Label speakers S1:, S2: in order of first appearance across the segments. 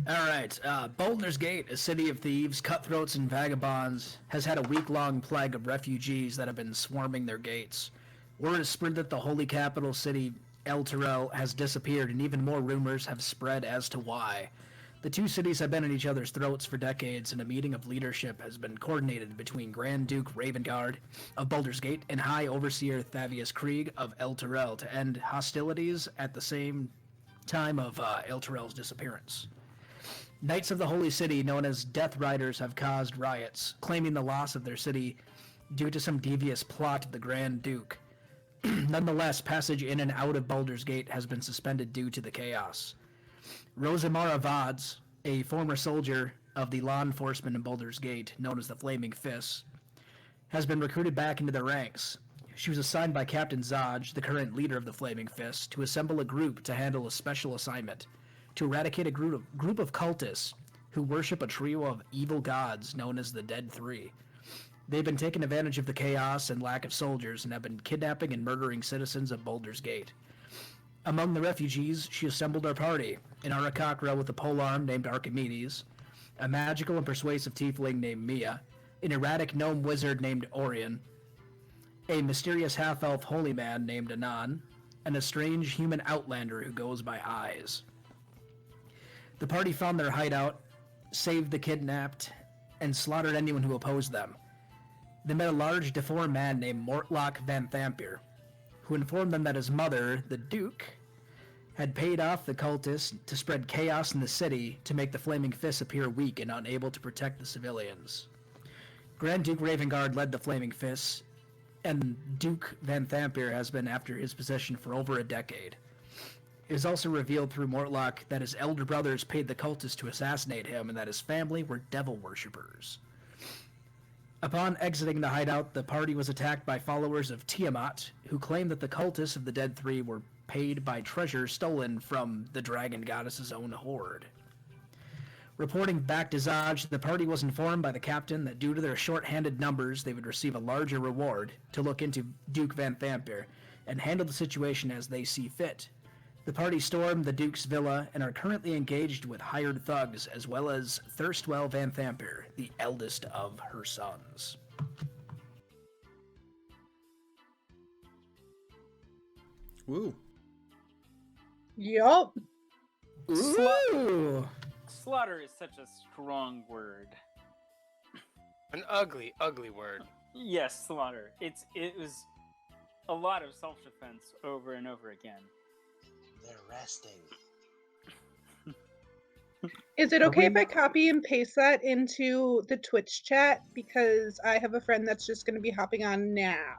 S1: All right. Baldur's Gate, a city of thieves, cutthroats, and vagabonds, has had a week-long plague of refugees that have been swarming their gates. Word has spread that the holy capital city, El Terrell, has disappeared, and even more rumors have spread as to why. The two cities have been at each other's throats for decades, and a meeting of leadership has been coordinated between Grand Duke Ravengard of Baldur's Gate and High Overseer Thavius Krieg of El Terrell to end hostilities at the same time of El Terrell's disappearance. Knights of the Holy City, known as Death Riders, have caused riots, claiming the loss of their city due to some devious plot of the Grand Duke. Nonetheless, passage in and out of Baldur's Gate has been suspended due to the chaos. Rosamara Vads, a former soldier of the law enforcement in Baldur's Gate, known as the Flaming Fists, has been recruited back into the ranks. She was assigned by Captain Zaj, the current leader of the Flaming Fists, to assemble a group to handle a special assignment, to eradicate a group of cultists who worship a trio of evil gods known as the Dead Three. They've been taking advantage of the chaos and lack of soldiers and have been kidnapping and murdering citizens of Baldur's Gate. Among the refugees, she assembled her party, an Arakakra with a polearm named Archimedes, a magical and persuasive tiefling named Mia, an erratic gnome wizard named Orion, a mysterious half-elf holy man named Anan, and a strange human outlander who goes by Eyes. The party found their hideout, saved the kidnapped, and slaughtered anyone who opposed them. They met a large, deformed man named Mortlock Vanthampur, who informed them that his mother, the Duke, had paid off the cultists to spread chaos in the city to make the Flaming Fists appear weak and unable to protect the civilians. Grand Duke Ravengard led the Flaming Fists, and Duke Vanthampur has been after his position for over a decade. It is also revealed through Mortlock that his elder brothers paid the cultists to assassinate him and that his family were devil worshippers. Upon exiting the hideout, the party was attacked by followers of Tiamat, who claimed that the cultists of the Dead Three were paid by treasure stolen from the dragon goddess's own horde. Reporting back to Zaj, the party was informed by the captain that due to their short-handed numbers, they would receive a larger reward to look into Duke Vanthampur and handle the situation as they see fit. The party stormed the Duke's villa and are currently engaged with hired thugs, as well as Thirstwell Vanthampur, the eldest of her sons.
S2: Woo.
S3: Yup.
S1: Ooh!
S4: Slaughter is such a strong word.
S5: An ugly, ugly word.
S4: Yes, slaughter. It was a lot of self-defense over and over again.
S6: They're resting.
S3: Is it okay if I copy and paste that into the Twitch chat? Because I have a friend that's just going to be hopping on now.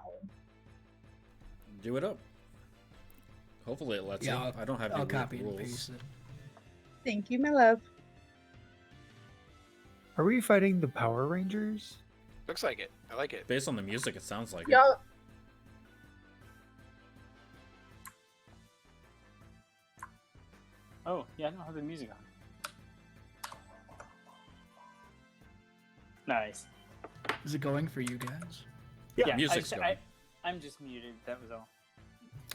S2: Do it up. Hopefully it lets you. I don't have
S1: I'll
S2: any
S1: copy
S2: rules.
S1: and paste it.
S3: Thank you, my love.
S7: Are we fighting the Power Rangers?
S5: Looks like it. I like it.
S2: Based on the music, it sounds like it.
S3: Yup.
S4: Oh, yeah, I don't have the music on. Nice.
S1: Is it going for you guys?
S2: Yeah, music's going.
S4: I'm just muted, that was all.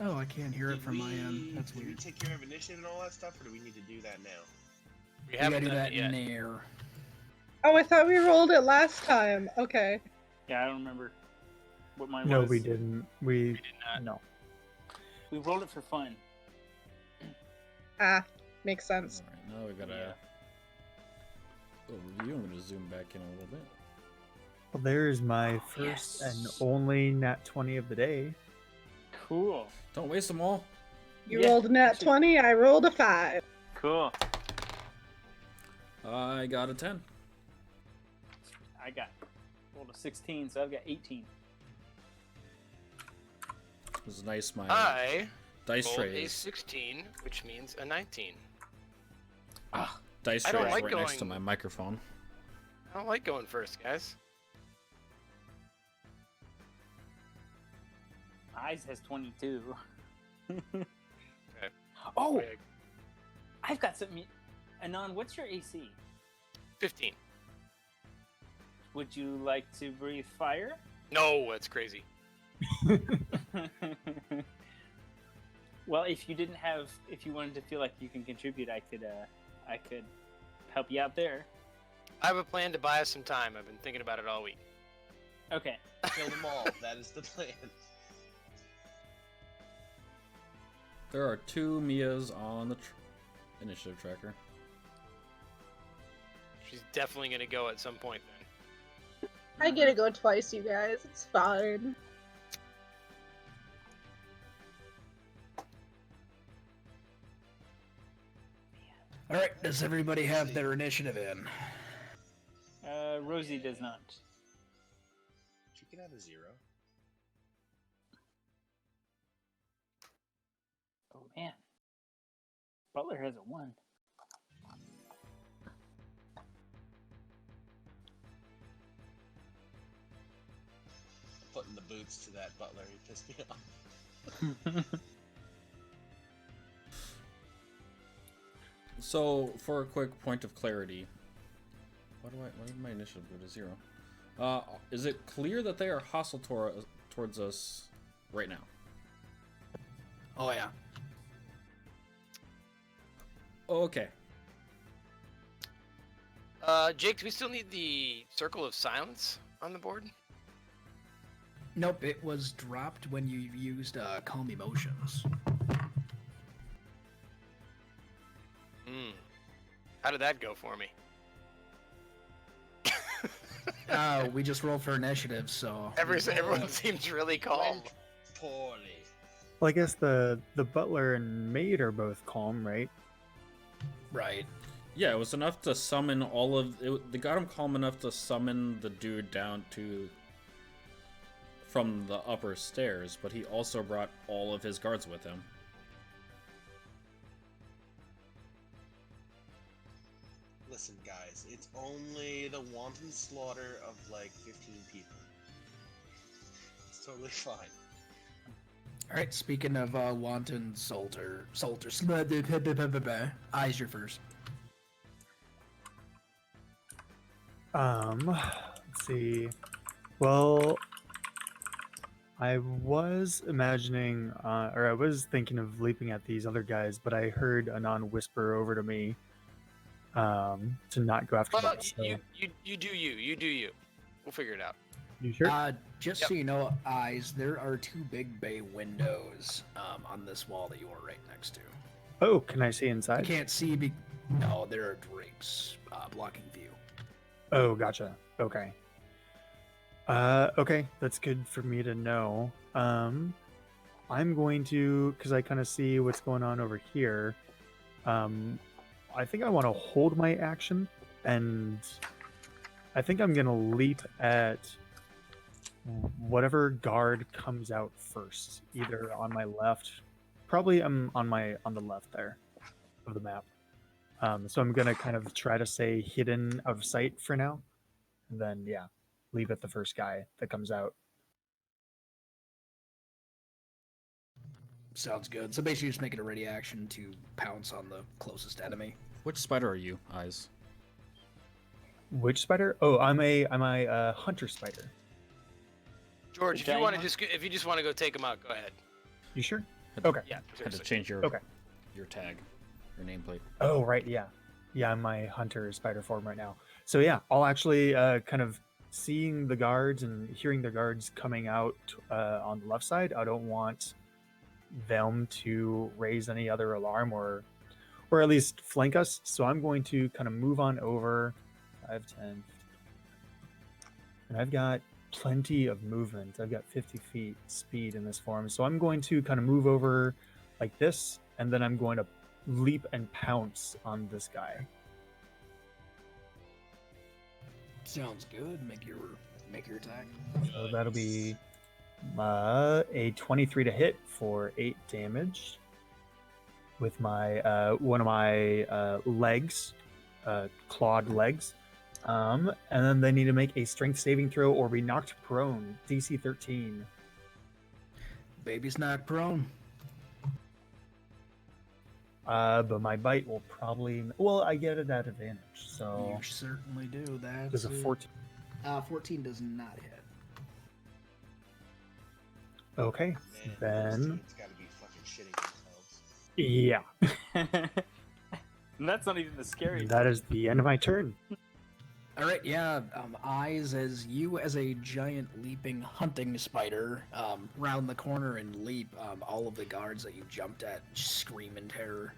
S1: Oh, I can't hear it from my end. That's
S6: Did we
S1: weird.
S6: take care of initiative and all that stuff, or do we need to do that now?
S5: We
S1: We gotta
S5: haven't
S1: do
S5: done
S1: that
S5: it yet.
S1: in there.
S3: Oh, I thought we rolled it last time. Okay.
S4: Yeah, I don't remember what mine
S7: No,
S4: was.
S7: we didn't. We
S5: We did not.
S7: no.
S4: We rolled it for fun.
S3: Ah, makes sense.
S2: Alright, now we gotta overview. I'm gonna zoom back in a little bit.
S7: Well, there's my first and only nat 20 of the day.
S4: Cool.
S2: Don't waste them all.
S3: You
S4: Yeah,
S3: rolled a nat
S4: actually-
S3: 20, I rolled a 5.
S4: Cool.
S2: I got a 10.
S4: I rolled a 16, so I've got 18.
S2: This is nice. My
S5: I
S2: dice
S5: rolled
S2: tray
S5: a
S2: is
S5: 16, which means a 19.
S2: dice
S5: I
S2: tray
S5: don't
S2: is
S5: like
S2: right next to
S5: going-
S2: my microphone.
S5: I don't like going first, guys.
S4: Eyes has 22.
S5: Okay.
S4: Oh,
S5: Wait,
S4: I've got something. Anon, what's your AC?
S5: 15.
S4: Would you like to breathe fire?
S5: No, that's crazy.
S4: Well, if you wanted to feel like you can contribute, I could help you out there.
S5: I have a plan to buy us some time. I've been thinking about it all week.
S4: Okay.
S6: Kill them all. That is the plan.
S2: There are 2 Mias on the initiative tracker.
S5: She's definitely gonna go at some point then.
S3: I get to go twice, you guys. It's fine.
S1: All right, does everybody have their initiative in?
S4: Rosie does not.
S6: She can have a 0.
S4: Oh man. Butler has a 1.
S6: Putting the boots to that butler. He pissed me off.
S2: So, for a quick point of clarity, why did my initiative go to 0? Is it clear that they are hostile towards us right now?
S1: Oh yeah.
S2: Okay.
S5: Jake, do we still need the Circle of Silence on the board?
S1: Nope, it was dropped when you used Calm Emotions.
S5: How did that go for me?
S1: We just rolled for initiative, so...
S5: Everyone seems really calm.
S6: Went poorly.
S7: Well, I guess the butler and maid are both calm, right?
S1: Right.
S2: Yeah, it was enough to summon all of... They got him calm enough to summon the dude down to... from the upper stairs, but he also brought all of his guards with him.
S6: Listen, guys, it's only the wanton slaughter of like 15 people. It's totally fine.
S1: All right, speaking of wanton soldiers, Eyes, you're first.
S7: Let's see. Well, I was imagining, or I was thinking of leaping at these other guys, but I heard Anon whisper over to me to not go after
S5: Well,
S7: them. So,
S5: you do you. We'll figure it out.
S7: you sure?
S1: Just
S5: Yep.
S1: so you know, Eyes, there are 2 big bay windows on this wall that you are right next to.
S7: Oh, can I see
S1: You
S7: inside?
S1: can't see, no, there are drapes blocking view.
S7: Oh, gotcha. Okay. Okay, that's good for me to know. I'm going to, because I kind of see what's going on over here. I think I want to hold my action, and I think I'm gonna leap at whatever guard comes out first, either on my left. Probably I'm on the left there of the map. So I'm gonna kind of try to stay hidden out of sight for now, and then yeah, leave at the first guy that comes out.
S1: Sounds good. So basically, just make it a ready action to pounce on the closest enemy.
S2: Which spider are you, Eyes?
S7: Which spider? Oh, I'm a hunter spider.
S5: George,
S4: The giant one?
S5: if you just want to go take him out, go ahead.
S7: You sure?
S2: Had to-
S7: Okay.
S5: Yeah,
S2: Had to
S5: seriously.
S2: change your
S7: Okay.
S2: tag, your nameplate.
S7: Oh, right, yeah. Yeah, I'm my hunter spider form right now. So yeah, I'll actually kind of seeing the guards and hearing the guards coming out on the left side. I don't want them to raise any other alarm or at least flank us. So I'm going to kind of move on over 5, 10. And I've got plenty of movement. I've got 50 feet speed in this form. So I'm going to kind of move over like this, and then I'm going to leap and pounce on this guy.
S1: Sounds good. Make your attack.
S7: So that'll be a 23 to hit for 8 damage with my one of my legs, clawed legs. And then they need to make a strength saving throw or be knocked prone. DC 13.
S1: Baby's knocked prone.
S7: But my bite will probably... Well, I get it at advantage, so...
S1: You certainly do. That's
S7: There's a 14.
S1: 14 does not hit.
S7: Okay,
S6: Man,
S7: then...
S6: It's gotta be fucking shitting themselves.
S7: Yeah.
S4: And that's not even the scary.
S7: That is the end of my turn.
S1: All right, yeah. Eyes as you, as a giant leaping hunting spider, round the corner and leap. All of the guards that you jumped at scream in terror.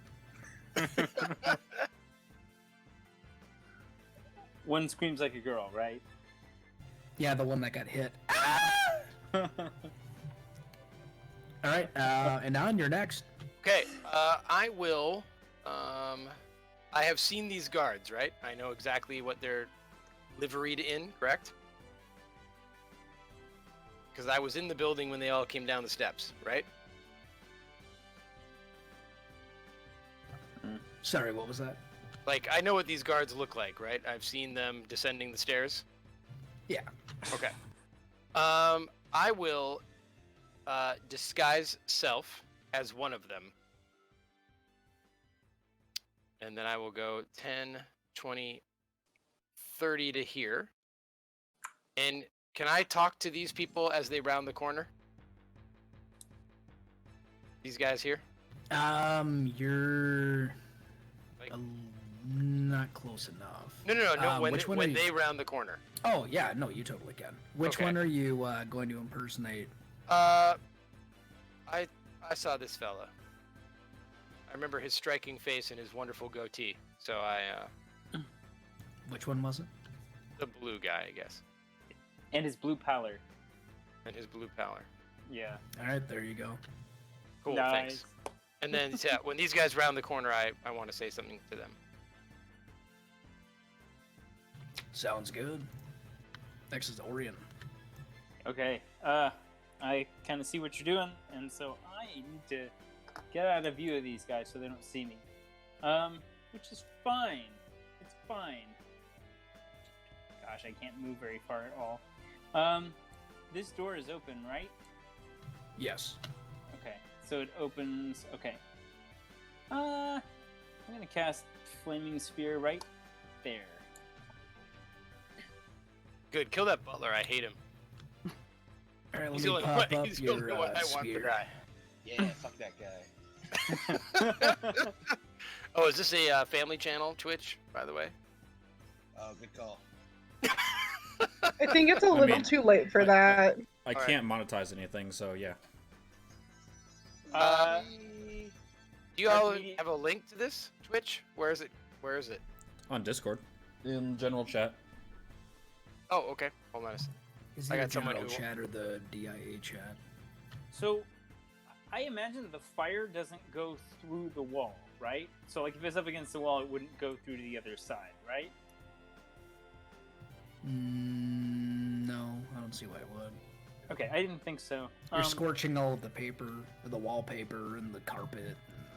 S4: One screams like a girl, right?
S1: Yeah, the one that got hit. All right, and on you're next.
S5: Okay, I will. I have seen these guards, right? I know exactly what they're liveried in, correct? Because I was in the building when they all came down the steps, right?
S1: Sorry, what was that?
S5: Like, I know what these guards look like, right? I've seen them descending the stairs.
S1: Yeah.
S5: Okay. I will disguise self as one of them. And then I will go 10, 20, 30 to here. And can I talk to these people as they round the corner? These guys here?
S1: You're
S5: Like-
S1: not close enough.
S5: No.
S1: Which one are
S5: When
S1: you-
S5: they round the corner.
S1: Oh yeah, no, you totally can. Which
S5: Okay.
S1: one are you going to impersonate?
S5: I saw this fella. I remember his striking face and his wonderful goatee. So
S1: Which one was it?
S5: the blue guy, I guess,
S4: And his blue pallor.
S5: and his blue pallor.
S4: Yeah.
S1: All right, there you go.
S5: Cool,
S4: Nice.
S5: thanks. And then yeah, when these guys round the corner, I want to say something to them.
S1: Sounds good. Next is Orion.
S4: Okay. I kind of see what you're doing, and so I need to get out of view of these guys so they don't see me. Which is fine. It's fine. Gosh, I can't move very far at all. This door is open, right?
S1: Yes.
S4: Okay. So it opens. Okay. I'm gonna cast Flaming Sphere right there.
S5: Good, kill that butler. I hate him.
S1: All right, let
S5: He's
S1: me
S5: the only
S1: pop
S5: one-
S1: up
S5: he's the only
S1: your
S5: one I want to
S1: spear.
S5: die.
S6: Yeah, fuck that guy.
S5: Oh, is this a family channel Twitch, by the way?
S6: Oh, good call.
S3: I think it's a little
S2: mean,
S3: too late for
S2: I-
S3: that.
S2: I
S5: Alright.
S2: can't monetize anything, so yeah.
S5: Do you all
S4: Media-
S5: have a link to this Twitch? Where is it? Where is it?
S2: On Discord. In general chat.
S5: Oh, okay. Hold on a second.
S1: Is
S5: I
S1: it
S5: got
S1: the
S5: someone
S1: general
S5: who-
S1: chat or the DIA chat?
S4: So, I imagine the fire doesn't go through the wall, right? So, like, if it's up against the wall, it wouldn't go through to the other side, right?
S1: No, I don't see why it would.
S4: Okay, I didn't think so.
S1: You're scorching all of the paper, or the wallpaper, and the carpet,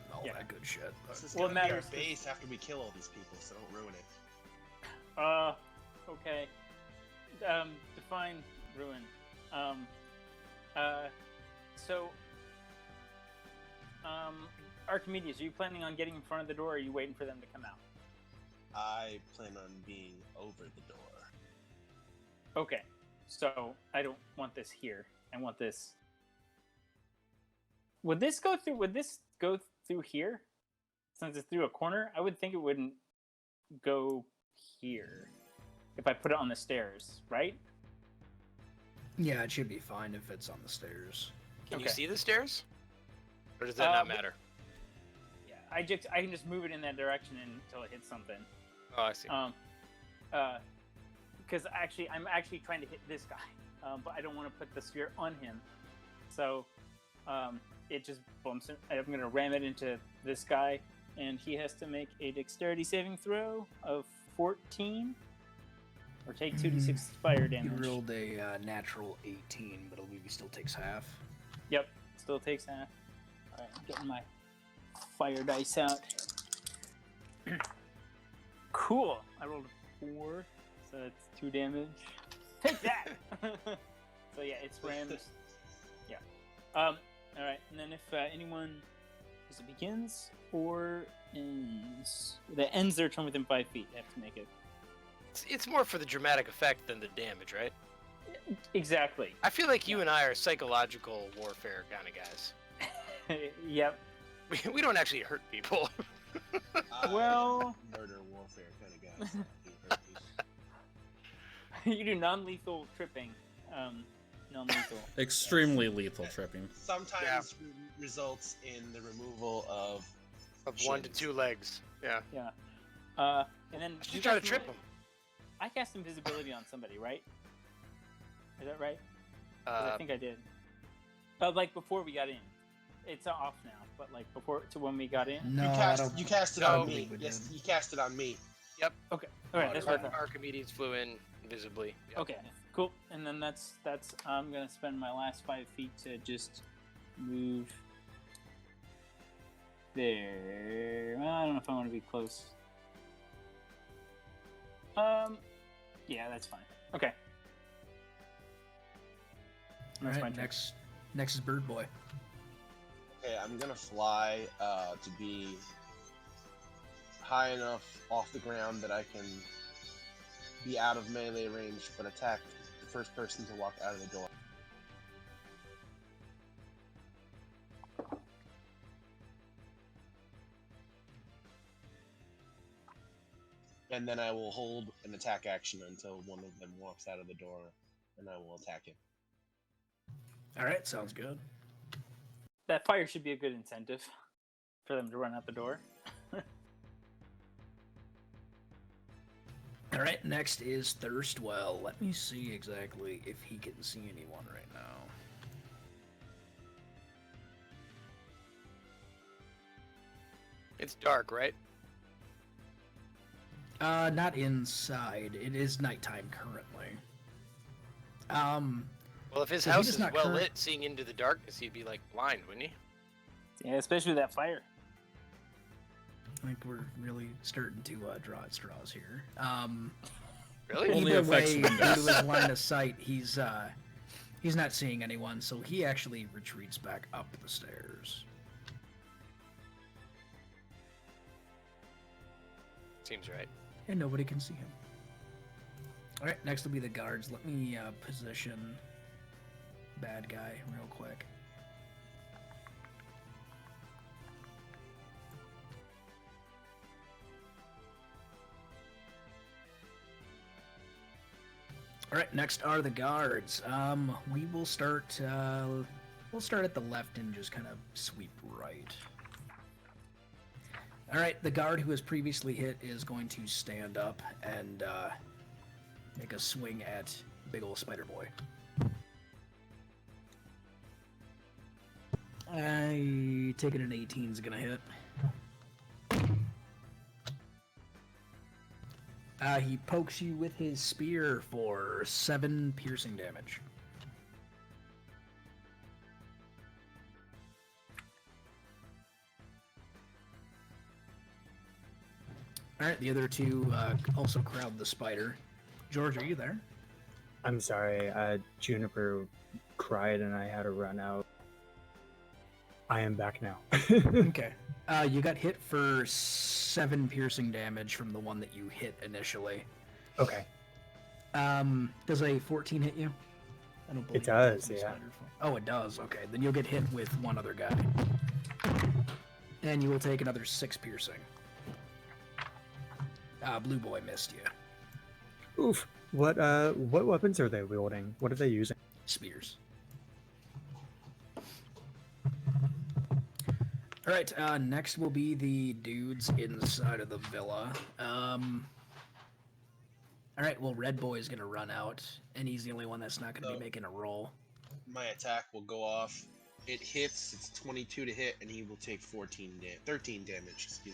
S1: and all
S4: Yeah.
S1: that good shit.
S6: This is
S4: Well, it
S6: gonna be our
S4: matters 'cause-
S6: base after we kill all these people, so don't ruin it.
S4: Okay. Define ruin. So, Archimedes, are you planning on getting in front of the door, or are you waiting for them to come out?
S6: I plan on being over the door.
S4: Okay, so I don't want this here. I want this. Would this go through? Would this go through here? Since it's through a corner, I would think it wouldn't go here if I put it on the stairs, right?
S1: Yeah, it should be fine if it's on the stairs.
S5: Can you
S4: Okay.
S5: see the stairs? Or does that not matter?
S4: Yeah, I can just move it in that direction until it hits something.
S5: Oh, I see.
S4: Because actually, I'm actually trying to hit this guy, but I don't want to put the sphere on him. So, it just bumps it. I'm gonna ram it into this guy, and he has to make a dexterity saving throw of 14, or take 2d6 fire
S1: You
S4: damage.
S1: rolled a natural 18, but I believe he still takes half.
S4: Yep, still takes half. All right, I'm getting my fire dice out. Cool. I rolled a 4, so that's 2 damage. Take that. So yeah, it's rammed. Yeah. All right, and then if anyone, as it begins or ends, that ends their turn within 5 feet, they have to make it.
S5: It's more for the dramatic effect than the damage, right?
S4: Exactly.
S5: I feel like you and I are psychological warfare kind of guys.
S4: Yep.
S5: We don't actually hurt people.
S4: Well-
S6: murder warfare kind of guy. So he hurt me.
S4: You do non-lethal tripping. Non-lethal.
S2: Extremely lethal tripping.
S6: Sometimes results in the removal of
S5: 1 to
S6: shins.
S5: 2 legs. Yeah.
S4: Yeah. And then
S5: You try to trip him.
S4: I cast invisibility on somebody, right? Is that right? 'Cause I think I did. But like before we got in, it's off now. But like before, to when we got in.
S1: No,
S6: You
S1: I
S6: cast,
S1: don't.
S6: you cast it
S5: No,
S6: on
S1: we
S6: me.
S1: did.
S6: Yes, you cast it on me.
S4: Okay. All right. That's what I thought.
S5: Archimedes flew in invisibly. Yep.
S4: Okay. Cool. And then that's. I'm gonna spend my last 5 feet to just move there. Well, I don't know if I want to be close. Yeah, that's fine. Okay.
S1: All
S4: That's my
S1: right,
S4: turn.
S1: next is Bird Boy.
S6: Okay, I'm gonna fly to be high enough off the ground that I can be out of melee range, but attack the first person to walk out of the door. And then I will hold an attack action until one of them walks out of the door, and I will attack him.
S1: All right, sounds good.
S4: That fire should be a good incentive for them to run out the door.
S1: All right, next is Thirstwell. Let me see exactly if he can see anyone right now.
S5: It's dark, right?
S1: Not inside. It is nighttime currently.
S5: Well, if his
S1: So he
S5: house
S1: does
S5: is
S1: not
S5: well
S1: current-
S5: lit, seeing into the darkness, he'd be like blind, wouldn't he?
S4: Yeah, especially that fire.
S1: I think we're really starting to draw at straws here.
S5: Really?
S2: Only
S1: Either
S2: affects
S1: way, due
S2: windows.
S1: to his line of sight, he's not seeing anyone, so he actually retreats back up the stairs.
S5: Seems right.
S1: And nobody can see him. Alright, next will be the guards. Let me position bad guy real quick. Alright, next are the guards. We will start we'll start at the left and just kind of sweep right. Alright, the guard who was previously hit is going to stand up and make a swing at big ol' Spider Boy. I take it an 18 is gonna hit. He pokes you with his spear for 7 piercing damage. Alright, the other two also crowd the spider. George, are you there?
S7: I'm sorry, Juniper cried and I had to run out. I am back now.
S1: Okay. You got hit for 7 piercing damage from the one that you hit initially.
S7: Okay.
S1: Does a 14 hit you? I don't believe
S7: does,
S1: it's in
S7: yeah.
S1: spider form. Oh, it does. Okay, then you'll get hit with one other guy. And you will take another 6 piercing. Blue Boy missed you.
S7: Oof. What weapons are they wielding? What are they using?
S1: Spears. Alright, next will be the dudes inside of the villa. Alright, well, Red Boy's gonna run out, and he's the only one that's not gonna be making a roll.
S6: My attack will go off. It hits. It's 22 to hit, and he will take 13 damage. Excuse me.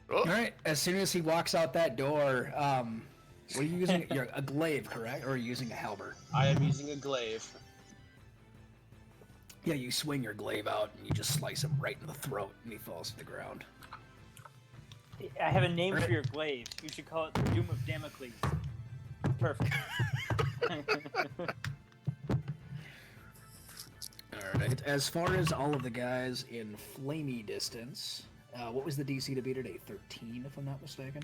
S5: Oh,
S1: Alright, as soon as he walks out that door, what are you using? You're a glaive, correct? Or are you using a halberd?
S6: I am using a glaive.
S1: Yeah, you swing your glaive out, and you just slice him right in the throat, and he falls to the ground.
S4: I have a name for your glaive. You should call it the Doom of Damocles. Perfect.
S1: Alright, as far as all of the guys in flamey distance, what was the DC to beat it? A 13, if I'm not mistaken?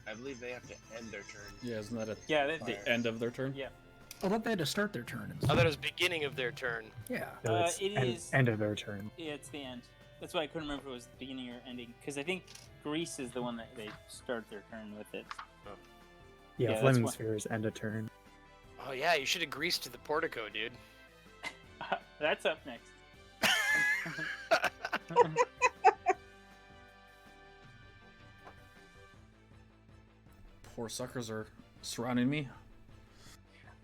S6: I believe they have to end their turn.
S2: Yeah, isn't that at
S4: Yeah,
S2: the end of their turn?
S4: Yeah.
S1: I thought they had to start their turn.
S5: I thought it was beginning of their turn.
S1: Yeah.
S7: No, it's
S4: it
S7: end,
S4: is-
S7: end of their turn.
S4: Yeah, it's the end. That's why I couldn't remember if it was the beginning or ending. Because I think Greece is the one that they start their turn with it.
S7: Yeah,
S4: Yeah, that's
S7: Flaming
S4: why-
S7: Sphere is end of turn.
S5: Oh yeah, you should have greased to the portico, dude.
S4: That's up next.
S2: Poor suckers are surrounding me.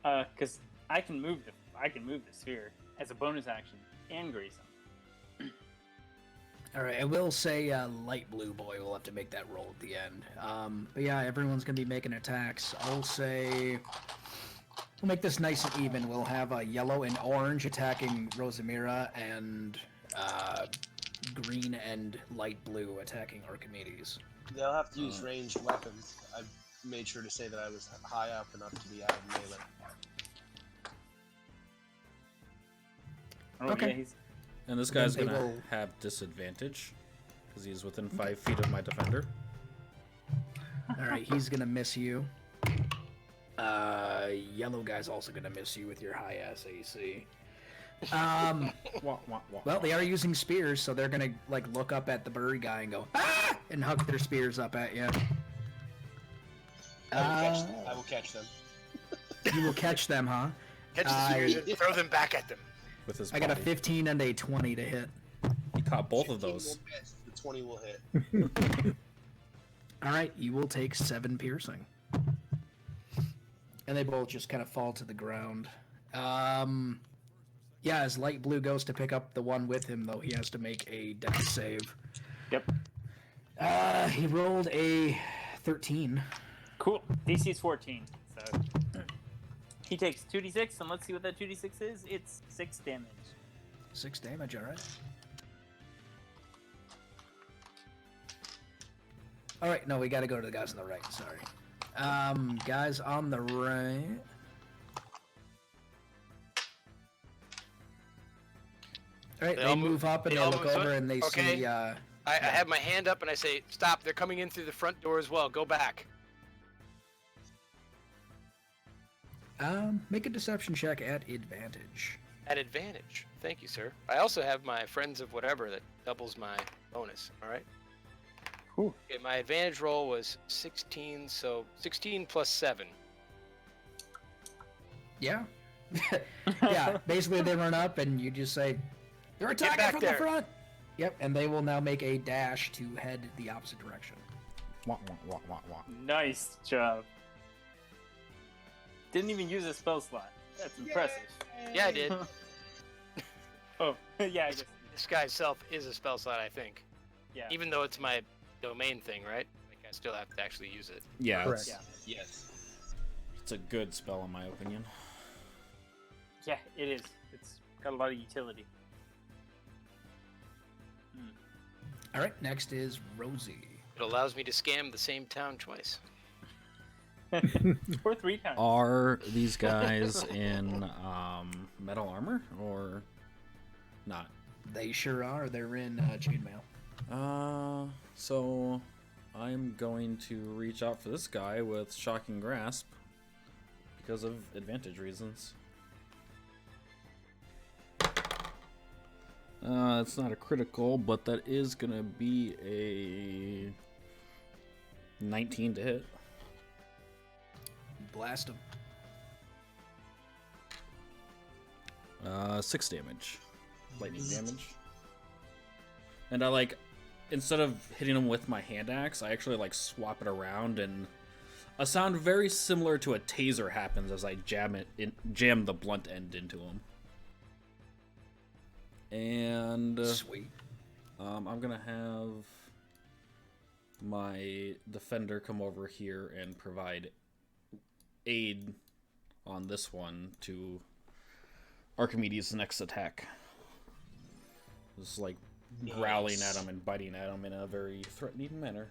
S4: Because I can move the sphere as a bonus action and grease them.
S1: All right, I will say light blue boy will have to make that roll at the end. But yeah, everyone's going to be making attacks. I'll say we'll make this nice and even. We'll have yellow and orange attacking Rosamira, and green and light blue attacking Archimedes.
S6: They'll have to use ranged weapons. I made sure to say that I was high up enough to be out of melee.
S4: Oh,
S1: Okay.
S4: yeah, he's
S2: And this guy's
S1: They
S2: gonna
S1: will-
S2: have disadvantage because he's within 5 feet of my defender.
S1: All right, he's going to miss you. Yellow guy's also going to miss you with your high SAC.
S2: Wah, wah, wah,
S1: Well,
S2: wah.
S1: they are using spears, so they're gonna like look up at the bird guy and go ah, and hug their spears up at you.
S6: I will catch them.
S1: You will catch them, huh?
S5: Catch the
S1: I-
S5: spears and throw them back at them.
S2: With his
S1: I got a
S2: body.
S1: 15 and a 20 to hit.
S2: He caught both of
S6: 15
S2: those.
S6: will miss, the 20 will hit.
S1: All right, you will take 7 piercing, and they both just kind of fall to the ground. Yeah, as light blue goes to pick up the one with him, though, he has to make a dex save.
S4: Yep.
S1: He rolled a 13.
S4: cool. DC is 14, so he takes 2d6, and let's see what that 2d6 is. It's 6 damage.
S1: 6 damage, alright. Alright, no, we gotta go to the guys on the right, sorry. Guys on the right... Alright,
S5: They
S1: they
S5: all
S1: move up and
S5: they
S1: they
S5: all
S1: look
S5: move
S1: over
S5: up?
S1: and they
S5: Okay.
S1: see,
S5: I have my hand up and I say, "Stop! They're coming in through the front door as well. Go back."
S1: make a deception check at advantage.
S5: At advantage. Thank you, sir. I also have my friends of whatever that doubles my bonus. All right.
S4: Cool.
S5: Okay, my advantage roll was 16, so 16 plus 7.
S1: Yeah. Yeah, basically they run up and you just say, they're attacking
S5: back
S1: from
S5: there."
S1: the front! Yep, and they will now make a dash to head the opposite direction.
S2: Wah, wah, wah, wah, wah.
S4: Nice job. Didn't even use a spell slot. That's impressive.
S5: Yeah, I did.
S4: Oh, yeah, I guess.
S5: This guy's self is a spell slot, I think.
S4: Yeah.
S5: Even though it's my domain thing, right? Like I still have to actually use it.
S2: Yeah,
S7: Correct.
S2: it's,
S4: Yeah.
S6: Yes.
S2: it's a good spell in my opinion.
S4: Yeah, it is. It's got a lot of utility.
S1: Alright, next is Rosie.
S5: It allows me to scam the same town twice.
S4: Or 3 times.
S2: Are these guys in metal armor or not?
S1: They sure are. They're in chainmail.
S2: So I'm going to reach out for this guy with Shocking Grasp because of advantage reasons. It's not a critical, but that is gonna be a 19 to hit.
S1: Blast them.
S2: 6 damage. Lightning damage. And I like, instead of hitting him with my hand axe, I actually like swap it around, and a sound very similar to a taser happens as I jam the blunt end into him. And
S1: Sweet.
S2: I'm gonna have my defender come over here and provide aid on this one to Archimedes' next attack. Just like growling at him and biting at him in a very threatening manner.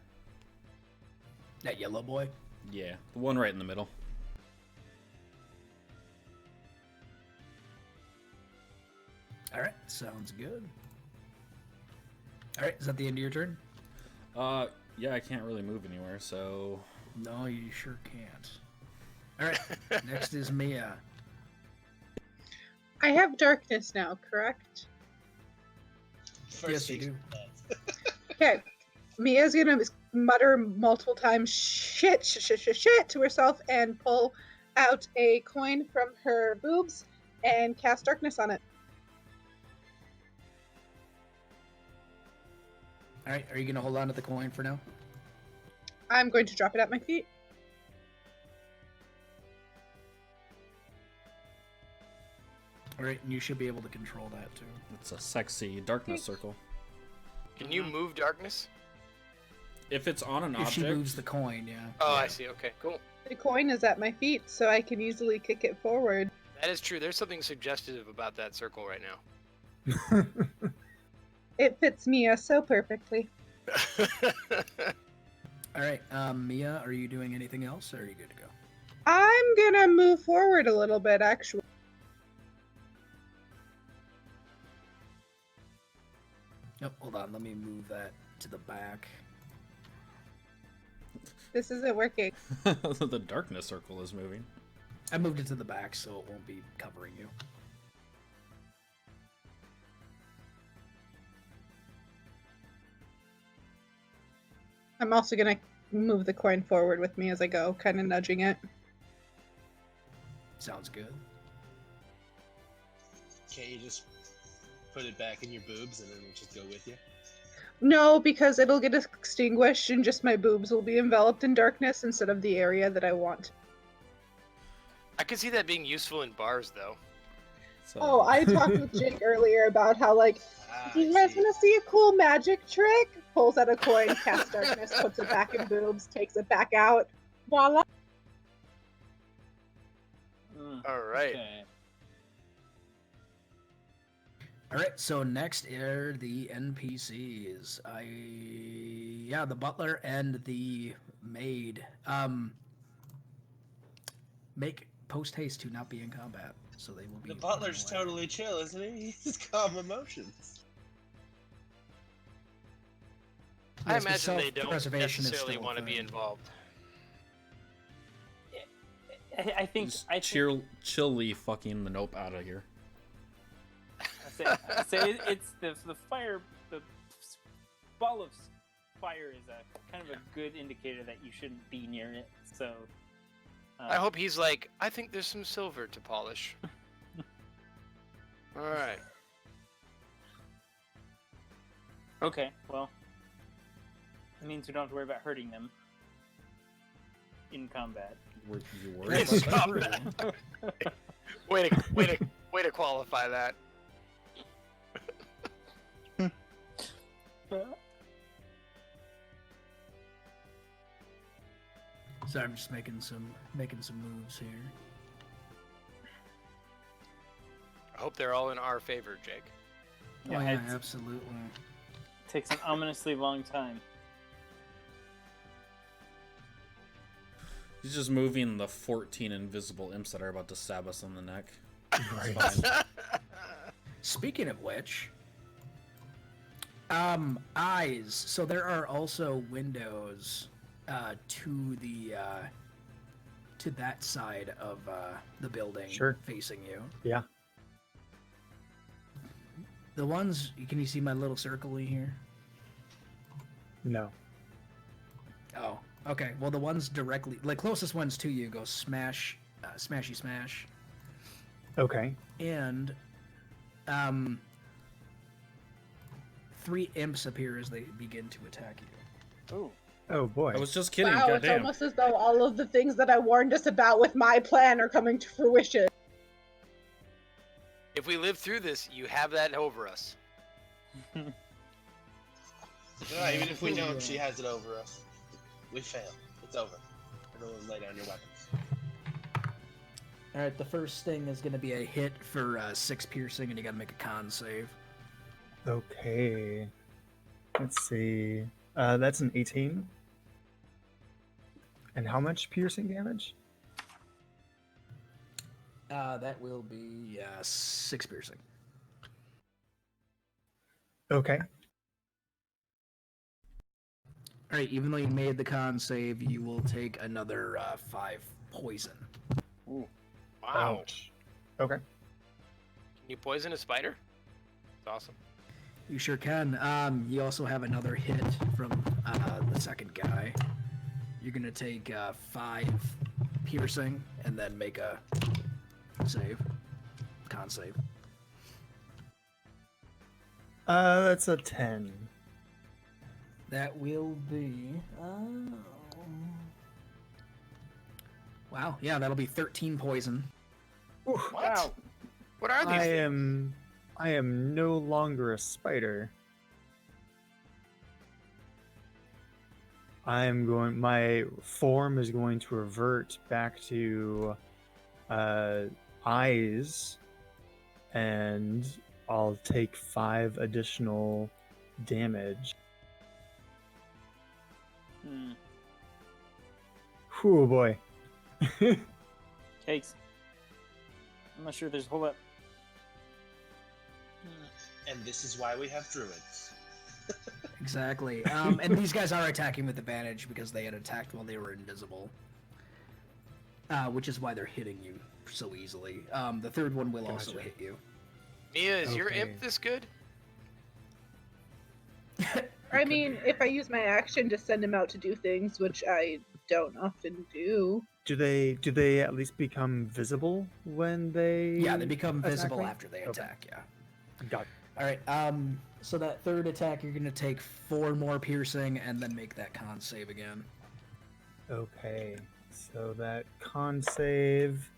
S1: That yellow boy.
S2: Yeah, the one right in the middle.
S1: Alright, sounds good. Alright, is that the end of your turn?
S2: Yeah, I can't really move anywhere, so
S1: No, you sure can't. Alright, next is Mia.
S3: I have darkness now, correct?
S1: Yes, you do.
S3: Okay. Mia's gonna mutter multiple times shit to herself and pull out a coin from her boobs and cast darkness on it.
S1: All right, are you gonna hold on to the coin for now?
S3: I'm going to drop it at my feet.
S1: All right, and you should be able to control that too.
S2: It's a sexy darkness circle.
S5: Can you move darkness?
S2: If it's on an
S1: If she
S2: object,
S1: moves the coin, yeah.
S5: Oh, I see. Okay, cool.
S3: The coin is at my feet, so I can easily kick it forward.
S5: That is true. There's something suggestive about that circle right now.
S3: It fits Mia so perfectly.
S1: All right, Mia, are you doing anything else, or are you good to go?
S3: I'm gonna move forward a little bit, actually.
S1: Nope, hold on. Let me move that to the back.
S3: This isn't working.
S2: the darkness circle is moving.
S1: I moved it to the back, so it won't be covering you.
S3: I'm also gonna move the coin forward with me as I go, kind of nudging it.
S1: Sounds good.
S6: Can't you just put it back in your boobs and then we'll just go with you?
S3: No, because it'll get extinguished and just my boobs will be enveloped in darkness instead of the area that I want.
S5: I could see that being useful in bars, though.
S2: So...
S3: Oh, I talked with Jake earlier about how, like, you guys want to see a cool magic trick? Pulls out a coin, casts darkness, puts it back in boobs, takes it back out. Voila!
S5: All right.
S4: Okay.
S1: All right, so next are the NPCs. Yeah, the butler and the maid. Make post haste to not be in combat, so they will be.
S6: The butler's
S1: running away.
S6: totally chill, isn't he? He's calm emotions.
S5: I
S1: Yes, but
S5: imagine they don't
S1: self-preservation is
S5: necessarily
S1: still a
S5: want to be
S1: thing.
S5: involved.
S4: I think
S2: Just
S4: I
S2: chilly fucking the nope out of here.
S4: say it's the fire. The ball of fire is a kind of a good indicator that you shouldn't be near it. So
S5: I hope he's like, I think there's some silver to polish. All right.
S4: Okay, well, that means we don't have to worry about hurting them in combat.
S2: Were you worried
S5: It's
S2: about
S5: not
S2: that?
S5: way to qualify that.
S1: So I'm just making some moves here.
S5: I hope they're all in our favor, Jake.
S4: Yeah,
S1: Oh yeah,
S4: it's-
S1: absolutely.
S4: Takes an ominously long time.
S2: He's just moving the 14 invisible imps that are about to stab us on the neck.
S7: Right.
S2: It's fine.
S1: Speaking of which, eyes. So there are also windows to the to that side of the building,
S7: Sure.
S1: facing you.
S7: Yeah.
S1: The ones, can you see my little circle here?
S7: No.
S1: Oh, okay. Well, the ones directly, like closest ones to you, go smash, smashy smash,
S7: Okay.
S1: and 3 imps appear as they begin to attack you.
S4: Ooh.
S7: Oh boy.
S2: I was just kidding,
S3: Wow, it's
S2: goddamn.
S3: almost as though all of the things that I warned us about with my plan are coming to fruition.
S5: If we live through this, you have that over us.
S6: No, even if we don't, she has it over us. We fail. It's over. Everyone lay down your weapons.
S1: All right, the first thing is going to be a hit for 6 piercing, and you got to make a con save.
S7: Okay. Let's see. That's an 18. And how much piercing damage?
S1: That will be 6 piercing.
S7: Okay.
S1: All right, even though you made the con save, you will take another 5 poison.
S5: Wow.
S7: Ouch. Okay.
S5: you poison a spider? It's awesome.
S1: You sure can. You also have another hit from the second guy. You're gonna take 5 piercing and then make a save. Con save.
S7: That's a 10.
S1: That will be. Wow. Yeah, that'll be 13 poison.
S5: Wow. What are these things?
S7: I am no longer a spider. My form is going to revert back to eyes, and I'll take 5 additional damage.
S4: Hmm.
S7: Oh boy.
S4: Cakes. I'm not sure there's a whole lot.
S6: And this is why we have druids.
S1: Exactly. And these guys are attacking with advantage because they had attacked while they were invisible. Which is why they're hitting you so easily. The third one will also
S7: Gotcha.
S1: hit you.
S5: Mia, is your
S7: Okay.
S5: imp this good?
S3: I mean, if I use my action to send him out to do things, which I don't often do.
S7: Do they at least become visible when they?
S1: Yeah, they become
S7: attack
S1: visible
S7: me?
S1: after they
S7: Okay.
S1: attack, yeah.
S7: Got it.
S1: Alright, so that third attack, you're gonna take 4 more piercing and then make that con save again.
S7: Okay, so that con save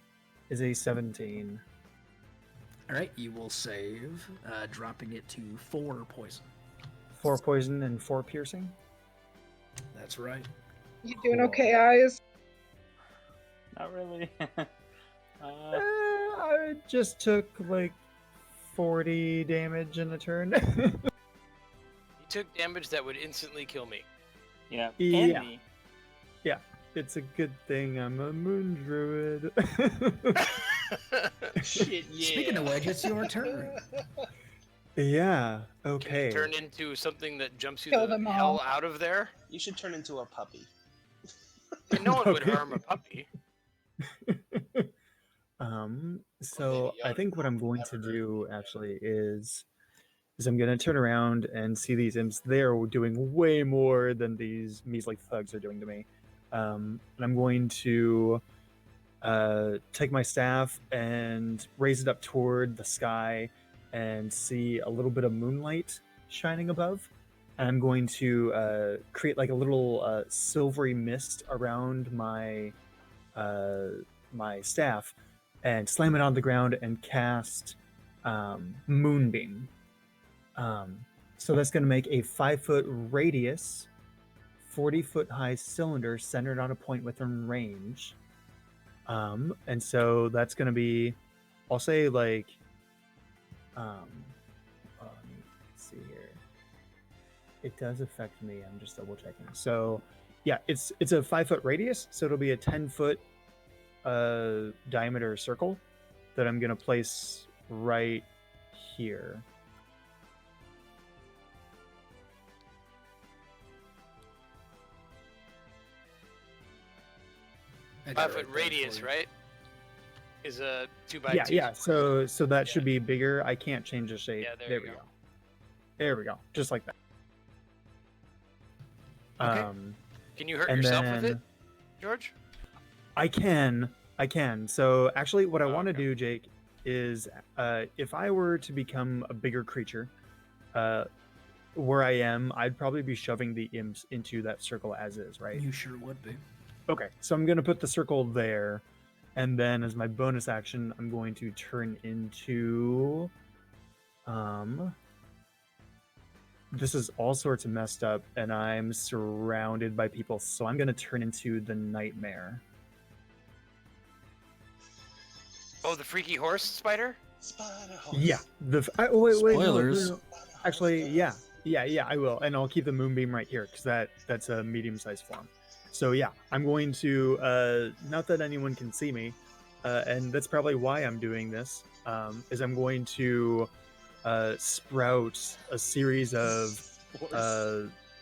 S7: is a 17.
S1: Alright, you will save, dropping it to 4 poison.
S7: 4 poison and 4 piercing.
S1: That's right.
S3: You doing
S7: Cool.
S3: okay, Eyes?
S4: Not really.
S7: I just took like 40 damage in a turn.
S5: You took damage that would instantly kill me.
S4: yeah.
S7: Yeah.
S4: And me.
S7: It's a good thing I'm a moon druid.
S6: Shit, yeah.
S1: Speaking of which, it's your turn.
S7: Yeah.
S5: Can
S7: Okay.
S5: you turn into something that jumps you
S3: Kill
S5: the
S3: them
S5: hell
S3: all.
S5: out of there?
S6: You should turn into a puppy.
S5: And no one would
S7: Okay.
S5: harm a puppy.
S7: So
S6: maybe
S7: I think what I'm going to
S6: never.
S7: do actually is I'm gonna turn around and see these imps. They're doing way more than these measly thugs are doing to me. And I'm going to take my staff and raise it up toward the sky and see a little bit of moonlight shining above. And I'm going to create like a little silvery mist around my my staff and slam it on the ground and cast Moonbeam. So that's going to make a 5-foot radius, 40-foot high cylinder centered on a point within range. And so that's going to be, I'll say like, let me see here. It does affect me. I'm just double checking. So yeah, it's a 5-foot radius. So it'll be a 10-foot diameter circle that I'm going to place right here.
S1: I got it
S5: 5-foot
S1: right there
S5: radius,
S1: for you.
S5: right? Is a 2x2.
S7: Yeah. So that should be bigger. I can't change the shape.
S5: Yeah, there
S7: there
S5: you
S7: we
S5: go.
S7: go. There we go. Just like that.
S1: Okay.
S5: Can you hurt
S7: and
S5: yourself with it,
S7: then-
S5: George?
S7: I can. So actually, what I
S5: Oh,
S7: want to
S5: okay.
S7: do, Jake, is if I were to become a bigger creature, where I am, I'd probably be shoving the imps into that circle as is, right?
S1: You sure would be.
S7: Okay, so I'm going to put the circle there, and then as my bonus action, I'm going to turn into... This is all sorts of messed up, and I'm surrounded by people, so I'm going to turn into the Nightmare.
S5: Oh, the freaky horse spider?
S6: Spider horse.
S7: Yeah. Wait, no,
S2: Spoilers.
S7: no. Actually, yeah, I will, and I'll keep the moonbeam right here because that's a medium-sized form. So yeah, I'm going to not that anyone can see me, and that's probably why I'm doing this. Is I'm going to sprout a series of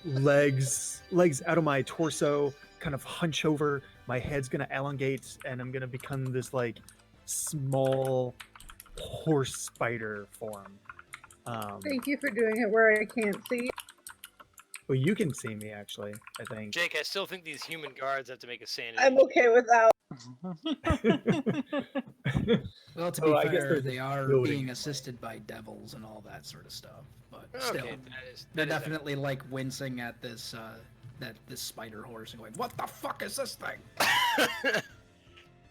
S7: legs out of my torso, kind of hunch over. My head's gonna elongate, and I'm gonna become this like small horse spider form.
S3: Thank you for doing it where I can't see.
S7: Well, you can see me actually. I think.
S5: Jake, I still think these human guards have to make a sanity.
S3: I'm okay without.
S1: Well, to
S7: Oh,
S1: be
S7: I guess
S1: fair,
S7: they're
S1: they
S7: just
S1: are
S7: building
S1: being
S7: it.
S1: assisted by devils and all that sort of stuff. But
S5: Okay,
S1: still,
S5: that
S1: they're
S5: is
S1: definitely like wincing at this this spider horse and going, "What the fuck is this thing?"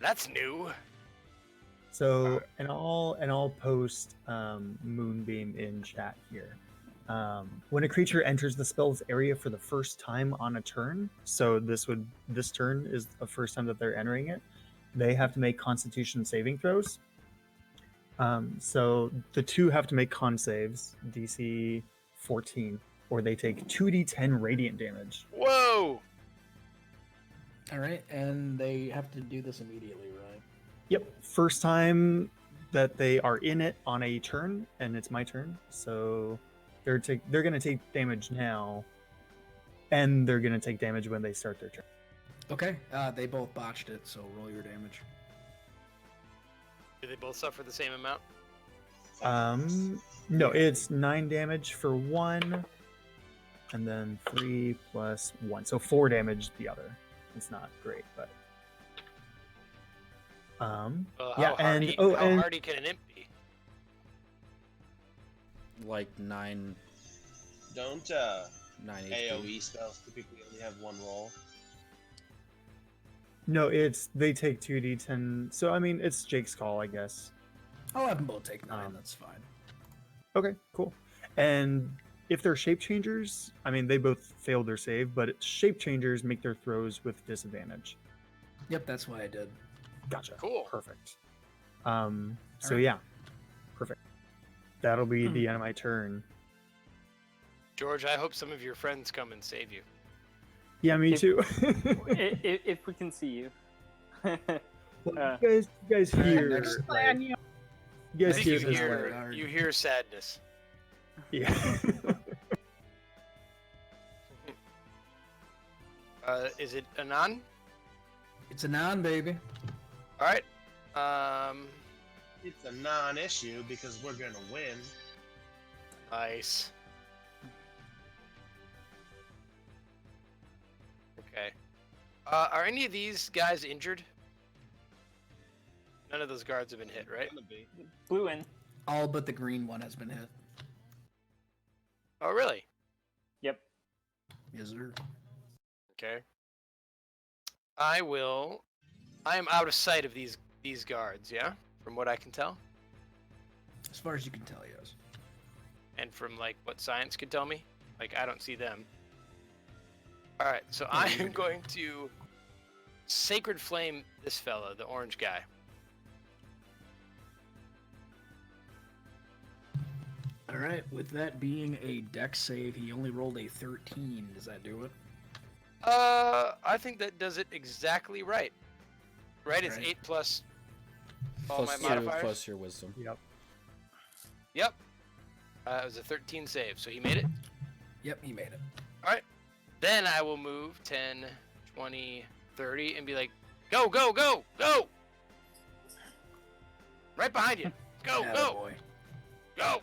S5: That's new.
S7: So, and I'll post Moonbeam in chat here. When a creature enters the spell's area for the first time on a turn, so this turn is the first time that they're entering it, they have to make Constitution saving throws. So the two have to make con saves, DC 14, or they take 2d10 radiant damage.
S5: Whoa!
S1: All right, and they have to do this immediately, right?
S7: Yep, first time that they are in it on a turn, and it's my turn, so they're gonna take damage now, and they're gonna take damage when they start their turn.
S1: Okay, they both botched it, so roll your damage.
S5: Do they both suffer the same amount?
S7: No, it's 9 damage for one, and then 3 plus 1, so 4 damage the other. It's not great, but yeah,
S5: how hardy can an imp be?
S2: Like 9
S6: Don't
S2: 9 HP.
S6: AoE spells typically only have one roll?
S7: no, they take 2d10. So I mean, it's Jake's call, I guess.
S1: I'll have them both take 9. That's fine.
S7: Okay, cool. And if they're shape changers, I mean, they both failed their save, but shape changers make their throws with disadvantage.
S1: Yep, that's what I did.
S7: Gotcha.
S5: Cool.
S7: Perfect. So
S1: Alright.
S7: yeah, perfect. That'll be the end of my turn.
S5: George, I hope some of your friends come and save you.
S7: Yeah, me
S4: If-
S7: too.
S4: if we can see you.
S7: Well, you guys hear,
S1: next
S3: Plan,
S7: like,
S3: you know.
S7: you
S5: I
S7: guys
S5: think
S7: hear
S5: you
S7: this,
S5: hear,
S1: like-
S5: you hear sadness.
S7: yeah.
S5: Is it Anan?
S1: It's a non, baby.
S5: All right.
S6: It's a non-issue because we're gonna win.
S5: Nice. Okay. Are any of these guys injured? None of those guards have been hit, right?
S6: Gonna be.
S4: Blue in.
S1: All but the green one has been hit.
S5: Oh, really?
S4: Yep.
S1: Yes, sir.
S5: Okay. I am out of sight of these guards, yeah? From what I can tell?
S1: As far as you can tell, yes.
S5: And from, like, what science could tell me? Like, I don't see them. Alright, so I am going to Sacred Flame this fella, the orange guy.
S1: All right, with that being a dex save, he only rolled a 13. Does that do it?
S5: I think that does it exactly right. Right? It's
S1: Right.
S5: 8 plus all
S2: Plus
S5: my
S2: 2
S5: modifiers?
S2: plus your wisdom.
S7: Yep.
S5: Yep. It was a 13 save, so he made it.
S1: Yep, he made it.
S5: Alright. Then I will move 10, 20, 30 and be like, go, go, go, go! Right behind you. Go, go,
S1: Attaboy.
S5: go!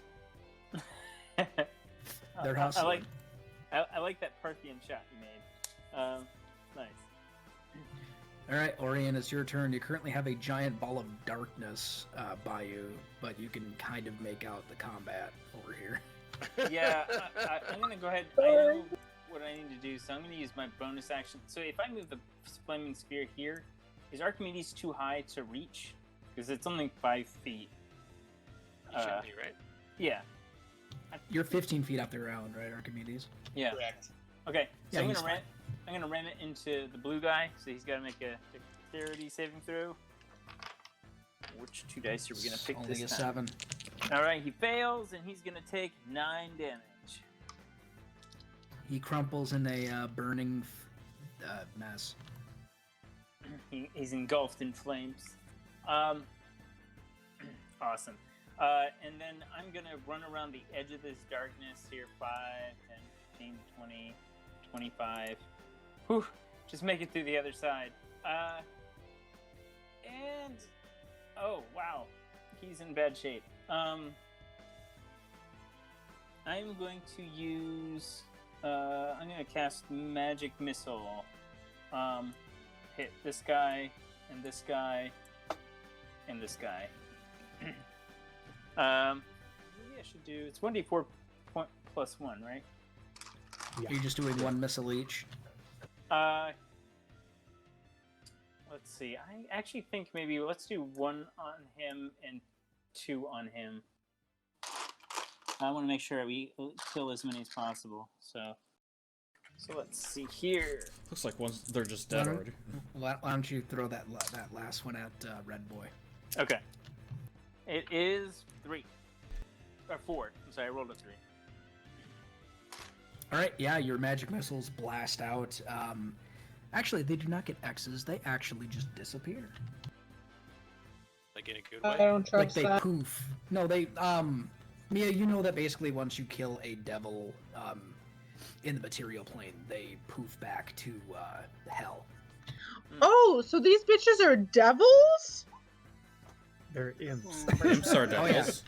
S1: They're
S4: I
S1: hustling.
S4: like I like that Parthian shot you made. Nice.
S1: All right, Orion, it's your turn. You currently have a giant ball of darkness by you, but you can kind of make out the combat over here.
S4: Yeah, I'm gonna go ahead. I know what I need to do, so I'm gonna use my bonus action. So if I move the flaming sphere here, is Archimedes too high to reach? Because it's only 5 feet.
S5: You should be, right?
S4: Yeah.
S1: You're 15 feet up the ground, right, Archimedes?
S4: Yeah.
S6: Correct.
S4: Okay. So
S1: Yeah,
S4: I'm
S1: he's
S4: gonna ram it into the blue guy. So he's got to make a dexterity saving throw. Which 2 dice are we gonna pick
S1: Only
S4: this
S1: a
S4: time?
S1: 7.
S4: All right, he fails, and he's gonna take 9 damage.
S1: He crumples in a burning mess.
S4: He's engulfed in flames. Awesome. And then I'm going to run around the edge of this darkness here. 5, 10, 15, 20, 25. Whew. Just make it through the other side. And... Oh, wow. he's in bad shape. I'm going to use. I'm going to cast Magic Missile. Hit this guy, and this guy, and this guy. Maybe I should do. It's 1d4 plus 1, right?
S7: Yeah.
S1: You're just doing one missile each.
S4: Let's see. I actually think maybe let's do 1 on him and 2 on him. I want to make sure we kill as many as possible. So let's see here.
S2: Looks like they're just dead already.
S1: Why don't you throw that last one at Red Boy?
S4: Okay. It is 3 or 4. I'm sorry, I rolled a 3.
S1: All right, yeah, your magic missiles blast out. Actually, they do not get X's. They actually just disappear.
S5: Like in a good
S3: I
S5: way.
S3: don't
S1: Like
S3: trust
S1: they
S3: that.
S1: poof. No, they Mia, you know that basically once you kill a devil in the material plane, they poof back to hell.
S3: Oh, so these bitches are devils?
S7: They're imps.
S2: Imps are
S1: Oh, yeah.
S2: devils.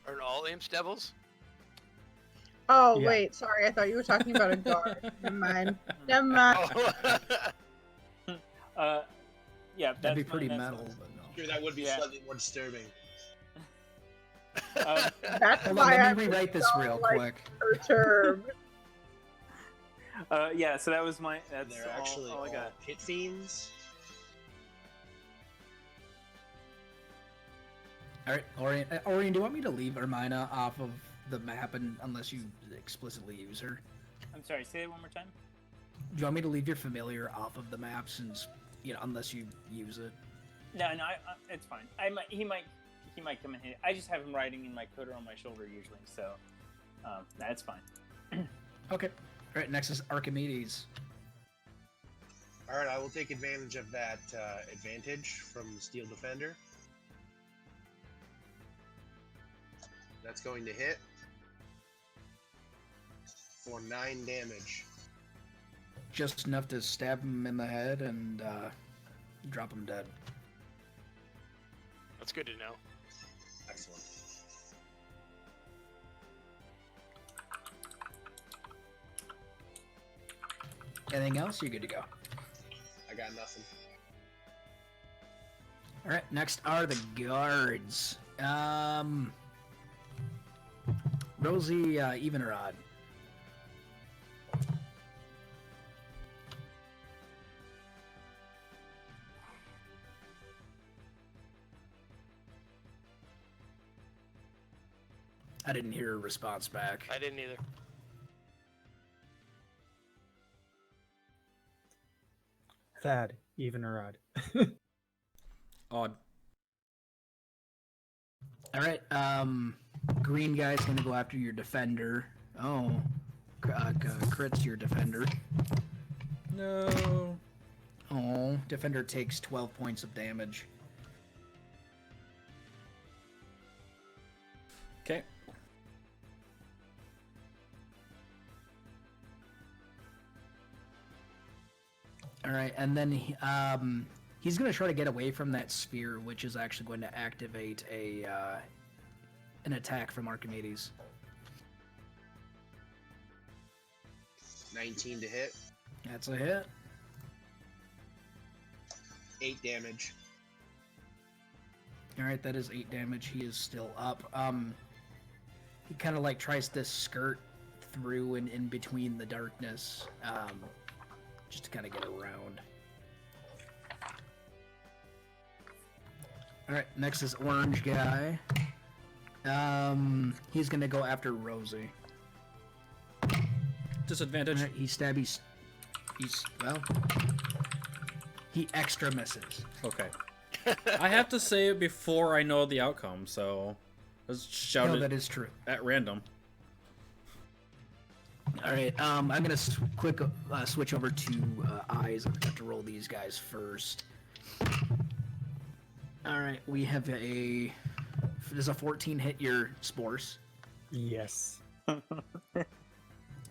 S5: Aren't all imps devils?
S3: Oh,
S7: Yeah.
S3: wait, sorry. I thought you were talking about a guard. Never mind. Never mind.
S5: Oh.
S4: Yeah,
S1: That'd be
S4: that's
S1: pretty
S4: my
S1: metal,
S4: message.
S1: but no.
S6: Sure, that would be
S4: Yeah.
S6: slightly more disturbing.
S3: That's
S1: Hold
S3: why
S1: on, let
S3: I'm
S1: me rewrite this
S3: so,
S1: real
S3: like,
S1: quick.
S3: perturbed.
S4: Yeah, so that was my. That's
S6: They're actually
S4: all I got.
S6: pit fiends.
S1: All right, Orion, do you want me to leave Ermina off of the map unless you explicitly use her?
S4: I'm sorry. Say it one more time.
S1: Do you want me to leave your familiar off of the map since, unless you use it?
S4: No, it's fine. He might come and hit. I just have him riding in my coat on my shoulder usually, so that's fine.
S1: Okay. All right, next is Archimedes.
S6: All right, I will take advantage of that advantage from Steel Defender. That's going to hit for 9 damage.
S1: Just enough to stab him in the head and drop him dead.
S5: That's good to know.
S6: Excellent.
S1: Anything else? You're good to go.
S6: I got nothing.
S1: All right, next are the guards. Rosie, even or odd? I didn't hear a response back.
S5: I didn't either.
S7: Thad, even or odd?
S2: Odd.
S1: All right, green guy's gonna go after your defender. Oh, crits your defender.
S2: No.
S1: Oh, defender takes 12 points of damage.
S2: Okay.
S1: All right, and then he's going to try to get away from that sphere, which is actually going to activate an attack from Archimedes.
S6: 19 to hit,
S1: That's a hit.
S6: 8 damage.
S1: All right, that is 8 damage. He is still up. He kind of like tries to skirt through and in between the darkness, just to kind of get around. All right, next is orange guy. He's gonna go after Rosie.
S2: Disadvantage.
S1: All right, he extra misses.
S2: Okay. I have to say it before I know the outcome, so let's shout
S1: No,
S2: it
S1: that is true.
S2: at random.
S1: All right, I'm gonna quick switch over to eyes. I'm gonna have to roll these guys first. All right, we have does a 14 hit your spores?
S7: Yes.
S1: All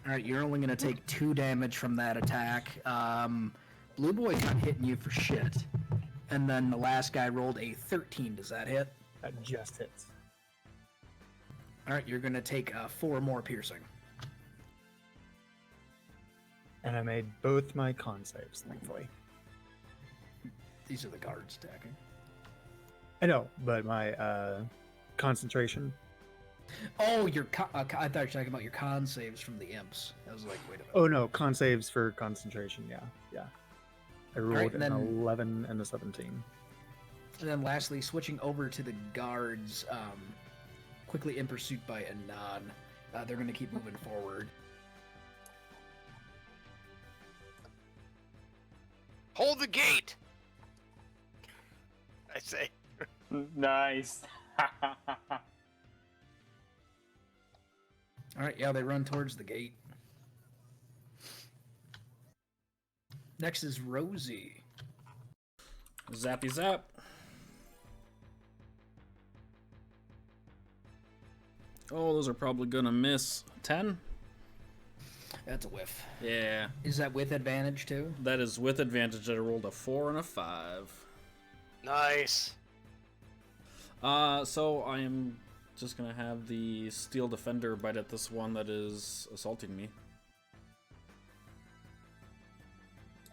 S1: right, you're only gonna take 2 damage from that attack. Blue boy's not hitting you for shit. And then the last guy rolled a 13. Does that hit?
S7: That just hits.
S1: All right, you're gonna take 4 more piercing.
S7: And I made both my con saves, thankfully.
S1: These are the guards attacking.
S7: I know, but my concentration.
S1: Oh, your I thought you were talking about your con saves from the imps. I was like, wait a minute.
S7: Oh no, con saves for concentration. Yeah. I rolled
S1: right,
S7: an
S1: then-
S7: 11 and a 17.
S1: And then lastly, switching over to the guards, quickly in pursuit by Anon. They're going to keep moving forward.
S5: Hold the gate! I say.
S4: Nice.
S1: All right, yeah, they run towards the gate. Next is Rosie.
S2: Zappy zap. Oh, those are probably gonna miss. 10?
S1: That's a whiff.
S2: Yeah.
S1: Is that with advantage too?
S2: That is with advantage. I rolled a 4 and a 5.
S5: Nice.
S2: So I am just gonna have the Steel Defender bite at this one that is assaulting me.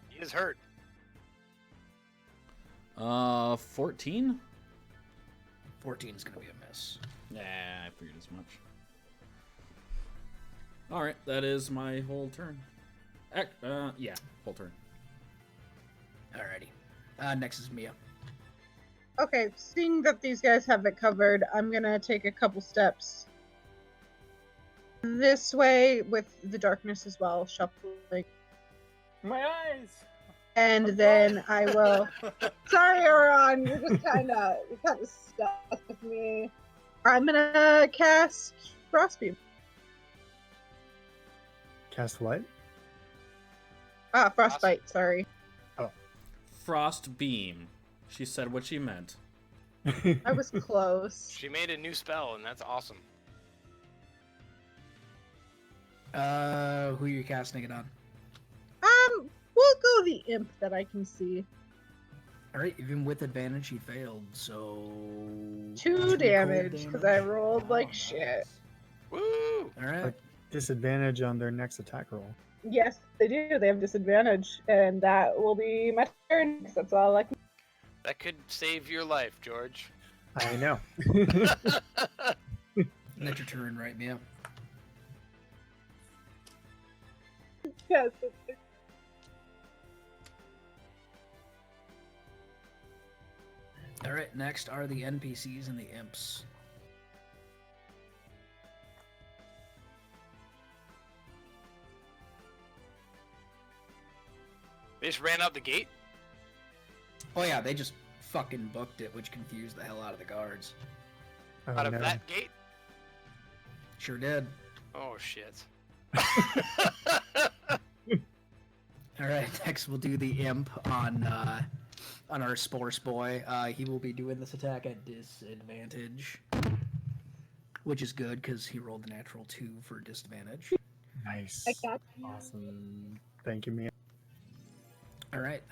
S5: He is hurt.
S2: 14?
S1: 14 is going to be a miss.
S2: Nah, I figured as much. Alright, that is my whole turn. Yeah, whole turn.
S1: Alrighty. Next is Mia.
S3: Okay, seeing that these guys have it covered, I'm gonna take a couple steps this way with the darkness as well, shuffling.
S4: My eyes.
S3: And then I will. Sorry, Oron, you're just kind of stuck with me. I'm gonna cast Frostbeam.
S7: Cast what?
S3: Frostbite. Sorry.
S2: Frost Beam. She said what she meant.
S3: I was close.
S5: She made a new spell, and that's awesome.
S1: Who are you casting it on?
S3: We'll go the imp that I can see.
S1: Alright, even with advantage, he failed, so...
S3: 2
S1: cold
S3: damage because I rolled like
S1: Oh,
S3: shit.
S5: Woo!
S1: Alright.
S7: Disadvantage on their next attack roll.
S3: Yes, they do. They have disadvantage, and that will be my turn. 'Cause that's all I can.
S5: That could save your life, George.
S7: I know.
S1: That's your turn, right, Mia?
S3: Yes.
S1: Alright, next are the NPCs and the imps.
S5: They just ran out the gate?
S1: Oh yeah, they just fucking booked it, which confused the hell out of the guards.
S7: Oh,
S5: Out of
S7: no.
S5: that gate?
S1: Sure did.
S5: Oh, shit.
S1: Alright, next we'll do the imp on our Sports Boy. He will be doing this attack at disadvantage. Which is good, because he rolled a natural 2 for disadvantage.
S7: Nice.
S3: I got you.
S7: Awesome. Thank you, Mia.
S1: Alright,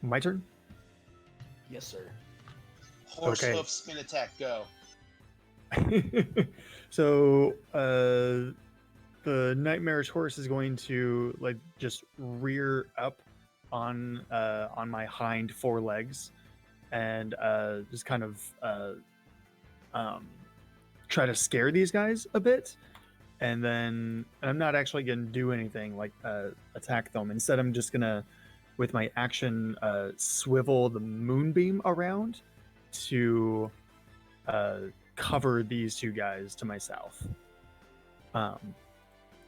S7: My turn?
S1: yes, sir.
S6: Horse
S7: Okay.
S6: hoof spin attack, go.
S7: So, the nightmarish horse is going to like just rear up on my hind 4 legs, and just kind of try to scare these guys a bit, and then I'm not actually gonna do anything like attack them. Instead, I'm just gonna, with my action, swivel the moonbeam around to cover these 2 guys to my south.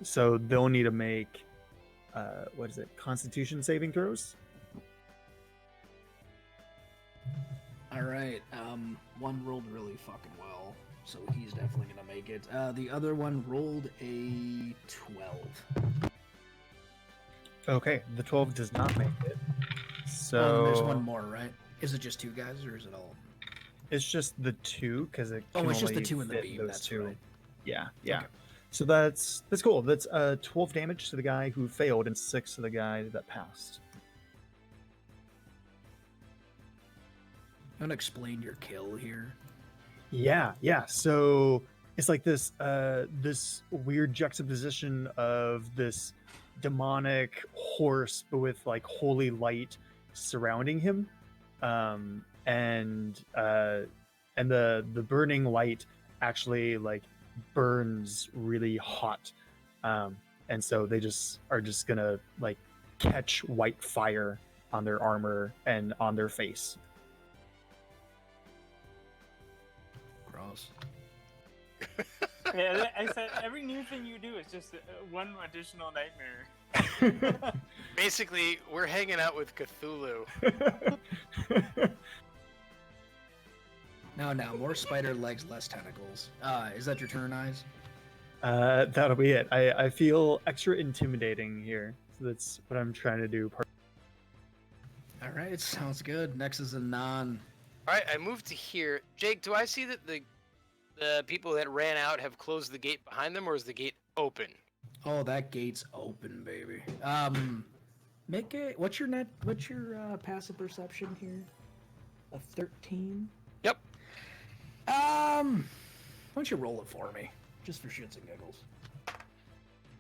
S7: So they'll need to make what is it? Constitution saving throws.
S1: Alright, one rolled really fucking well, so he's definitely gonna make it. The other one rolled a 12.
S7: Okay, the 12 does not make it. So
S1: Oh, there's one more, right? Is it just 2 guys, or is it all?
S7: it's just the 2 because it.
S1: Oh,
S7: can
S1: it's just the
S7: only
S1: 2 in the
S7: fit
S1: beam.
S7: those
S1: That's
S7: 2.
S1: right.
S7: Yeah.
S1: Okay.
S7: So that's cool. That's 12 damage to the guy who failed and 6 to the guy that passed.
S1: I'm gonna explain your kill here.
S7: Yeah. So it's like this this weird juxtaposition of this demonic horse, but with like holy light surrounding him, and the burning light actually like burns really hot, and so they are just gonna like catch white fire on their armor and on their face.
S1: Gross.
S4: Yeah, I said every new thing you do is just one additional nightmare.
S5: Basically, we're hanging out with Cthulhu.
S1: No, more spider legs, less tentacles. Is that your turn, Eyes?
S7: That'll be it. I feel extra intimidating here. So that's what I'm trying to do.
S1: All right, sounds good. Next is Anon.
S5: All right, I moved to here. Jake, do I see that the people that ran out have closed the gate behind them, or is the gate open?
S1: Oh, that gate's open, baby. Make it. What's your passive perception here? A 13.
S5: Yep.
S1: Why don't you roll it for me, just for shits and giggles?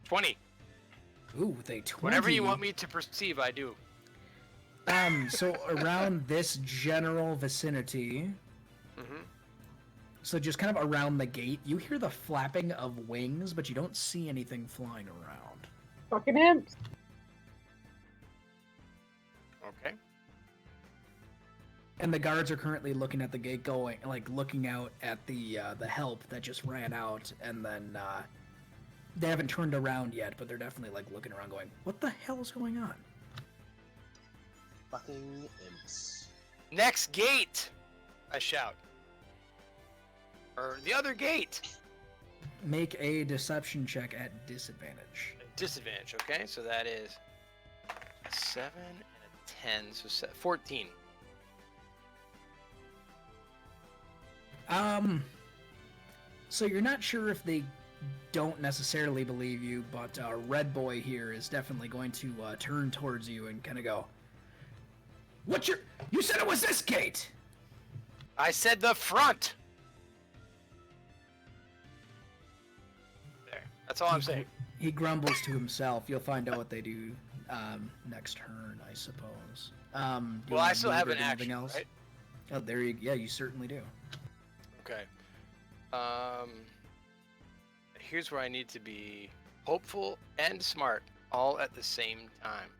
S5: 20.
S1: Ooh, they 20.
S5: Whatever you want me to perceive, I do.
S1: So around this general vicinity,
S5: Mm-hmm.
S1: so just kind of around the gate, you hear the flapping of wings, but you don't see anything flying around.
S3: Fucking imps.
S5: Okay.
S1: And the guards are currently looking at the gate, looking out at the help that just ran out, and then they haven't turned around yet, but they're definitely like looking around, going, "What the hell is going on?"
S6: Fucking imps.
S5: Next gate! I shout. Or the other gate!
S1: Make a deception check at disadvantage.
S5: Disadvantage, okay? So that is a 7 and a 10, so 14.
S1: So you're not sure if they don't necessarily believe you, but Red Boy here is definitely going to turn towards you and kind of go, You said it was this gate!
S5: I said the front! There. That's all I'm saying.
S1: He grumbles to himself. You'll find out what they do next turn, I suppose. Do you
S5: Well, I
S1: wanna
S5: still
S1: move
S5: have
S1: or
S5: an
S1: do anything
S5: action,
S1: else?
S5: right?
S1: Oh, you certainly do.
S5: Okay. Here's where I need to be hopeful and smart all at the same time.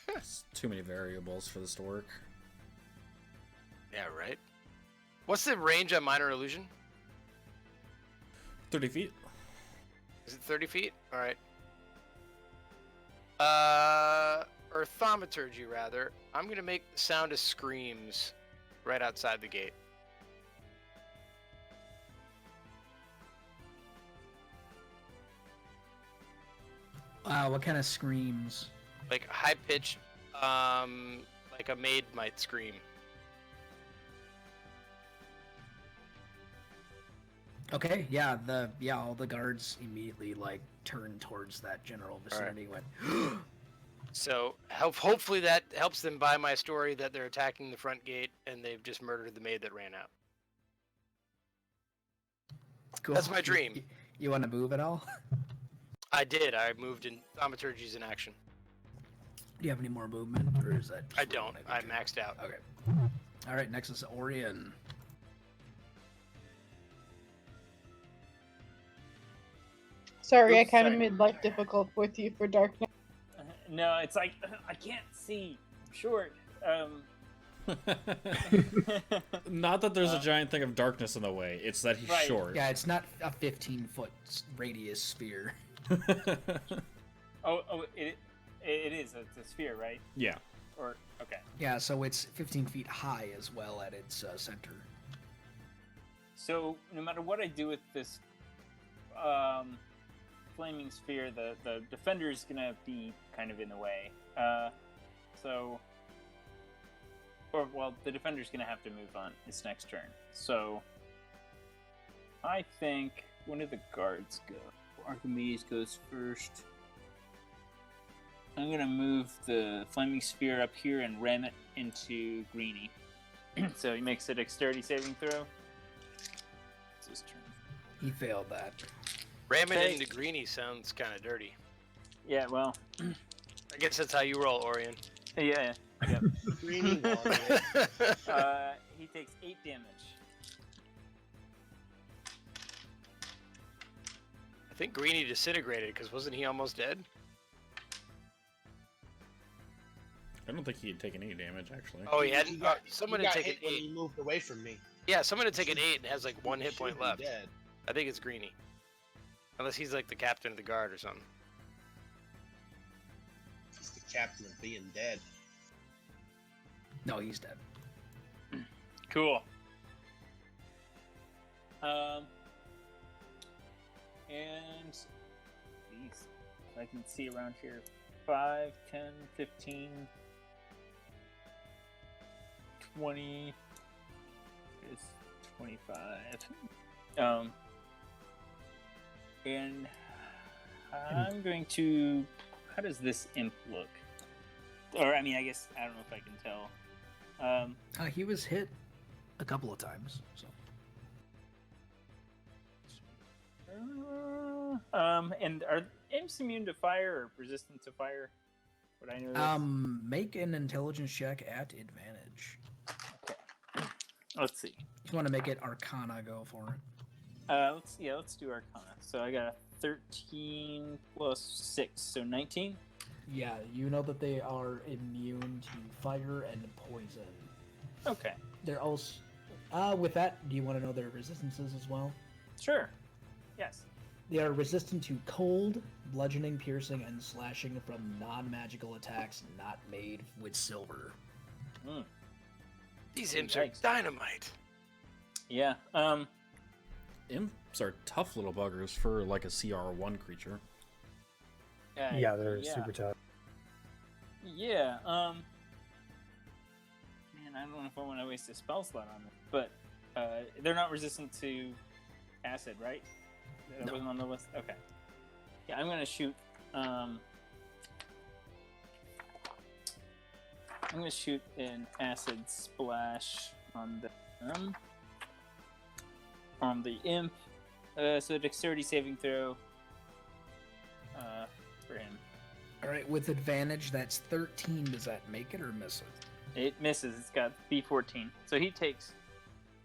S2: It's too many variables for this to work.
S5: Yeah, right? What's the range on Minor Illusion?
S2: 30 feet.
S5: Is it 30 feet? Alright. Or thaumaturgy, rather. I'm gonna make the sound of screams right outside the gate.
S1: What kind of screams?
S5: Like high pitched, like a maid might scream.
S1: Okay, all the guards immediately like turn towards that general vicinity. Went.
S5: So hopefully that helps them buy my story that they're attacking the front gate and they've just murdered the maid that ran out.
S1: Cool.
S5: That's my dream.
S1: You want to move at all?
S5: I did. I moved in thaumaturgies in action.
S1: Do you have any more movement, or is that?
S5: I don't. I maxed out.
S1: Okay. All right. Next is Orion.
S3: Sorry, I
S4: Oops,
S3: kind of
S4: sorry.
S3: made life difficult with you for darkness.
S4: No, it's like I can't see. I'm short.
S2: Not that there's a giant thing of darkness in the way, it's that he's
S4: Right.
S2: short.
S1: Yeah, it's not a 15-foot radius sphere.
S4: It is. It's a sphere, right?
S2: Yeah.
S4: Or okay.
S1: Yeah, so it's 15 feet high as well at its center.
S4: So no matter what I do with this flaming sphere, the defender is gonna be kind of in the way. The defender's gonna have to move on its next turn. So I think one of the guards go? Archimedes goes first. I'm gonna move the flaming sphere up here and ram it into Greenie. So he makes a dexterity saving throw. It's his turn.
S1: He failed that.
S5: Ramming
S4: Okay.
S5: into Greenie sounds kind of dirty.
S4: Yeah, well,
S5: I guess that's how you roll, Orion.
S4: yeah.
S6: Greenie wanted it.
S4: He takes 8 damage.
S5: I think Greenie disintegrated because wasn't he almost dead?
S2: I don't think he had taken any damage, actually.
S5: Oh, he hadn't. Someone
S6: He
S5: had
S6: got
S5: taken
S6: hit when
S5: 8.
S6: he moved away from me.
S5: Yeah, someone had taken 8 and has like 1
S6: He
S5: hit point
S6: should be
S5: left.
S6: Dead.
S5: I think it's Greenie. Unless he's like the captain of the guard or something.
S6: He's the captain of being dead.
S1: No, he's dead.
S4: Cool. And these I can see around here. 5, 10, 15, 20 is 25. And I'm going to. How does this imp look? Or I mean, I guess I don't know if I can tell.
S1: He was hit a couple of times. So
S4: And are imps immune to fire or resistant to fire? Would I know this?
S1: make an intelligence check at advantage.
S4: Okay. Let's see.
S1: You want to make it Arcana go for it.
S4: Let's do Arcana. So I got a 13 plus 6, so 19.
S1: Yeah, you know that they are immune to fire and poison.
S4: Okay.
S1: They're also. With that, do you want to know their resistances as well?
S4: Sure. Yes.
S1: They are resistant to cold, bludgeoning, piercing, and slashing from non-magical attacks not made with silver.
S5: These imps are
S4: Yikes.
S5: dynamite.
S4: Yeah.
S2: Imps are tough little buggers for like a CR1 creature.
S7: Yeah, they're super tough.
S4: Yeah. Man, I don't know if I want to waste a spell slot on them, but they're not resistant to acid, right? That
S1: No.
S4: wasn't on the list. Okay. Yeah, I'm gonna shoot. I'm gonna shoot an acid splash on the imp. So dexterity saving throw. For him.
S1: All right, with advantage, that's 13. Does that make it or miss it?
S4: It misses. It's got B14. So he takes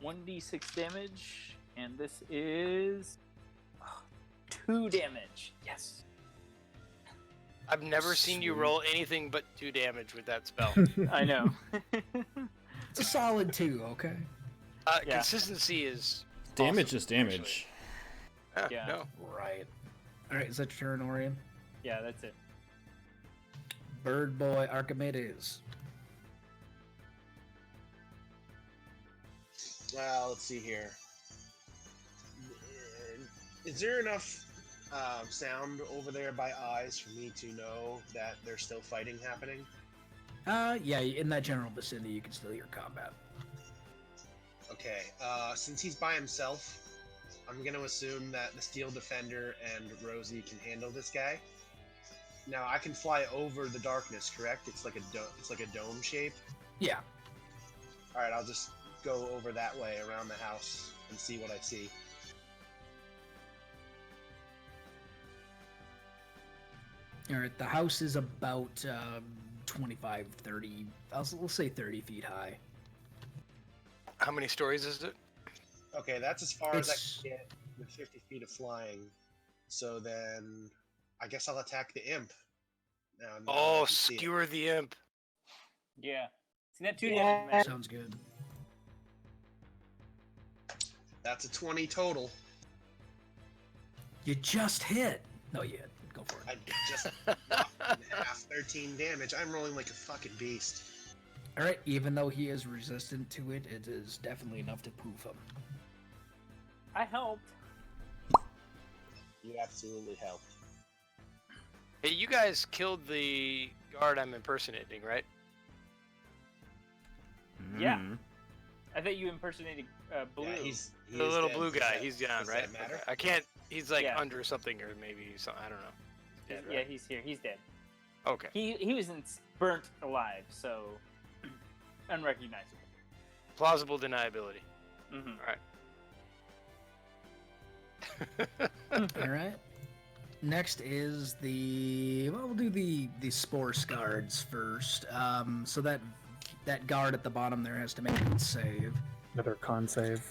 S4: 1d6 damage, and this is 2 damage. Yes.
S5: I've never seen you
S1: Sweet.
S5: roll anything but 2 damage with that spell.
S4: I know.
S1: It's a solid 2, okay?
S4: Yeah.
S5: Consistency is
S2: Damage
S5: awesome,
S2: is damage.
S5: actually.
S4: Yeah.
S5: No.
S1: Right. All right, is that your turn, Orion?
S4: Yeah, that's it.
S1: Bird Boy Archimedes.
S6: Well, let's see here. Is there enough sound over there by eyes for me to know that there's still fighting happening?
S1: Yeah, in that general vicinity, you can still hear combat.
S6: Okay, since he's by himself, I'm gonna assume that the Steel Defender and Rosie can handle this guy. Now I can fly over the darkness, correct? It's like a dome shape.
S1: Yeah.
S6: All right, I'll just go over that way around the house and see what I see.
S1: All right, the house is about 25, 30, let's say 30 feet high.
S5: How many stories is it?
S6: Okay, that's as far as I
S1: It's-
S6: can get with 50 feet of flying. So then, I guess I'll attack the imp. Now I
S5: Oh,
S6: can see it.
S5: skewer the imp.
S4: Yeah. See that 2
S3: Yeah.
S4: damage, man?
S1: Sounds good.
S6: That's a 20 total.
S1: You just hit. No, you hit. Go for it.
S6: I just knocked in half, 13 damage. I'm rolling like a fucking beast.
S1: All right, even though he is resistant to it, it is definitely enough to poof him.
S4: I helped.
S6: You absolutely helped.
S5: Hey, you guys killed the guard I'm impersonating, right?
S4: Yeah.
S2: Mm.
S4: I thought you impersonated Blue.
S6: Yeah,
S5: The little
S6: dead.
S5: blue
S6: Does
S5: guy,
S6: that-
S5: he's down,
S6: does
S5: right?
S6: that matter?
S5: Okay. I can't. He's like
S4: Yeah.
S5: under something or maybe something. I don't know. He's dead,
S4: Yeah,
S5: right?
S4: he's here. He's dead.
S5: Okay.
S4: He was burnt alive, so unrecognizable.
S5: Plausible deniability.
S4: Mm-hmm.
S5: All right.
S1: All right. Next is we'll do the spore guards first. So that guard at the bottom there has to make a save.
S7: Another con save.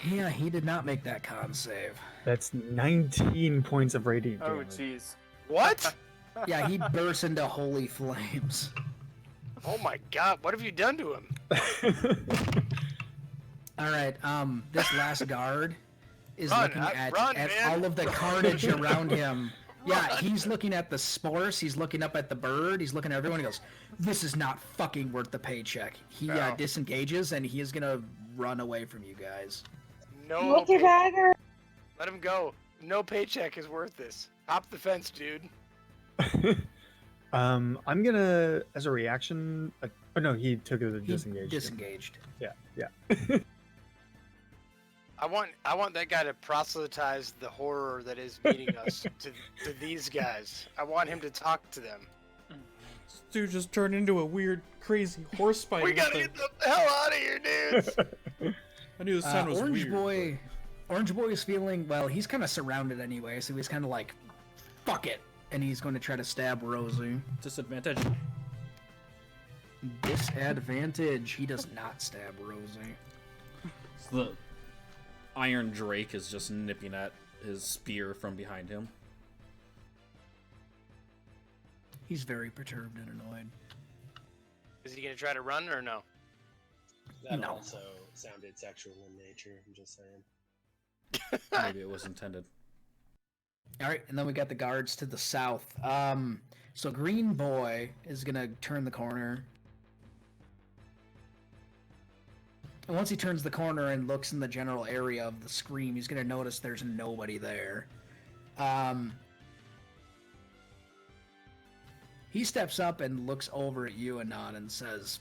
S1: Yeah, he did not make that con save.
S7: That's 19 points of radiant
S4: Oh,
S7: damage.
S4: jeez.
S5: What?
S1: Yeah, he bursts into holy flames.
S5: Oh my God! What have you done to him?
S1: All right. This last guard is
S5: Run,
S1: looking at
S5: man.
S1: all of the carnage around him. Yeah, he's looking at the spores. He's looking up at the bird. He's looking at everyone. He goes, "This is not fucking worth the paycheck." He
S5: No.
S1: disengages and he is gonna run away from you guys.
S5: No.
S3: Multi-bagger.
S5: Let him go. No paycheck is worth this. Hop the fence, dude.
S7: I'm gonna, as a reaction. Oh no, he took it as a
S1: He
S7: disengaged.
S1: disengaged.
S7: Yeah.
S5: I want that guy to proselytize the horror that is meeting us to these guys. I want him to talk to them.
S2: This dude just turned into a weird, crazy horse spider.
S5: We gotta get the hell out of here, dudes.
S2: I knew the sound was
S1: Orange
S2: weird.
S1: Orange Boy is feeling well. He's kind of surrounded anyway, so he's kind of like, "Fuck it," and he's going to try to stab Rosie.
S2: but disadvantage.
S1: Disadvantage. He does not stab Rosie.
S2: So the Iron Drake is just nipping at his spear from behind him.
S1: He's very perturbed and annoyed.
S5: Is he gonna try to run or no?
S6: That
S1: No.
S6: also sounded sexual in nature. I'm just saying.
S2: Maybe it was intended.
S1: All right, and then we got the guards to the south. So Green Boy is gonna turn the corner. And once he turns the corner and looks in the general area of the scream, he's gonna notice there's nobody there. He steps up and looks over at you, Anon, and says,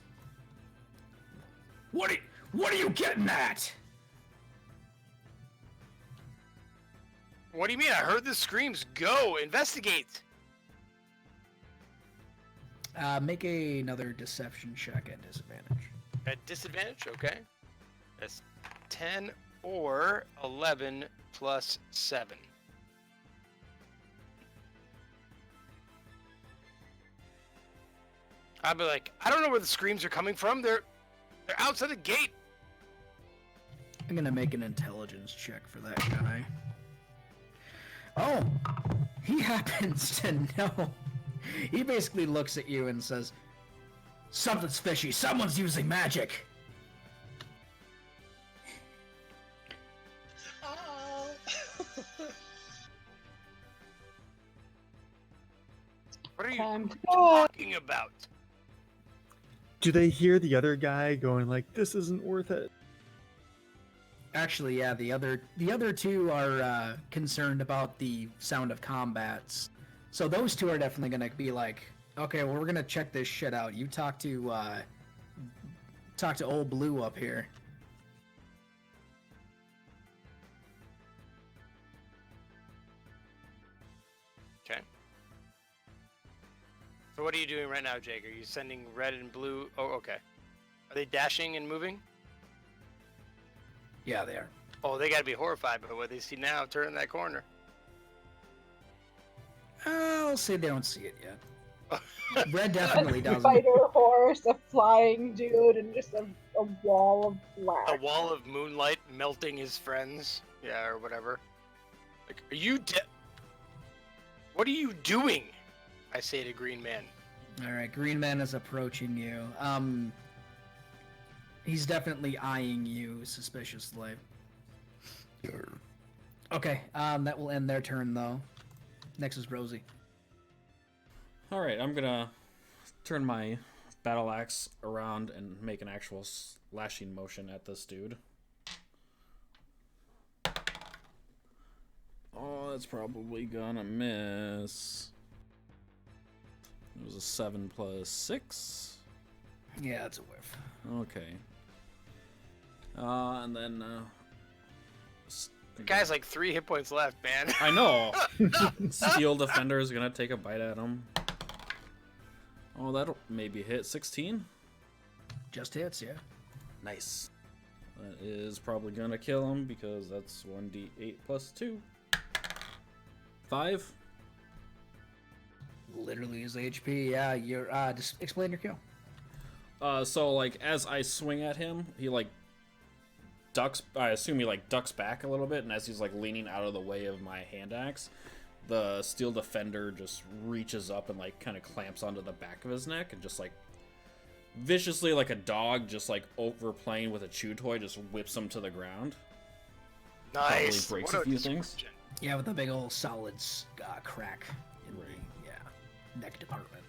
S1: What are you getting at?"
S5: What do you mean? I heard the screams. Go investigate.
S1: Make another deception check at disadvantage.
S5: At disadvantage, okay. That's 10 or 11 plus 7. I'd be like, I don't know where the screams are coming from. They're outside the gate.
S1: I'm gonna make an intelligence check for that guy. Oh, he happens to know. He basically looks at you and says, "Something's fishy. Someone's using magic."
S6: Oh.
S5: What are you
S3: Time to go.
S5: talking about?
S7: Do they hear the other guy going like, "This isn't worth it"?
S1: Actually, yeah, the other two are concerned about the sound of combats. So those two are definitely gonna be like, "Okay, well, we're gonna check this shit out. You talk to old Blue up here."
S5: Okay. So what are you doing right now, Jake? Are you sending red and blue? Oh, okay. Are they dashing and moving?
S1: Yeah, they are.
S5: Oh, they gotta be horrified by what they see now turning that corner.
S1: I'll say they don't see it yet. Red definitely
S3: A
S1: doesn't.
S3: spider horse, a flying dude, and just a wall of black.
S5: A wall of moonlight melting his friends. Yeah, or whatever. Like, are you What are you doing? I say to Green Man.
S1: All right, Green Man is approaching you. He's definitely eyeing you suspiciously. Okay, that will end their turn though. Next is Rosie.
S2: Alright, I'm gonna turn my battle axe around and make an actual slashing motion at this dude. Oh, that's probably gonna miss. It was a 7 plus 6.
S1: Yeah, it's a whiff.
S2: Okay. And then
S5: The guy's like 3 hit points left, man.
S2: I know. Steel Defender is gonna take a bite at him. Oh, that'll maybe hit 16.
S1: Just hits, yeah.
S2: Nice. That is probably gonna kill him because that's 1d8 plus 2. 5.
S1: Literally his HP. Yeah, you're. Just explain your kill.
S2: So like as I swing at him, he like ducks. I assume he like ducks back a little bit, and as he's like leaning out of the way of my hand axe, the Steel Defender just reaches up and like kind of clamps onto the back of his neck and just like viciously, like a dog, just like overplaying with a chew toy, just whips him to the ground.
S5: Nice.
S2: Probably breaks
S5: What
S2: a few things.
S5: description.
S1: Yeah, with a big old solid crack in
S2: Right.
S1: the neck department.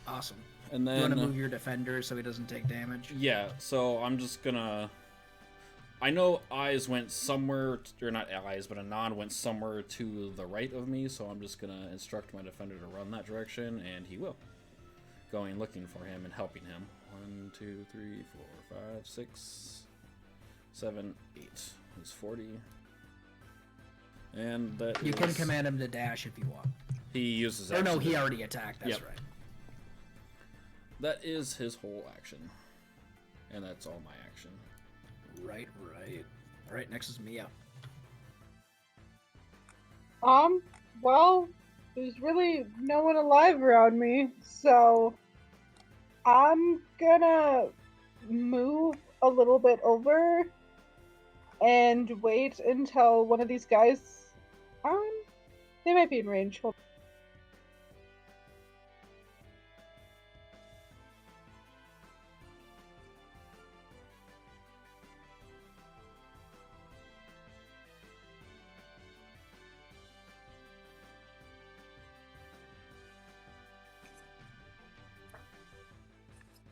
S1: Awesome.
S2: And
S1: You want
S2: then
S1: to move your defender so he doesn't take damage?
S2: yeah, so I'm just gonna. I know eyes went somewhere, or not eyes, but Anon went somewhere to the right of me, so I'm just gonna instruct my defender to run that direction, and he will. Going looking for him and helping him. 1, 2, 3, 4, 5, 6, 7, 8. He's 40. And that
S1: You can
S2: is-
S1: command him to dash if you want.
S2: He uses
S1: Or no,
S2: action
S1: he
S2: to-
S1: already attacked. That's
S2: Yep.
S1: right.
S2: That is his whole action. And that's all my action.
S1: Right. All right, next is Mia.
S3: Well, there's really no one alive around me, so I'm gonna move a little bit over and wait until one of these guys, they might be in range. Hold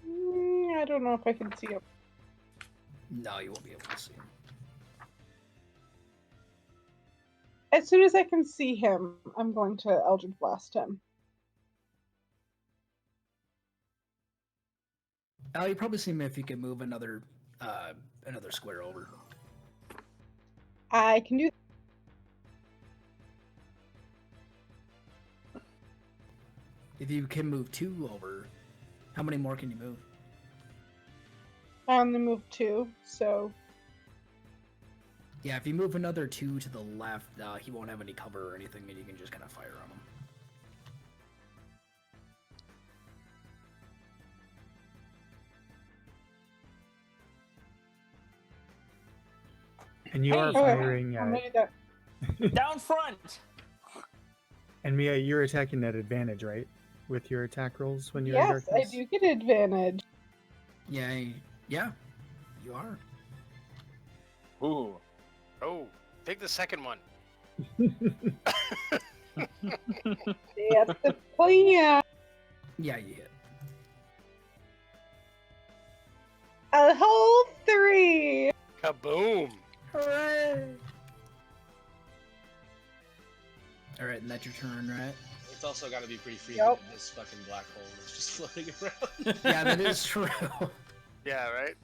S3: I don't know if I can see him.
S1: No, you won't be able to see him.
S3: As soon as I can see him, I'm going to Eldritch Blast him.
S1: You probably see him if you can move another square over.
S3: I can do.
S1: If you can move 2 over, how many more can you move?
S3: I only move 2, so
S1: Yeah, if you move another 2 to the left, he won't have any cover or anything, and you can just kind of fire on him.
S7: And you are
S3: Okay,
S7: firing
S3: I'm
S7: at,
S3: gonna do that.
S4: Down front.
S7: and Mia, you're attacking at advantage, right? With your attack rolls when you're in
S3: Yes, I
S7: darkness?
S3: do get advantage.
S1: Yeah, you are.
S4: Ooh.
S5: Oh, take the second one.
S3: That's the plan.
S1: Yeah, you hit.
S3: A whole 3.
S5: Kaboom.
S1: Hooray! All right, and that's your turn, right?
S6: It's also got to be pretty freaky
S3: Yep.
S6: that this fucking black hole is just floating around.
S1: Yeah, that is true.
S5: Yeah, right?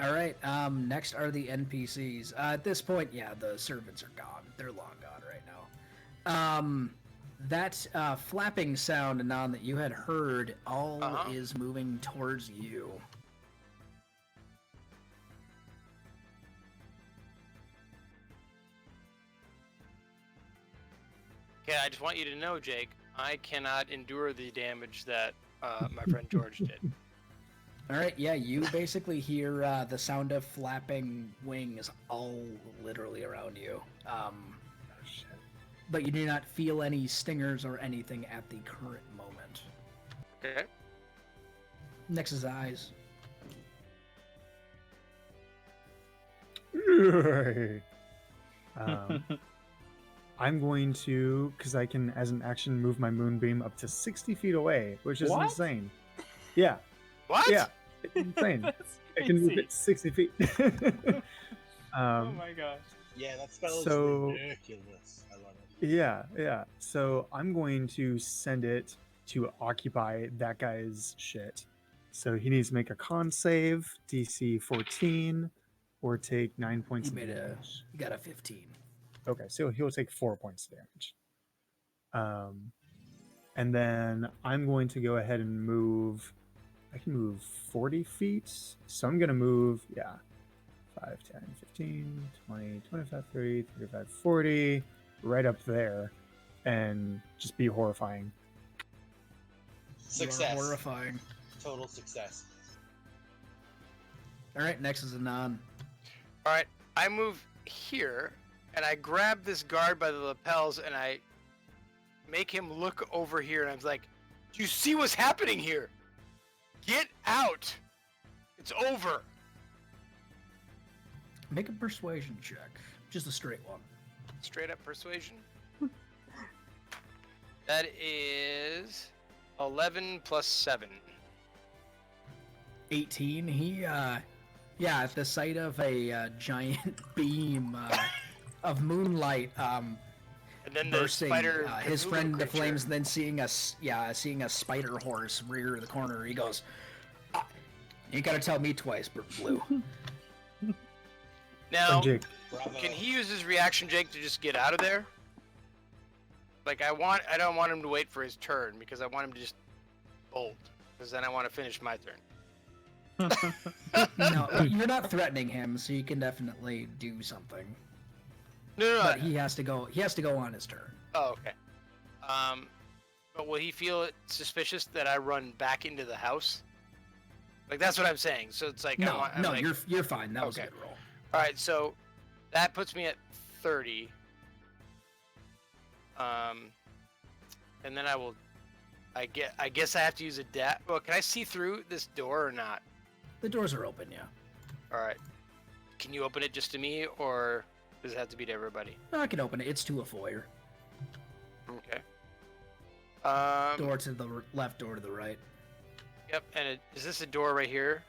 S1: All right. Next are the NPCs. At this point, yeah, the servants are gone. They're long gone right now. That flapping sound, Anon, that you had heard, all is moving towards you.
S5: Okay, I just want you to know, Jake, I cannot endure the damage that my friend George did.
S1: All right. Yeah, you basically hear the sound of flapping wings all literally around you. But you do not feel any stingers or anything at the current moment.
S5: Okay.
S1: Next is eyes.
S7: I'm going to, because I can, as an action, move my moonbeam up to 60 feet away, which is
S4: What?
S7: insane. Yeah,
S5: What?
S7: yeah, it's insane.
S4: That's
S7: I can move
S4: crazy.
S7: it 60 feet.
S4: Oh my gosh.
S6: Yeah, that spell is
S7: So-
S6: ridiculous. I love it.
S7: Yeah. So I'm going to send it to occupy that guy's shit. So he needs to make a con save, DC 14, or take 9 points
S1: He
S7: of
S1: made a.
S7: damage.
S1: He got a 15.
S7: Okay, so he'll take 4 points of damage. And then I'm going to go ahead and move. I can move 40 feet. So I'm going to move, 5, 10, 15, 20, 25, 30, 35, 40, right up there, and just be horrifying.
S6: Success.
S1: You are horrifying.
S6: Total success.
S1: All right, next is Anon.
S5: All right, I move here, and I grab this guard by the lapels, and I make him look over here, and I'm like, "Do you see what's happening here? Get out! It's over."
S1: Make a persuasion check. Just a straight one.
S5: Straight up persuasion. That is 11 plus 7.
S1: 18. He, at the sight of a giant beam of moonlight,
S5: And then the
S1: bursting,
S5: spider.
S1: his
S5: Cthulhu
S1: friend the
S5: creature.
S1: flames, and then seeing a spider horse rear the corner, he goes, "You gotta tell me twice, Blue."
S5: Now,
S7: Jake,
S6: Bravo.
S5: can he use his reaction, Jake, to just get out of there? Like I don't want him to wait for his turn because I want him to just bolt. Because then I want to finish my turn.
S1: No, you're not threatening him, so you can definitely do something.
S5: No.
S1: But he has to go. He has to go on his turn.
S5: Oh, okay. But will he feel it suspicious that I run back into the house? Like that's what I'm saying. So it's like
S1: No,
S5: I'm like,
S1: you're fine. That was a
S5: Okay.
S1: good roll.
S5: All right, so that puts me at 30. And then I guess I have to use a Well, can I see through this door or not?
S1: The doors are open, yeah.
S5: All right. Can you open it just to me, or does it have to be to everybody?
S1: No, I can open it. It's to a foyer.
S5: Okay.
S1: Door to the left, door to the right.
S5: Yep. And is this a door right here,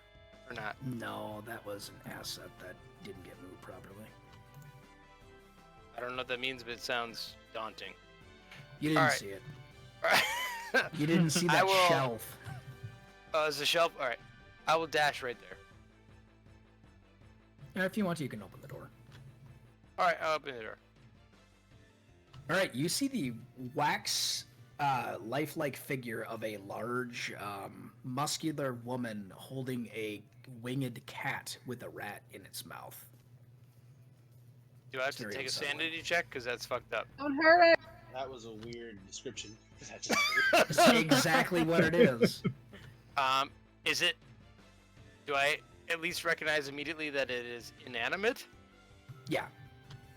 S5: or not?
S1: No, that was an asset that didn't get moved properly.
S5: I don't know what that means, but it sounds daunting.
S1: You didn't
S5: All right.
S1: see it.
S5: All right.
S1: You didn't see
S5: I
S1: that
S5: will-
S1: shelf.
S5: Is the shelf? All right. I will dash right there.
S1: If you want to, you can open the door.
S5: All right. I'll open the door.
S1: All right, you see the wax, lifelike figure of a large, muscular woman holding a winged cat with a rat in its mouth.
S5: Do I have to
S1: Very
S5: take a
S1: unsettling.
S5: sanity check? Because that's fucked up.
S3: Don't hurt it.
S6: That was a weird description. That just-
S1: That's exactly what it is.
S5: Is it? Do I at least recognize immediately that it is inanimate?
S1: Yeah.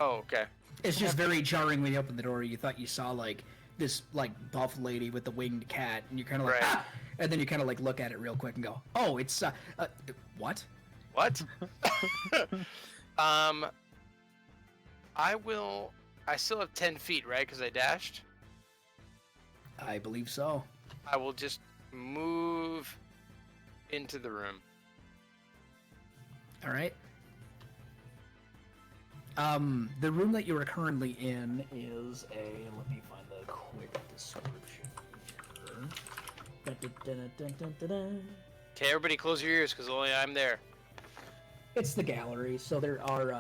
S5: Oh, okay.
S1: It's just very jarring when you open the door. You thought you saw like this like buff lady with the winged cat, and you're kind of like,
S5: Right.
S1: ah! And then you kind of like look at it real quick and go, oh, it's what?
S5: What? I still have 10 feet, right? Because I dashed.
S1: I believe so.
S5: I will just move into the room.
S1: All right. The room that you are currently in is let me find the quick description here.
S5: Okay, everybody close your ears because only I'm there.
S1: It's the gallery, so there are,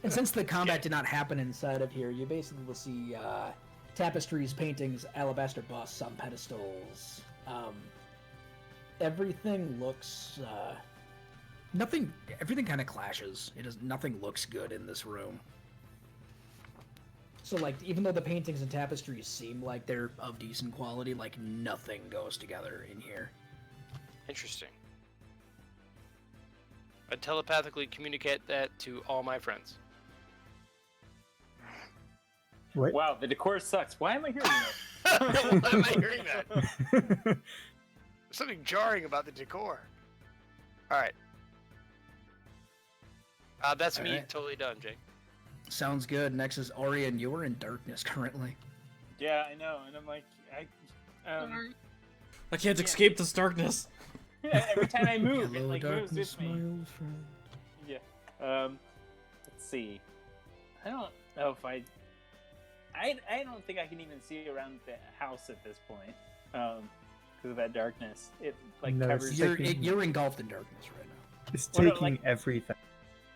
S1: and since the combat did not happen inside of here, you basically will see, tapestries, paintings, alabaster busts on pedestals. Everything looks, everything kind of clashes. Nothing looks good in this room. So, like, even though the paintings and tapestries seem like they're of decent quality, like, nothing goes together in here.
S5: Interesting. I telepathically communicate that to all my friends.
S7: What?
S4: Wow, the decor sucks. Why am I hearing that?
S5: Why am I hearing that? There's something jarring about the decor. All right. That's
S1: All
S5: me
S1: right.
S5: totally done, Jake.
S1: Sounds good. Next is Orion. You are in darkness currently.
S4: Yeah, I know, and I'm like,
S2: I can't escape this darkness.
S4: every time I move, it
S1: Hello,
S4: like moves
S1: darkness,
S4: with
S1: my
S4: me.
S1: old friend.
S4: Yeah. Let's see. I don't know if I don't think I can even see around the house at this point. because of that darkness. It like
S7: No, it's
S4: covers.
S7: taking-
S1: You're engulfed in darkness right now.
S7: It's
S4: Well, no,
S7: taking
S4: like-
S7: everything.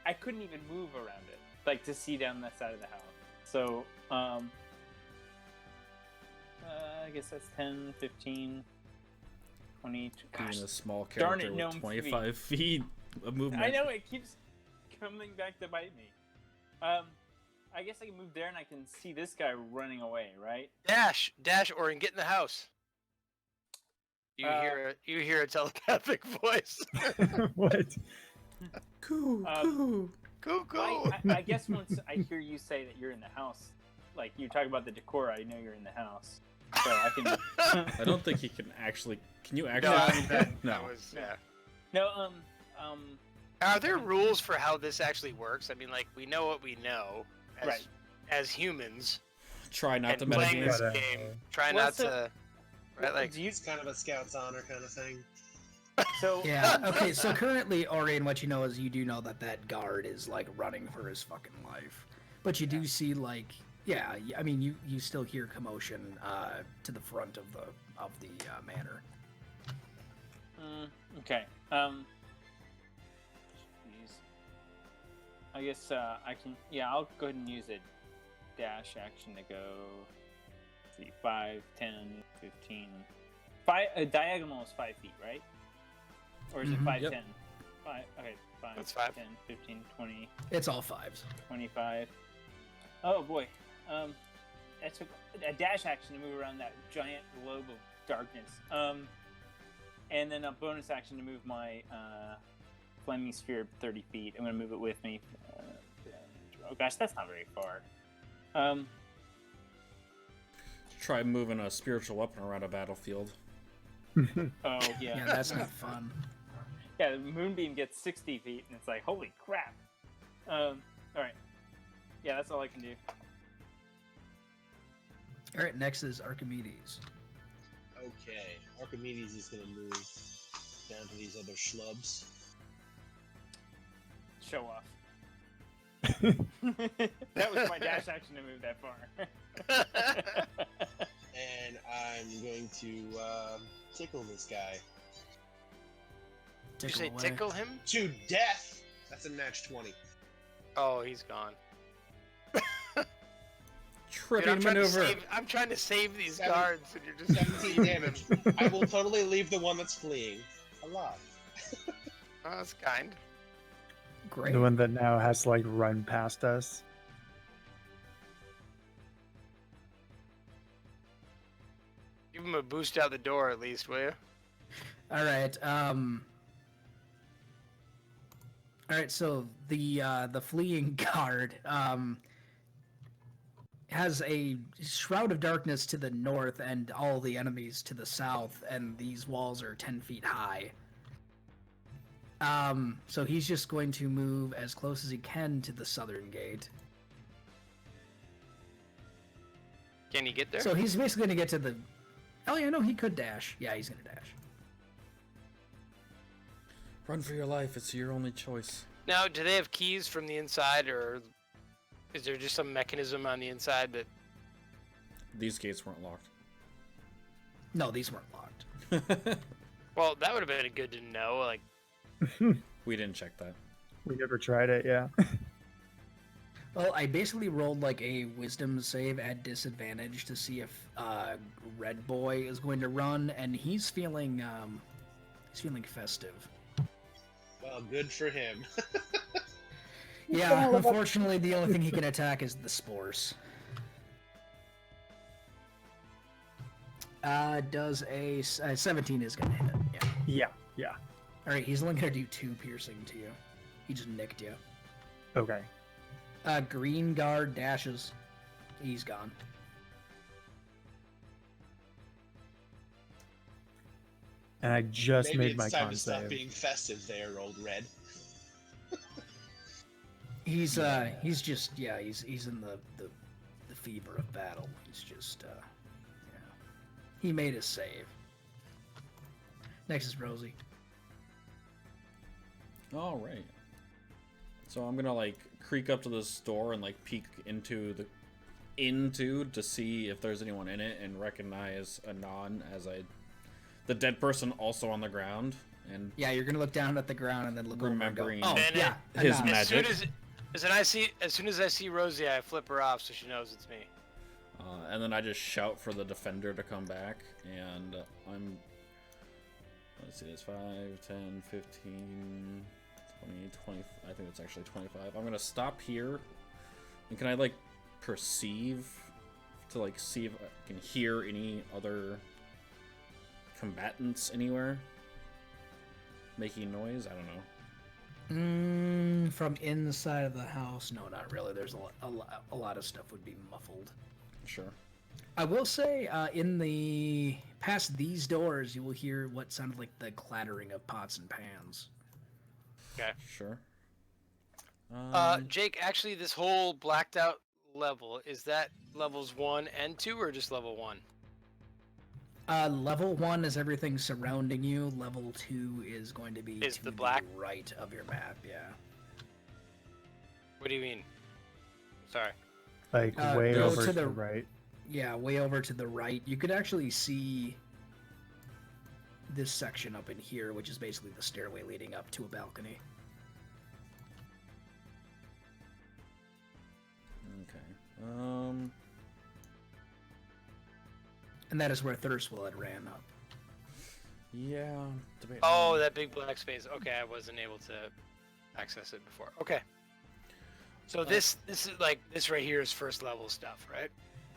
S4: I couldn't even move around it, like to see down that side of the house. So, I guess that's 10, 15, 20.
S2: Being
S4: Gosh,
S2: a small
S4: darn
S2: character
S4: it,
S2: with
S4: gnome
S2: 25 feet of movement.
S4: I know it keeps coming back to bite me. I guess I can move there and I can see this guy running away, right?
S5: Dash, Orin, get in the house. You hear a telepathic voice.
S7: What?
S2: Coo,
S4: Um,
S2: coo.
S5: Go.
S4: I guess once I hear you say that you're in the house, like you talk about the decor, I know you're in the house. So I can.
S2: I don't think he can actually. Can you
S5: No,
S2: actually?
S5: I mean, that
S2: No.
S5: was yeah.
S4: No,
S5: Are there rules for how this actually works? I mean, like we know what we know as,
S4: Right.
S5: as humans,
S2: Try not
S5: and
S2: to
S5: playing
S2: metagame.
S5: this
S7: Gotta-
S5: game, try
S4: Well,
S5: not
S4: so-
S5: to. Right, like
S4: do you?
S6: It's kind of a scout's honor kind of thing.
S4: So
S1: Yeah. Okay. So currently, Orion, what you know is you do know that that guard is like running for his fucking life, but you do see like, yeah. I mean, you still hear commotion to the front of the manor.
S4: Okay. Jeez. I guess I can. Yeah, I'll go ahead and use a dash action to go. Let's see, 5, 10, 15. A diagonal is 5 feet, right? Or is it
S1: Mhm.
S4: 5,
S2: Yep.
S4: 10? 5. Okay, 5,
S5: That's 5.
S4: 10, 15, 20,
S1: It's all fives.
S4: 25. Oh boy. I took a dash action to move around that giant globe of darkness. And then a bonus action to move my flaming sphere 30 feet. I'm going to move it with me. Oh gosh, that's not very far.
S2: Try moving a spiritual weapon around a battlefield.
S4: Oh
S1: Yeah,
S4: yeah.
S1: that's not fun.
S4: Yeah, the moonbeam gets 60 feet, and it's like, holy crap. All right. Yeah, that's all I can do.
S1: All right. Next is Archimedes.
S6: Okay, Archimedes is gonna move down to these other schlubs.
S4: Show off. That was my dash action to move that far.
S6: And I'm going to tickle this guy.
S5: Did you say
S1: away.
S5: tickle him?
S6: To death! That's a match 20.
S5: Oh, he's gone. Dude,
S2: Tripping maneuver.
S5: I'm trying to save these
S6: Seven-
S5: guards, and you're just
S6: 17 damage. I will totally leave the one that's fleeing alive.
S5: Oh, that's kind.
S1: Great.
S7: The one that now has to like run past us.
S5: Give him a boost out the door at least, will you?
S1: All right. All right. So the fleeing guard has a shroud of darkness to the north and all the enemies to the south, and these walls are 10 feet high. So he's just going to move as close as he can to the southern gate.
S5: Can you get there?
S1: So he's basically going to get to the. Oh yeah, no, he could dash. Yeah, he's going to dash.
S2: Run for your life. It's your only choice.
S5: Now, do they have keys from the inside, or is there just some mechanism on the inside that?
S2: These gates weren't locked.
S1: No, these weren't locked.
S5: Well, that would have been good to know. Like,
S2: We didn't check that.
S7: We never tried it, yeah.
S1: Well, I basically rolled like a wisdom save at disadvantage to see if Red Boy is going to run, and he's feeling festive.
S6: Well, good for him.
S1: Yeah, unfortunately, the only thing he can attack is the spores. Does a 17 is gonna hit? Yeah.
S7: Yeah, yeah.
S1: All right, he's only gonna do 2 piercing to you. He just nicked you.
S7: Okay.
S1: Green guard dashes. He's gone.
S7: And I just
S6: Maybe
S7: made
S6: it's
S7: my
S6: time
S7: con
S6: to stop
S7: save.
S6: being festive there, old Red.
S1: He's just he's in the fever of battle. He's just he made his save. Next is Rosie.
S2: All right. So I'm gonna like creak up to this door and like peek into to see if there's anyone in it and recognize Anon as I the dead person also on the ground and
S1: Yeah, you're gonna look down at the ground and then look
S2: Remembering
S1: over and go,
S5: Then
S1: oh, yeah,
S2: his
S1: Anon.
S2: magic.
S5: As soon as I see Rosie, I flip her off so she knows it's me.
S2: and then I just shout for the defender to come back, and let's see, it's 5, 10, 15, 20, 20, I think it's actually 25. I'm gonna stop here, and can I, like, perceive to, like, see if I can hear any other combatants anywhere making noise? I don't know.
S1: From inside of the house, no, not really. There's a lot of stuff would be muffled.
S2: Sure.
S1: I will say, in the past these doors, you will hear what sounded like the clattering of pots and pans.
S5: Okay.
S2: Sure.
S5: Jake, actually, this whole blacked out level, is that levels 1 and 2 or just level 1?
S1: Level 1 is everything surrounding you. Level 2 is going to be
S5: Is
S1: to
S5: the black?
S1: right of your map, yeah.
S5: What do you mean? Sorry.
S7: Like
S1: Go
S7: way over
S1: to
S7: to
S1: the-
S7: the right.
S1: Yeah, way over to the right. You could actually see this section up in here, which is basically the stairway leading up to a balcony.
S2: Okay.
S1: And that is where Thirstwell had ran up.
S2: Yeah. Debate.
S5: Oh, that big black space. Okay, I wasn't able to access it before. Okay. So this is like this right here is first level stuff, right?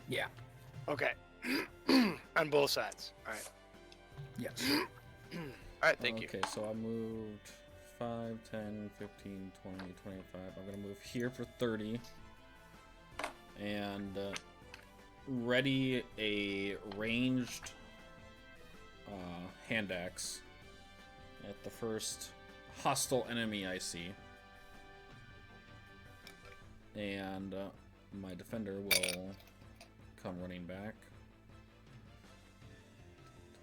S1: Yeah.
S5: Okay. On both sides. All right.
S1: Yes.
S5: All right. Thank you.
S2: Okay, so I moved 5, 10, 15, 20, 25. I'm going to move here for 30. And ready a ranged hand axe at the first hostile enemy I see. And my defender will come running back.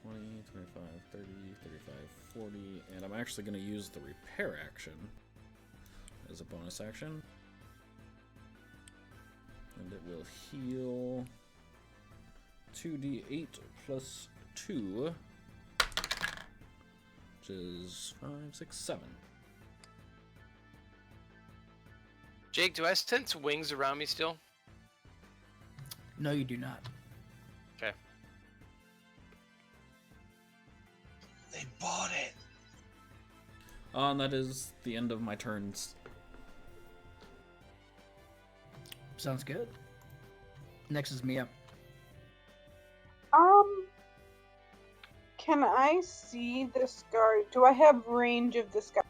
S2: 20, 25, 30, 35, 40, and I'm actually going to use the repair action as a bonus action. And it will heal 2d8 plus 2, which is 5, 6, 7.
S5: Jake, do I sense wings around me still?
S1: No, you do not.
S5: Okay.
S6: They bought it.
S2: And that is the end of my turns.
S1: Sounds good. Next is Mia.
S3: Can I see this guard? Do I have range of this guy?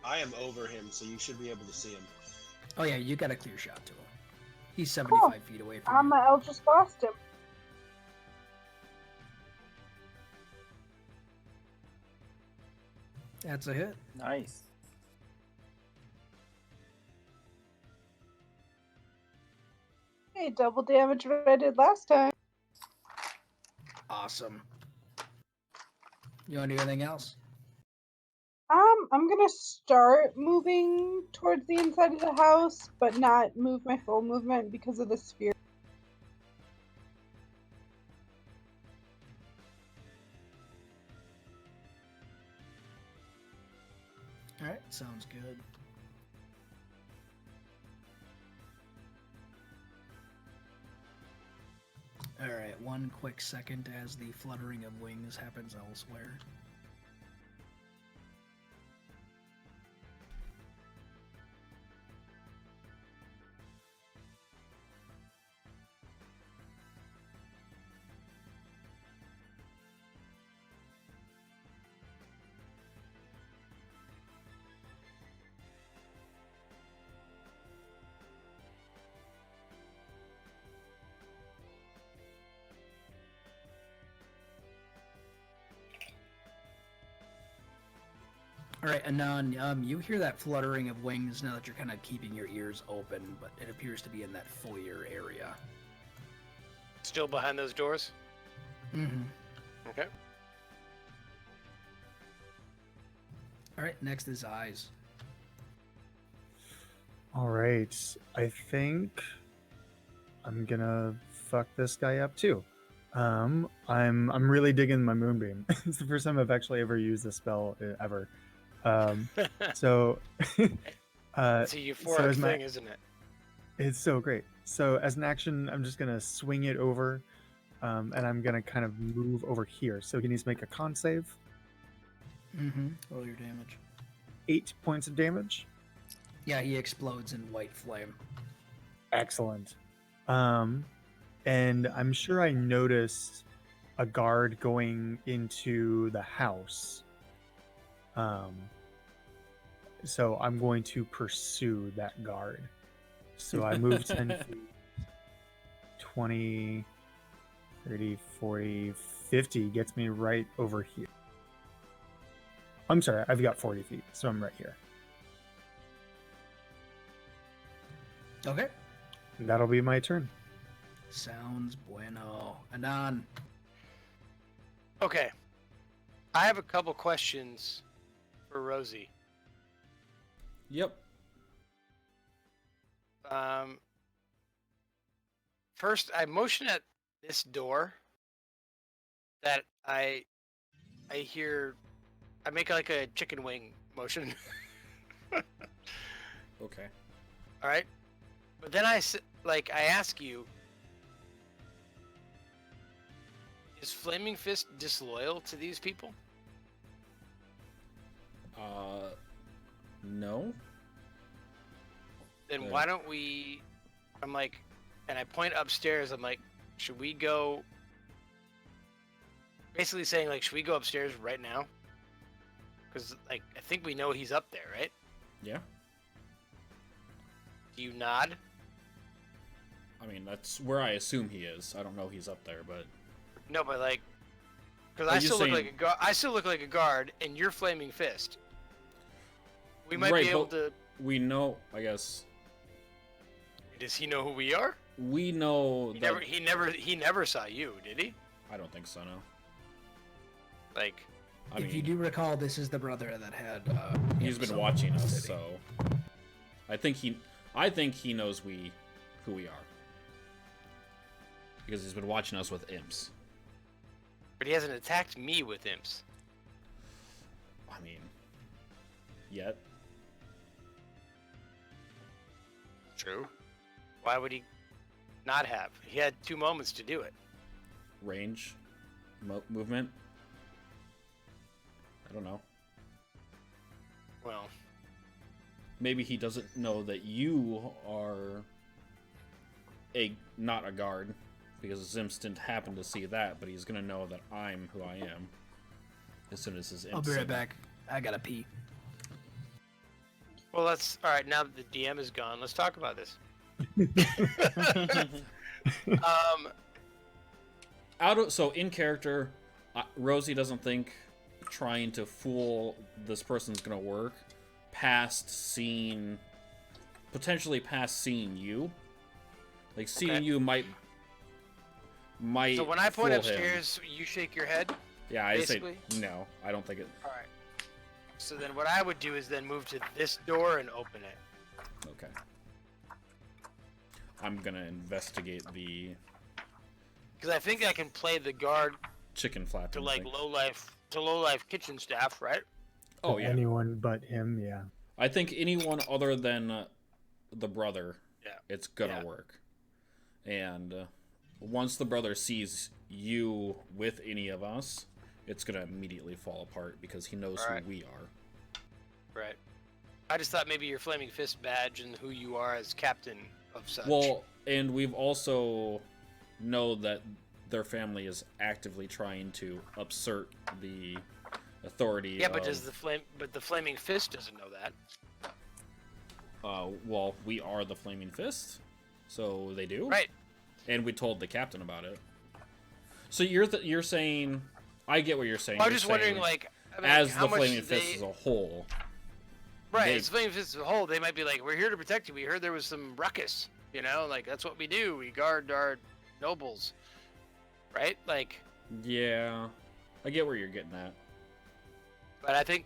S6: I am over him, so you should be able to see him.
S1: Oh yeah, you got a clear shot to him. He's 75 feet away from you.
S3: My Eldritch Blast him.
S1: That's a hit.
S4: Nice.
S3: Hey, double damage what I did last time.
S1: Awesome. You want to do anything else?
S3: I'm gonna start moving towards the inside of the house, but not move my full movement because of the sphere.
S1: Alright, sounds good. Alright, one quick second as the fluttering of wings happens elsewhere. Alright, Anon, you hear that fluttering of wings now that you're kind of keeping your ears open, but it appears to be in that foyer area.
S5: Still behind those doors?
S1: Mm-hmm.
S5: Okay.
S1: Alright, next is Eyes.
S7: All right, I think I'm gonna fuck this guy up too. I'm really digging my moonbeam. It's the first time I've actually ever used this spell ever. So,
S5: It's a euphoric
S7: as
S5: thing, isn't it?
S7: it's so great. So as an action, I'm just gonna swing it over, and I'm gonna kind of move over here. So he needs to make a con save.
S1: Mm-hmm. Roll your damage.
S7: 8 points of damage.
S1: Yeah, he explodes in white flame.
S7: Excellent. And I'm sure I noticed a guard going into the house. So I'm going to pursue that guard. So I move 10 feet, 20, 30, 40, 50 gets me right over here. I'm sorry, I've got 40 feet, so I'm right here.
S1: Okay.
S7: And that'll be my turn.
S1: Sounds bueno. Anon.
S5: Okay. I have a couple questions for Rosie.
S2: Yep.
S5: First, I motion at this door that I hear. I make like a chicken wing motion.
S2: Okay.
S5: All right, but then I ask you, is Flaming Fist disloyal to these people?
S2: No.
S5: Then why don't we? I'm like, and I point upstairs. I'm like, should we go? Basically saying like, should we go upstairs right now? Because like, I think we know he's up there, right?
S2: Yeah.
S5: Do you nod?
S2: I mean, that's where I assume he is. I don't know he's up there, but
S5: No, but like, because
S2: Are
S5: I
S2: you
S5: still look
S2: saying-
S5: like a guard. I still look like a guard, and you're Flaming Fist. We might
S2: Right,
S5: be able
S2: but-
S5: to.
S2: we know. I guess
S5: Does he know who we are?
S2: we know
S5: He
S2: that.
S5: he never saw you, did he?
S2: I don't think so. No.
S5: Like,
S2: I
S1: If you
S2: mean,
S1: do recall, this is the brother that had.
S2: he's
S1: imps
S2: been
S1: all
S2: watching
S1: over the
S2: us,
S1: city.
S2: so I think he knows who we are because he's been watching us with imps.
S5: but he hasn't attacked me with imps.
S2: I mean, yet.
S5: True. Why would he not have? He had 2 moments to do it.
S2: Range, movement. I don't know.
S5: Well,
S2: Maybe he doesn't know that you are not a guard, because Zims didn't happen to see that, but he's gonna know that I'm who I am as soon as his imps
S1: I'll be
S2: see
S1: right
S2: me.
S1: back. I gotta pee.
S5: well, let's. All right, now that the DM is gone, let's talk about this.
S2: So in character, Rosie doesn't think trying to fool this person's gonna work potentially past seeing you. Like seeing
S5: Okay.
S2: you might
S5: So when I point
S2: fool him.
S5: upstairs, you shake your head.
S2: Yeah, I say
S5: basically?
S2: no. I don't think it.
S5: All right. So then what I would do is then move to this door and open it.
S2: Okay. I'm gonna investigate the
S5: Because I think I can play the guard
S2: chicken flapping
S5: to like
S2: thing.
S5: low life kitchen staff, right?
S2: Oh yeah.
S7: Anyone but him, yeah.
S2: I think anyone other than the brother,
S5: Yeah.
S2: it's gonna
S5: Yeah.
S2: work. And once the brother sees you with any of us, it's gonna immediately fall apart because he knows
S5: Alright.
S2: who we are.
S5: Right. I just thought maybe your Flaming Fist badge and who you are as captain of such.
S2: Well, and we've also know that their family is actively trying to upsert the authority.
S5: yeah, but
S2: of,
S5: the Flaming Fist doesn't know that.
S2: well, we are the Flaming Fist, so they do.
S5: Right.
S2: And we told the captain about it. So you're saying, I get what you're saying.
S5: I was
S2: You're
S5: just wondering,
S2: saying,
S5: like, I mean,
S2: as
S5: how
S2: the
S5: much
S2: Flaming
S5: do they...
S2: Fist as a whole.
S5: Right,
S2: they-
S5: as Flaming Fist as a whole, they might be like, we're here to protect you. We heard there was some ruckus. You know, like, that's what we do. We guard our nobles. Right? Like,
S2: Yeah, I get where you're getting at.
S5: but I think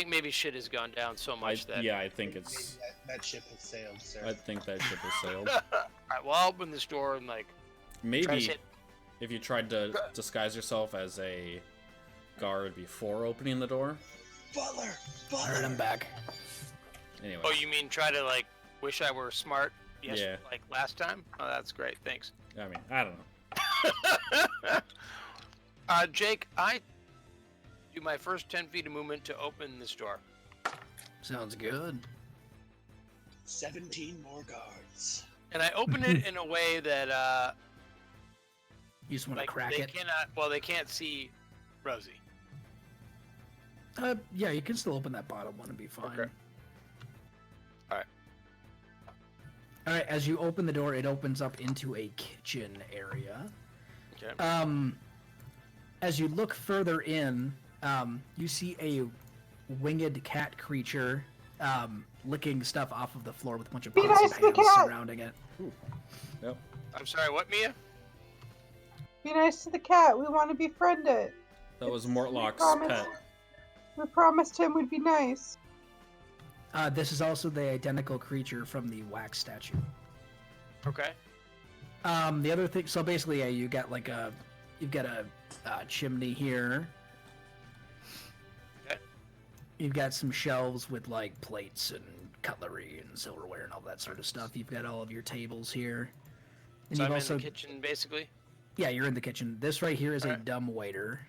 S5: maybe shit has gone down so much that...
S2: Yeah, I think
S6: Maybe
S2: it's.
S6: that ship has sailed, sir.
S2: I think that ship has sailed.
S5: Alright, well, I'll open this door and, like, try to
S2: Maybe,
S5: say,
S2: if you tried to disguise yourself as a guard before opening the door.
S6: Butler!
S1: Alright, I'm back.
S2: Anyway.
S5: Oh, you mean try to like wish I were smart? Yes,
S2: Yeah.
S5: like last time. Oh, that's great. Thanks.
S2: I mean, I don't know.
S5: Jake, I do my first 10 feet of movement to open this door.
S1: Sounds good.
S6: 17 more guards.
S5: And I open it in a way that
S1: You just want to
S5: like
S1: crack
S5: they
S1: it?
S5: cannot. Well, they can't see Rosie.
S1: Yeah, you can still open that bottom one and be fine.
S5: Okay. Alright.
S1: Alright, as you open the door, it opens up into a kitchen area.
S5: Okay.
S1: As you look further in, you see a winged cat creature licking stuff off of the floor with a bunch of
S3: Be
S1: pots
S3: nice
S1: and
S3: to the
S1: pans
S3: cat!
S1: surrounding it.
S2: Yep.
S5: I'm sorry. What, Mia?
S3: Be nice to the cat. We want to befriend it.
S2: That was Mortlock's
S3: Promise.
S2: pet.
S3: We promised him we'd be nice.
S1: This is also the identical creature from the wax statue.
S5: Okay.
S1: The other thing, so basically, yeah, you've got a chimney here.
S5: Okay.
S1: You've got some shelves with like plates and cutlery and silverware and all that sort of stuff. You've got all of your tables here. And
S5: So
S1: you've
S5: I'm
S1: also,
S5: in the kitchen, basically.
S1: yeah, you're in the kitchen. This right here is a
S5: Alright.
S1: dumb waiter.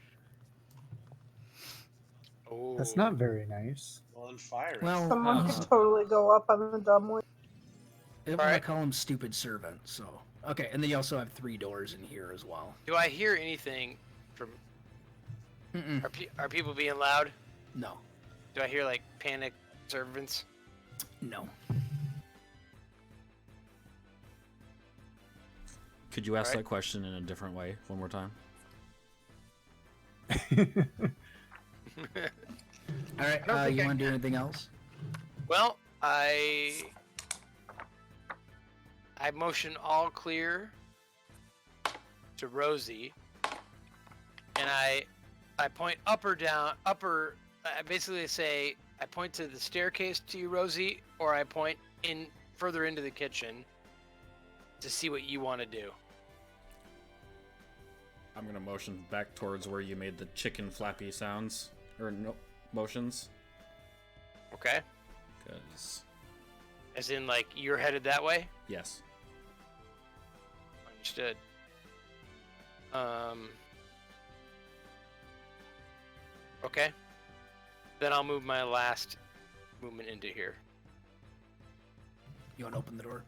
S5: Oh.
S7: That's not very nice.
S6: Well, then fire it.
S1: Well,
S3: Someone could totally go up on the dumb one.
S1: I don't want to
S5: Alright.
S1: call him stupid servant, so. Okay, and then you also have 3 doors in here as well.
S5: Do I hear anything from?
S1: Mm-mm.
S5: Are people being loud?
S1: No.
S5: Do I hear like panic servants?
S1: No.
S2: Could you ask
S5: Alright.
S2: that question in a different way one more time?
S1: Alright,
S5: don't think
S1: you
S5: I
S1: want to do anything else?
S5: Well, I motion all clear to Rosie, and I point up or down, upper. I basically say I point to the staircase to you, Rosie, or I point in further into the kitchen to see what you want to do.
S2: I'm gonna motion back towards where you made the chicken flappy sounds or no motions,
S5: Okay,
S2: because
S5: as in like you're headed that way.
S2: yes.
S5: Understood. Okay. Then I'll move my last movement into here.
S1: You want to open the door?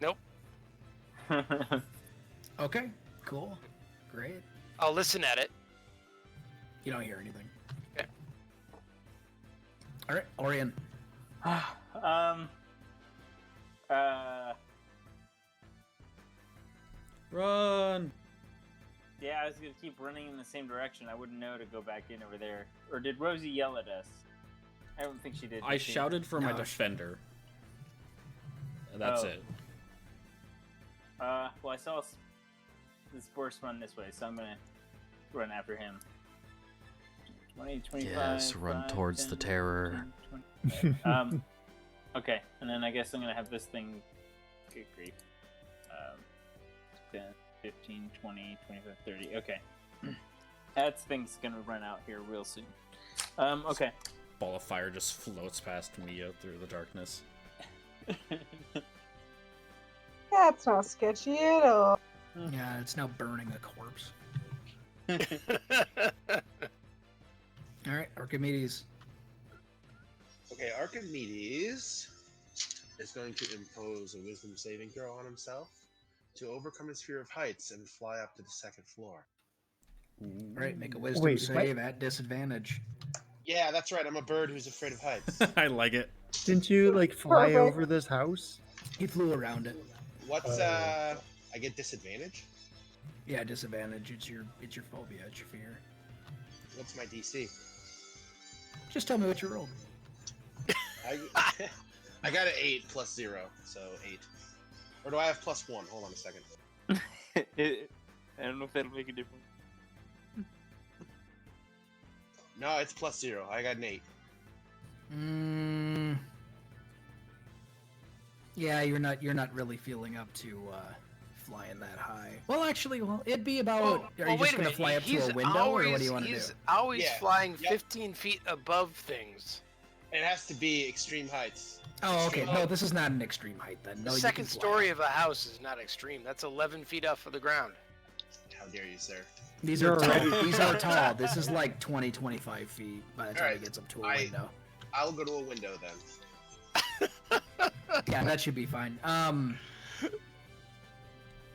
S5: Nope.
S1: Okay, cool. Great.
S5: I'll listen at it.
S1: You don't hear anything.
S5: Okay.
S1: Alright, Orion.
S2: Run!
S4: Yeah, I was gonna keep running in the same direction. I wouldn't know to go back in over there. Or did Rosie yell at us? I don't think she did.
S2: I
S4: did she?
S2: shouted for my
S1: No.
S2: defender. That's
S4: Oh.
S2: it.
S4: Well, I saw this horse run this way, so I'm gonna run after him. 20, 25.
S2: Yes, run
S4: 5,
S2: towards the
S4: 10,
S2: terror.
S4: 10, 20. Okay, and then I guess I'm gonna have this thing. Good grief. 10, 15, 20, 25, 30. Okay. That thing's gonna run out here real soon. Okay.
S2: Ball of fire just floats past Mia through the darkness.
S3: That's not sketchy at all.
S1: Yeah, it's now burning a corpse. Alright, Archimedes.
S6: Okay, Archimedes is going to impose a wisdom saving throw on himself to overcome his fear of heights and fly up to the 2nd floor.
S1: Alright, make a wisdom
S7: Wait,
S1: save at disadvantage.
S6: Yeah, that's right. I'm a bird who's afraid of heights.
S2: I like it.
S7: Didn't you like fly
S3: Perfect.
S7: over this house?
S1: He flew around it.
S6: What's I get disadvantage?
S1: Yeah, disadvantage. It's your phobia, it's your fear.
S6: What's my DC?
S1: Just tell me what you rolled.
S6: I got an 8 plus 0, so 8. Or do I have plus 1? Hold on a second.
S4: I don't know if that'll make a difference.
S6: No, it's plus 0. I got an 8.
S1: Yeah, you're not really feeling up to flying that high. Well, actually, it'd be about.
S5: Oh,
S1: are
S5: well,
S1: you
S5: wait
S1: just
S5: a
S1: gonna
S5: minute.
S1: fly up to
S5: He's
S1: a window, or what do you want to do?
S5: He's always
S6: Yeah.
S5: flying
S6: Yep.
S5: 15 feet above things.
S6: It has to be extreme heights.
S1: Oh, okay.
S6: Extreme
S1: No,
S6: height.
S1: this is not an extreme height then. No,
S5: The
S1: you
S5: second
S1: can fly.
S5: story of a house is not extreme. That's 11 feet off of the ground.
S6: How dare you, sir?
S1: These
S7: You're
S1: are tall.
S7: already-
S1: These are tall. This is like 20, 25 feet by the time
S6: Alright,
S1: it gets up to a
S6: I-
S1: window.
S6: I'll go to a window then.
S1: Yeah, that should be fine.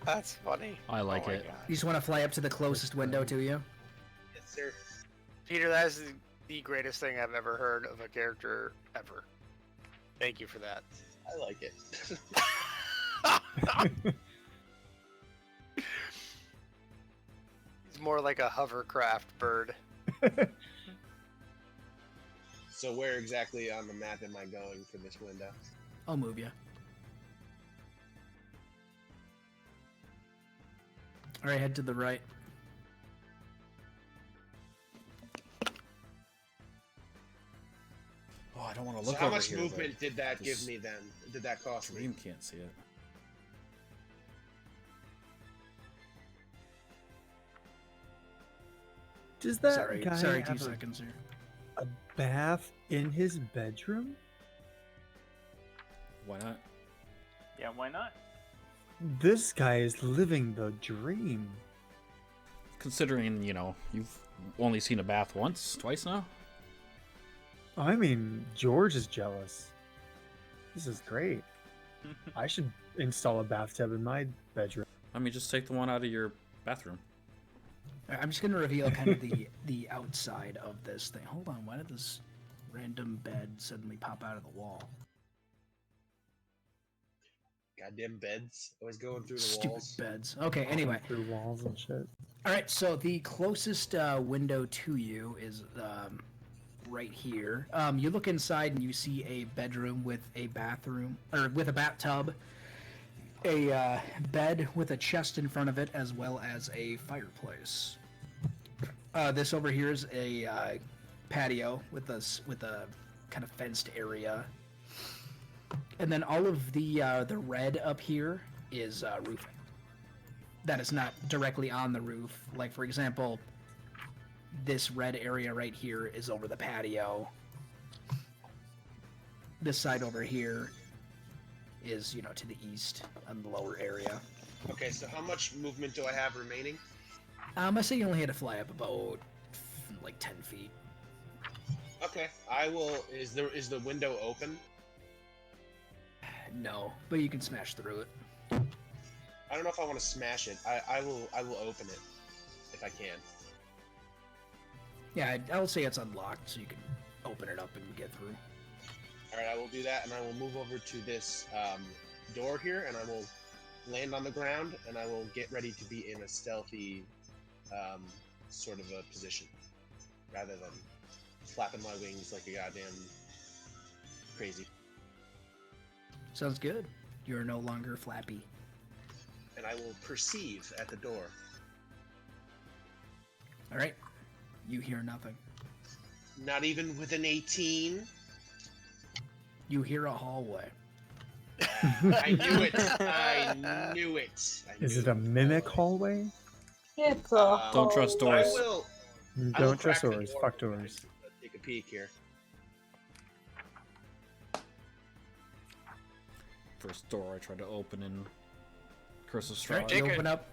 S5: That's funny.
S2: I like
S5: Oh my
S2: it.
S5: God.
S1: You just want to fly up to the closest window to you?
S6: Yes, sir.
S5: Peter, that is the greatest thing I've ever heard of a character ever. Thank you for that.
S6: I like it.
S5: He's more like a hovercraft bird.
S6: So where exactly on the map am I going for this window?
S1: I'll move you. All right, head to the right.
S2: Oh, I don't want to
S6: So
S2: look
S6: how
S2: over
S6: much
S2: here,
S6: movement did that
S2: this-
S6: give me then? Did that
S2: but
S6: cost me?
S2: Dream can't see it.
S7: Does that
S1: Sorry,
S7: guy
S1: sorry, 2
S7: have
S1: seconds here.
S7: a bath in his bedroom?
S2: Why not?
S4: Yeah, why not?
S7: This guy is living the dream.
S2: Considering, you've only seen a bath once, twice now.
S7: I mean, George is jealous. This is great. I should install a bathtub in my bedroom.
S2: I mean, just take the one out of your bathroom.
S1: All right, I'm just gonna reveal kind of the outside of this thing. Hold on, why did this random bed suddenly pop out of the wall?
S6: Goddamn beds. Always going through the
S1: Stupid
S6: walls.
S1: beds. Okay, anyway.
S7: Through walls and shit.
S1: All right, so the closest window to you is right here. You look inside and you see a bedroom with a bathroom, or with a bathtub, a bed with a chest in front of it, as well as a fireplace. This over here is a patio with a kind of fenced area, and then all of the red up here is roofing. That is not directly on the roof. Like, for example, this red area right here is over the patio. This side over here is, to the east on the lower area.
S6: Okay, so how much movement do I have remaining?
S1: I say you only had to fly up about, like, 10 feet.
S6: Okay, I will. Is the window open?
S1: No, but you can smash through it.
S6: I don't know if I want to smash it. I will open it if I can.
S1: Yeah, I'll say it's unlocked, so you can open it up and get through.
S6: All right, I will do that, and I will move over to this door here, and I will land on the ground, and I will get ready to be in a stealthy sort of a position, rather than flapping my wings like a goddamn crazy.
S1: Sounds good. You're no longer flappy.
S6: And I will perceive at the door.
S1: All right. You hear nothing.
S6: Not even with an 18.
S1: You hear a hallway.
S6: I knew it. I knew it.
S7: Is it a mimic hallway?
S3: It's a
S2: Don't trust
S6: I
S2: doors.
S6: will. I will
S7: Don't trust
S6: crack the
S7: doors.
S6: door
S7: Fuck
S6: open.
S7: doors.
S6: Take a peek here.
S2: First door I tried to open in Curse of
S1: All right,
S2: Strahd.
S1: you
S5: Jake,
S1: open up.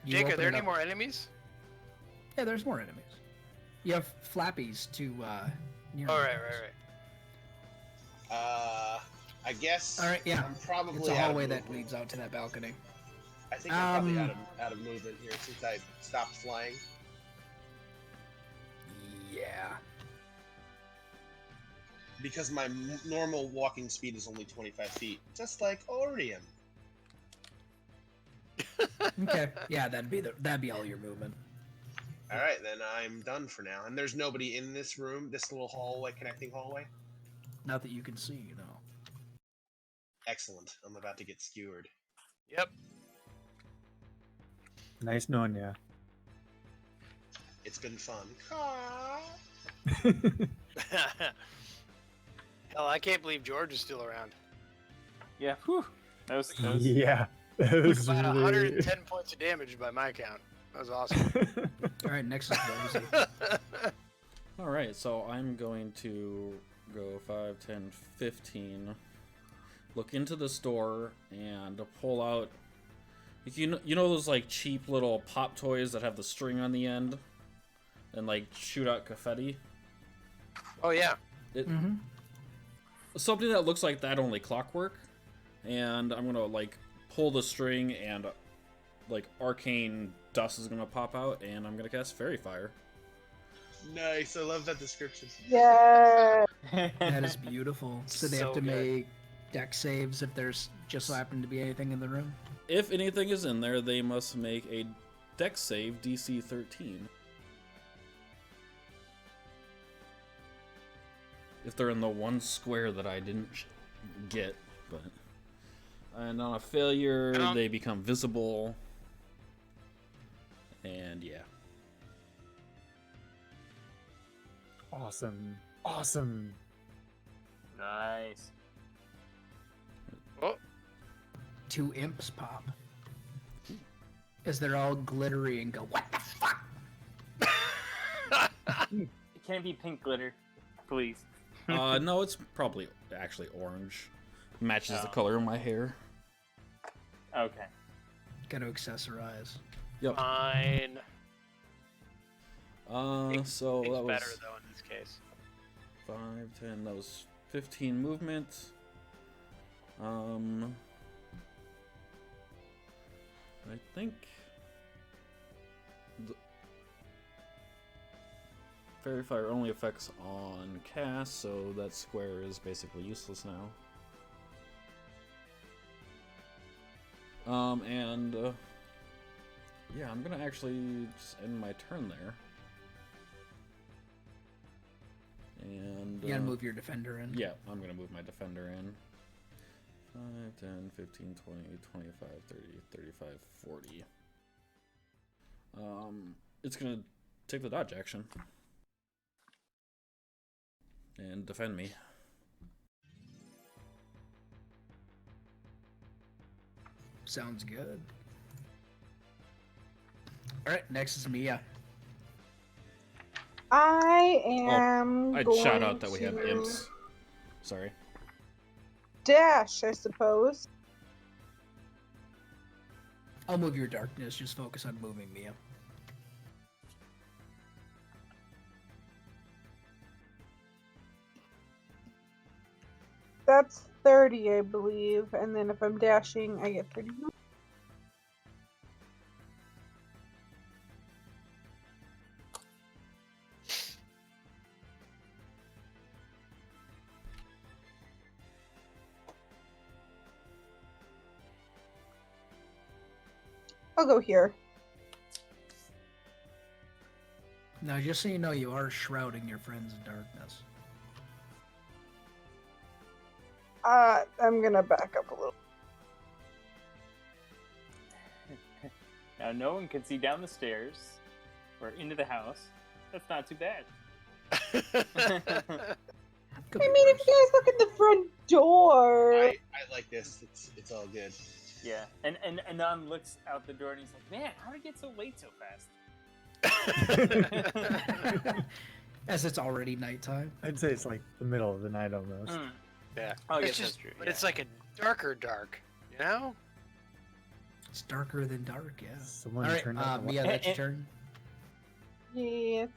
S1: You
S5: Jake, are
S1: open
S5: there
S1: it
S5: any
S1: up.
S5: more enemies?
S1: Yeah, there's more enemies. You have flappies to near.
S5: Oh,
S1: you.
S5: right.
S6: I guess.
S1: All right, yeah.
S6: I'm probably
S1: It's a
S6: out of
S1: hallway that
S6: movement.
S1: leads out to that balcony.
S6: I think I'm probably
S1: Um,
S6: out of movement here since I stopped flying.
S1: Yeah.
S6: Because my normal walking speed is only 25 feet, just like Orion.
S1: Okay. Yeah, that'd be all your movement.
S6: All right, then I'm done for now. And there's nobody in this room, this little hallway, connecting hallway.
S1: Not that you can see,
S6: Excellent. I'm about to get skewered.
S5: Yep.
S7: Nice knowing ya.
S6: It's been fun.
S5: Hell, I can't believe George is still around.
S4: Yeah, whew. That was
S7: Yeah. It
S5: Took
S7: was
S5: about
S7: really...
S5: 110 points of damage by my count. That was awesome.
S1: All right, next is Rosie.
S2: All right, so I'm going to go 5, 10, 15. Look into the store and pull out. You know those like cheap little pop toys that have the string on the end, and like shoot out confetti.
S5: Oh yeah.
S1: Mm-hmm.
S2: Something that looks like that, only clockwork. And I'm gonna like pull the string, and like arcane dust is gonna pop out, and I'm gonna cast Fairy Fire.
S6: Nice. I love that description.
S3: Yeah.
S1: That is beautiful. So they have
S5: So
S1: to
S5: good.
S1: make deck saves if there's just so happen to be anything in the room.
S2: If anything is in there, they must make a dex save DC 13. If they're in the one square that I didn't get, but... And on a failure, they become visible. And yeah.
S7: Awesome. Awesome.
S4: Nice.
S5: Oh,
S1: 2 imps pop. As they're all glittery and go, what the fuck?
S4: It can't be pink glitter, please.
S2: No, it's probably actually orange. Matches the
S4: Oh.
S2: color of my hair.
S4: Okay.
S1: Gotta accessorize.
S2: Yep.
S5: fine.
S2: So
S5: It's
S2: that was
S5: better though in this case.
S2: 5, 10, that was 15 movement. I think the Fairy Fire only affects on cast, so that square is basically useless now. Yeah, I'm gonna actually just end my turn there. And
S1: You gotta move your defender in.
S2: yeah, I'm gonna move my defender in. 5, 10, 15, 20, 25, 30, 35, 40. It's gonna take the dodge action. And defend me.
S1: Sounds good. Alright, next is Mia.
S3: I am.
S2: I'd
S3: going
S2: shout out that we have
S3: to
S2: imps. Sorry.
S3: Dash, I suppose.
S1: I'll move your darkness, just focus on moving Mia.
S3: That's 30, I believe. And then if I'm dashing, I get 30. I'll go here.
S1: Now, just so you know, you are shrouding your friends in darkness.
S3: I'm gonna back up a little.
S4: Now no one can see down the stairs or into the house. That's not too bad.
S1: Could
S3: I
S1: be
S3: mean, if
S1: worse.
S3: you guys look at the front door.
S6: I like this. It's all good.
S4: Yeah. And Anon looks out the door and he's like, man, how did it get so late so fast?
S1: As it's already nighttime.
S7: I'd say it's like the middle of the night almost.
S5: Yeah.
S4: Oh, I
S5: It's
S4: guess
S5: just-
S4: that's true.
S5: But
S4: yeah.
S5: it's like a darker dark, you know?
S1: It's darker than dark, yeah.
S7: Someone
S1: Alright,
S7: turned out the
S1: Mia, that's your turn.
S3: Yes.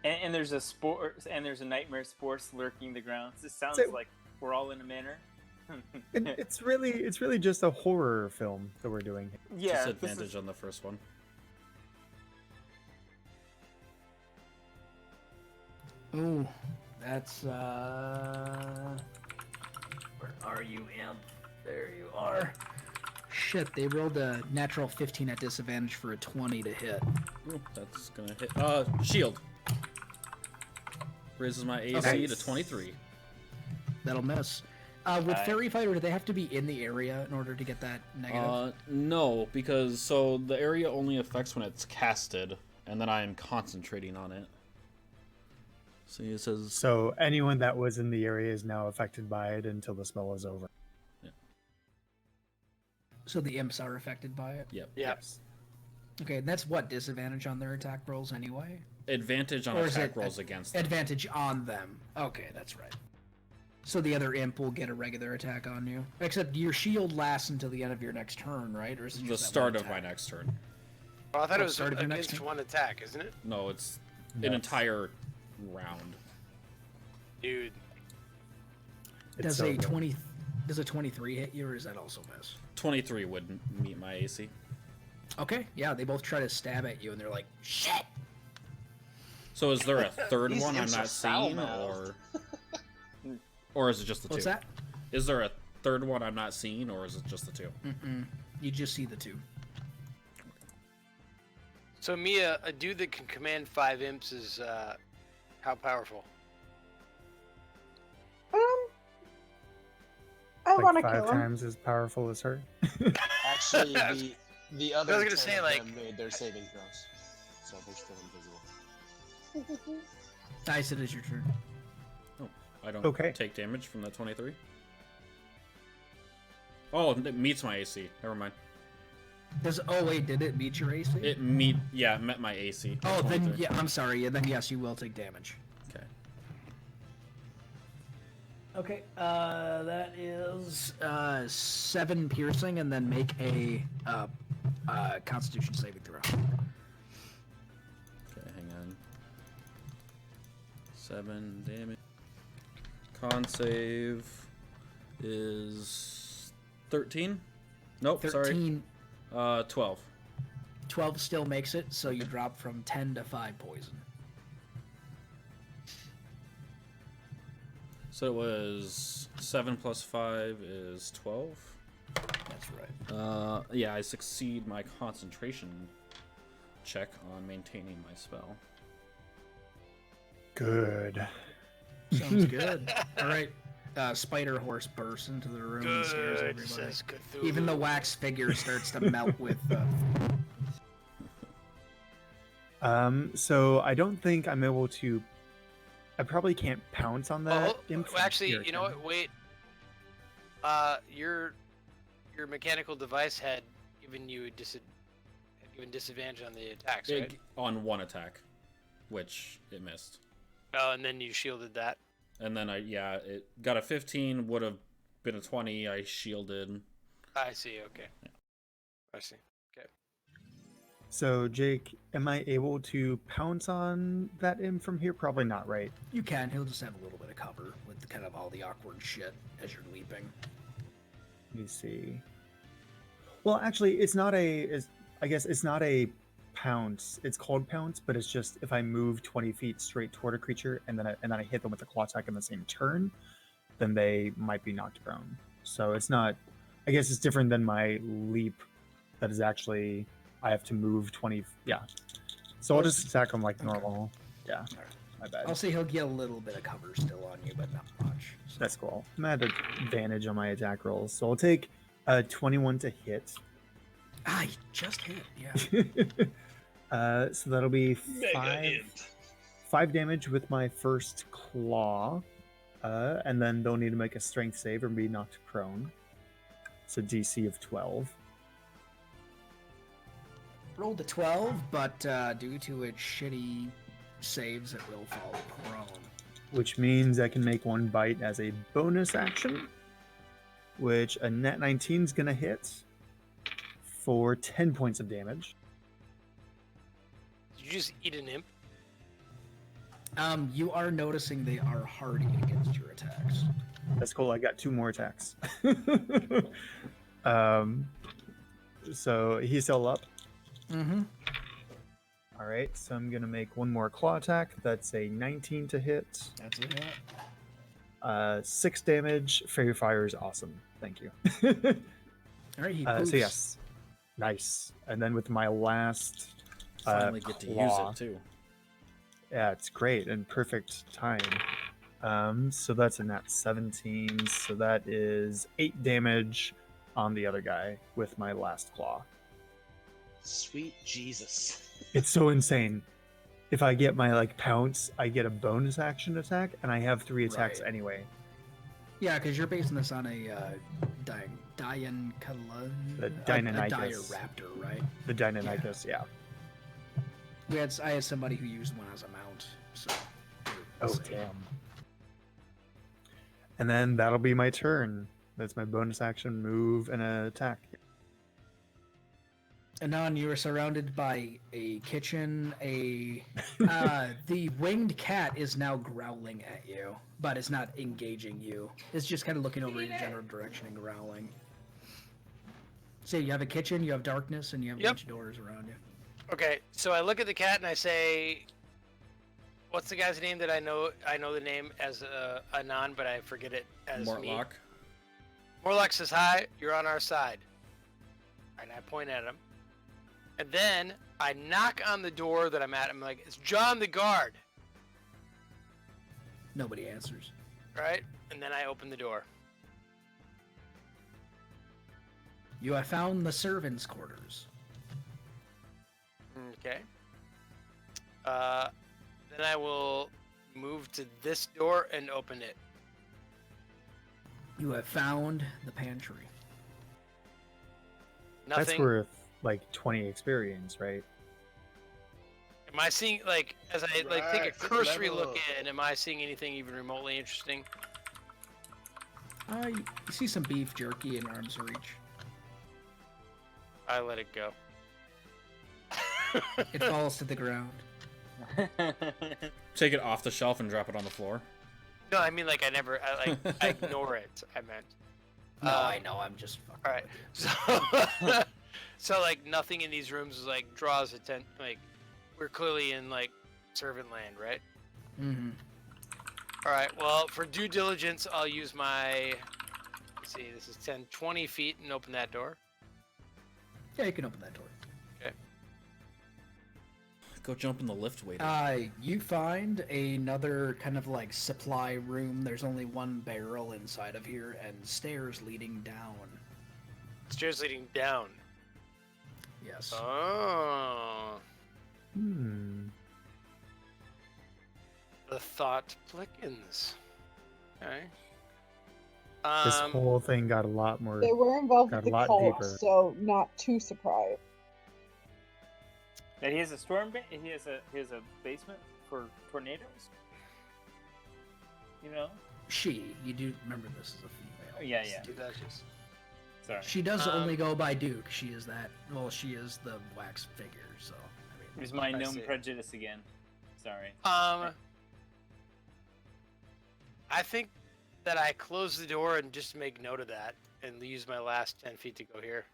S4: And there's a spore and there's a nightmare spores lurking the grounds. This sounds
S7: So-
S4: like we're all in a manor.
S7: It's really just a horror film that we're doing.
S4: Yeah,
S2: Disadvantage on the first one.
S1: Ooh, that's where are you, imp? There you are. Shit, they rolled a natural 15 at disadvantage for a 20 to hit.
S2: Ooh, that's gonna hit. Shield. Raises my AC
S1: Okay.
S2: to 23.
S1: That'll miss. With
S4: Alright.
S1: Fairy Fighter, do they have to be in the area in order to get that negative?
S2: No, because so the area only affects when it's casted, and then I am concentrating on it. See, it says
S7: So anyone that was in the area is now affected by it until the spell is over.
S1: So the imps are affected by it.
S2: Yep.
S5: Yes.
S1: Okay, and that's what disadvantage on their attack rolls anyway.
S2: Advantage on
S1: Or is
S2: attack
S1: it
S2: rolls against them.
S1: Advantage on them. Okay, that's right. So the other imp will get a regular attack on you. Except your shield lasts until the end of your next turn, right? Or is it
S2: The
S1: just that
S2: start
S1: one
S2: of my
S1: attack?
S2: next turn.
S5: Well, I thought
S1: Oh,
S5: it was
S1: start of your next
S5: against
S1: turn?
S5: one attack, isn't it?
S2: No, it's an
S7: Yes.
S2: entire round.
S5: Dude.
S7: It's
S1: Does
S7: so
S1: a
S7: good.
S1: 20? Does a 23 hit you, or is that also miss?
S2: 23 wouldn't meet my AC.
S1: Okay, yeah, they both try to stab at you, and they're like, "Shit!"
S2: So is there a third
S6: These
S2: one I'm
S6: imps are
S2: not seeing,
S6: foul-mouthed.
S2: or is it just the
S1: What's
S2: two?
S1: that?
S2: Is there a third one I'm not seeing, or is it just the two?
S1: Mm-mm. You just see the two.
S5: So Mia, a dude that can command 5 imps is how powerful?
S3: I
S7: Like
S3: want to
S7: 5
S3: kill him.
S7: times as powerful as her.
S6: Actually, the other
S5: I was gonna
S6: 10
S5: say,
S6: of
S5: like-
S6: them made their saving throws, so they're still invisible.
S1: Dice, it is your turn.
S2: I don't
S7: Okay.
S2: take damage from that 23. Oh, it meets my AC. Never mind.
S1: Did it meet your AC?
S2: It met my AC.
S1: Oh, then
S2: 23.
S1: yeah, I'm sorry. Yeah, then yes, you will take damage.
S2: Okay.
S1: Okay, that is 7 piercing, and then make a Constitution saving throw.
S2: Okay, hang on. 7 damage. Con save is 13. Nope,
S1: 13,
S2: sorry. 12.
S1: 12 still makes it, so you drop from 10 to 5 poison.
S2: So it was 7 plus 5 is 12.
S1: That's right.
S2: Yeah, I succeed my concentration check on maintaining my spell.
S7: Good.
S1: Sounds good. All right. Spider horse bursts into the room and scares
S5: Good,
S1: everybody.
S5: says Cthulhu.
S1: Even the wax figure starts to melt with.
S7: So I don't think I'm able to. I probably can't pounce on that.
S5: Well,
S7: imp from
S5: actually,
S7: here,
S5: you know
S7: can I?
S5: what? Wait. Your mechanical device had given you disadvantage on the attacks, right?
S2: On one attack, which it missed.
S5: Oh, and then you shielded that.
S2: And then it got a 15, would have been a 20, I shielded.
S5: I see. Okay. I see. Okay.
S7: So Jake, am I able to pounce on that imp from here? Probably not, right?
S1: You can. He'll just have a little bit of cover with kind of all the awkward shit as you're leaping.
S7: Let me see. Well, actually, it's not a. I guess it's not a pounce. It's called pounce, but it's just if I move 20 feet straight toward a creature and then I hit them with a claw attack in the same turn, then they might be knocked prone. So it's not. I guess it's different than my leap. That is actually I have to move 20. Yeah. So I'll just attack them like normal. Yeah. My bad.
S1: I'll say he'll get a little bit of cover still on you, but not much. So.
S7: That's cool. I'm at advantage on my attack rolls, so I'll take 21 to hit.
S1: Ah, you just hit. Yeah.
S7: So that'll be 5 damage with my first claw, and then they'll need to make a strength save or be knocked prone. So DC of 12.
S1: Rolled a 12, but due to its shitty saves, it will fall prone.
S7: Which means I can make one bite as a bonus action, which a net 19 is going to hit for 10 points of damage.
S5: Did you just eat an imp?
S1: You are noticing they are hardy against your attacks.
S7: That's cool. I got 2 more attacks. So he's still up.
S1: Mm-hmm.
S7: All right, so I'm going to make one more claw attack. That's a 19 to hit.
S1: That's it.
S7: 6 damage. Fairy Fire is awesome. Thank you.
S1: All right, he
S7: So
S1: poops.
S7: yes, nice. And then with my last
S2: Finally get to use
S7: claw,
S2: it too.
S7: yeah, it's great and perfect time. So that's a nat 17. So that is 8 damage on the other guy with my last claw.
S6: Sweet Jesus.
S7: It's so insane. If I get my pounce, I get a bonus action attack, and I have 3 attacks
S1: Right.
S7: anyway.
S1: Yeah, because you're basing this on a dying Diancula.
S7: The
S1: A
S7: Deinonychus.
S1: dire raptor, right?
S7: The Deinonychus, yeah.
S1: I had somebody who used one as a mount, so. we'll
S7: Oh,
S1: see.
S7: damn. And then that'll be my turn. That's my bonus action, move, and attack.
S1: Anon, you are surrounded by a kitchen. The winged cat is now growling at you, but it's not engaging you. It's just kind of looking over your general direction and growling. So you have a kitchen, you have darkness, and you have a
S5: Yep.
S1: bunch of doors around you.
S5: Okay, so I look at the cat and I say, "What's the guy's name that I know? I know the name as Anon, but I forget it as me."
S2: Mortlock.
S5: Morlock says, "Hi, you're on our side." And I point at him. And then I knock on the door that I'm at. I'm like, "It's John the guard,"
S1: Nobody answers.
S5: right? And then I open the door.
S1: You have found the servants' quarters.
S5: Okay. Then I will move to this door and open it.
S1: You have found the pantry.
S5: Nothing.
S7: That's worth like 20 experience, right?
S5: Am I seeing, like, as I take a
S6: Right,
S5: cursory
S6: level.
S5: look in, am I seeing anything even remotely interesting?
S1: You see some beef jerky in arm's reach.
S5: I let it go.
S1: It falls to the ground.
S2: Take it off the shelf and drop it on the floor.
S5: No, I mean, like, I ignore it, I meant.
S1: No, I know. I'm just fucking.
S5: Alright,
S1: with you.
S5: so, so, like, nothing in these rooms, like, draws attention, like, we're clearly in, like, servant land, right?
S1: Mm-hmm.
S5: Alright, well, for due diligence, I'll use my, let's see, this is 10, 20 feet and open that door.
S1: Yeah, you can open that door.
S2: Go jump in the lift, waiter.
S1: You find another kind of like supply room. There's only one barrel inside of here and stairs leading down.
S5: Stairs leading down.
S1: Yes.
S5: Oh.
S7: Hmm.
S5: The thought plickens. Okay.
S7: This whole thing got a lot more.
S3: They were involved
S7: Got
S3: with
S7: a
S3: the
S7: lot
S3: cult,
S7: deeper.
S3: so not too surprised.
S4: That he has a he has a basement for tornadoes. You know?
S1: You do remember this is a female.
S4: Oh, yeah, yeah.
S5: Dude, that's just-
S4: Sorry.
S1: She does only
S5: Um,
S1: go by Duke. She is that. Well, she is the wax figure. So I mean,
S4: It was my
S5: I
S4: gnome
S5: see.
S4: prejudice again. Sorry.
S5: I think that I close the door and just make note of that and use my last 10 feet to go here.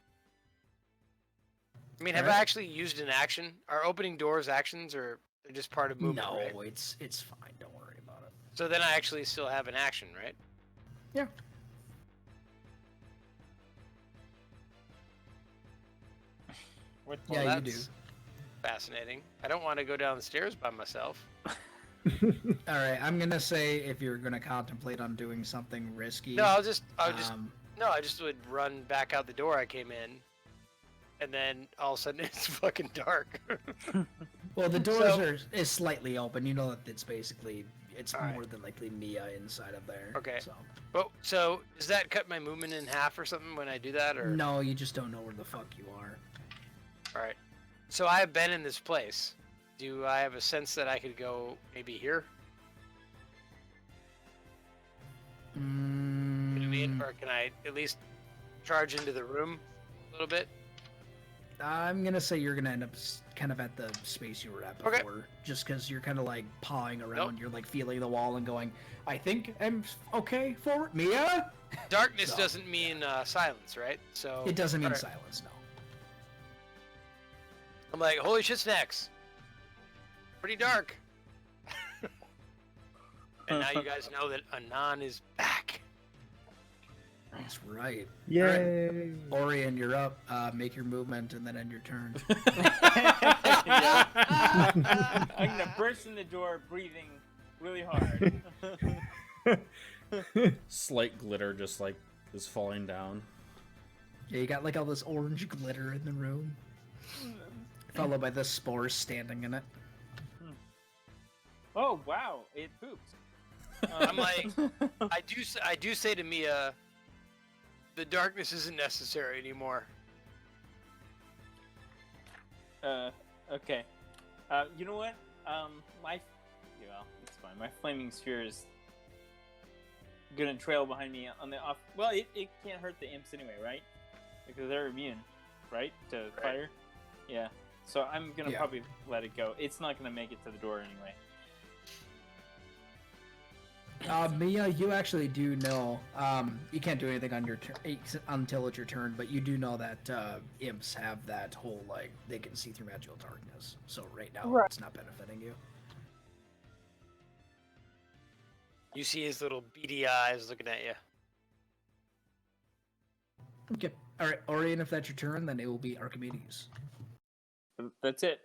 S5: I mean, have I
S1: Alright.
S5: actually used an action? Are opening doors actions or they're just part of movement,
S1: no,
S5: right?
S1: it's fine. Don't worry about it.
S5: So then I actually still have an action, right?
S1: Yeah.
S4: What?
S5: Well,
S1: Yeah, you do.
S5: that's fascinating. I don't want to go down the stairs by myself.
S1: All right, I'm gonna say if you're gonna contemplate on doing something risky.
S5: No, I just would run back out the door I came in, and then all of a sudden it's fucking dark.
S1: Well, the doors
S5: So-
S1: is slightly open. You know that it's basically it's
S5: Alright.
S1: more than likely Mia inside of there.
S5: Okay.
S1: So
S5: But so does that cut my movement in half or something when I do that, or
S1: no, you just don't know where the fuck you are.
S5: All right. So I have been in this place. Do I have a sense that I could go maybe here? You know what I mean? Or can I at least charge into the room a little bit?
S1: I'm gonna say you're gonna end up kind of at the space you were at
S5: Okay.
S1: before, just because you're kind of like pawing around. You're like feeling the wall and going, "I think I'm okay for Mia."
S5: Darkness
S1: So-
S5: doesn't mean silence, right? So
S1: It doesn't mean
S5: alright.
S1: silence, no.
S5: I'm like, holy shit, snacks! Pretty dark. And now you guys know that Anon is back.
S1: That's right.
S7: Yay!
S1: Orion, you're up. Make your movement and then end your turn.
S4: I'm gonna burst in the door, breathing really hard.
S2: Slight glitter just like is falling down.
S1: Yeah, you got like all this orange glitter in the room, followed by the spores standing in it.
S4: Oh wow, it poops.
S5: I'm like, I do say to Mia, The darkness isn't necessary anymore.
S4: Okay. You know what? Well, it's fine. My flaming sphere is gonna trail behind me on the off. Well, it can't hurt the imps anyway, right? Because they're immune, right, to fire. Yeah. So I'm gonna probably let it go. It's not gonna make it to the door anyway.
S1: Mia, you actually do know. You can't do anything on your until it's your turn, but you do know that imps have that whole they can see through magical darkness. So right now, it's not benefiting you.
S5: You see his little beady eyes looking at you.
S1: Okay. All right, Orion. If that's your turn, then it will be Archimedes.
S4: That's it.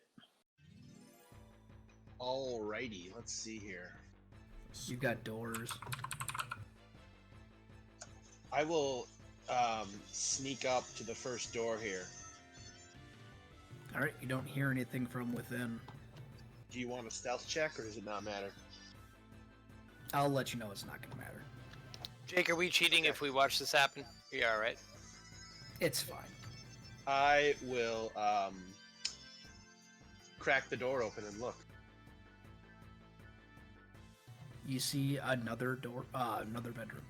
S6: Alrighty, let's see here.
S1: You've got doors.
S6: I will sneak up to the first door here.
S1: All right. You don't hear anything from within.
S6: Do you want a stealth check, or does it not matter?
S1: I'll let you know it's not going to matter.
S5: Jake, are we cheating if we watch this happen? Yeah, all right.
S1: It's fine.
S6: I will crack the door open and look.
S1: You see another door, another bedroom.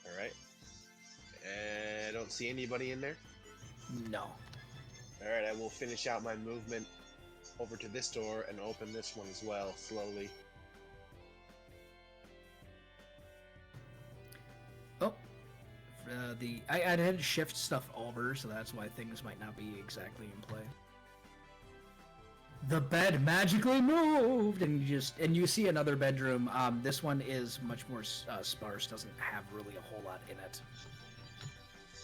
S6: All right. I don't see anybody in there.
S1: No.
S6: All right, I will finish out my movement over to this door and open this one as well, slowly.
S1: Oh, I had to shift stuff over, so that's why things might not be exactly in play. The bed magically moved, and you see another bedroom. This one is much more sparse, doesn't have really a whole lot in it.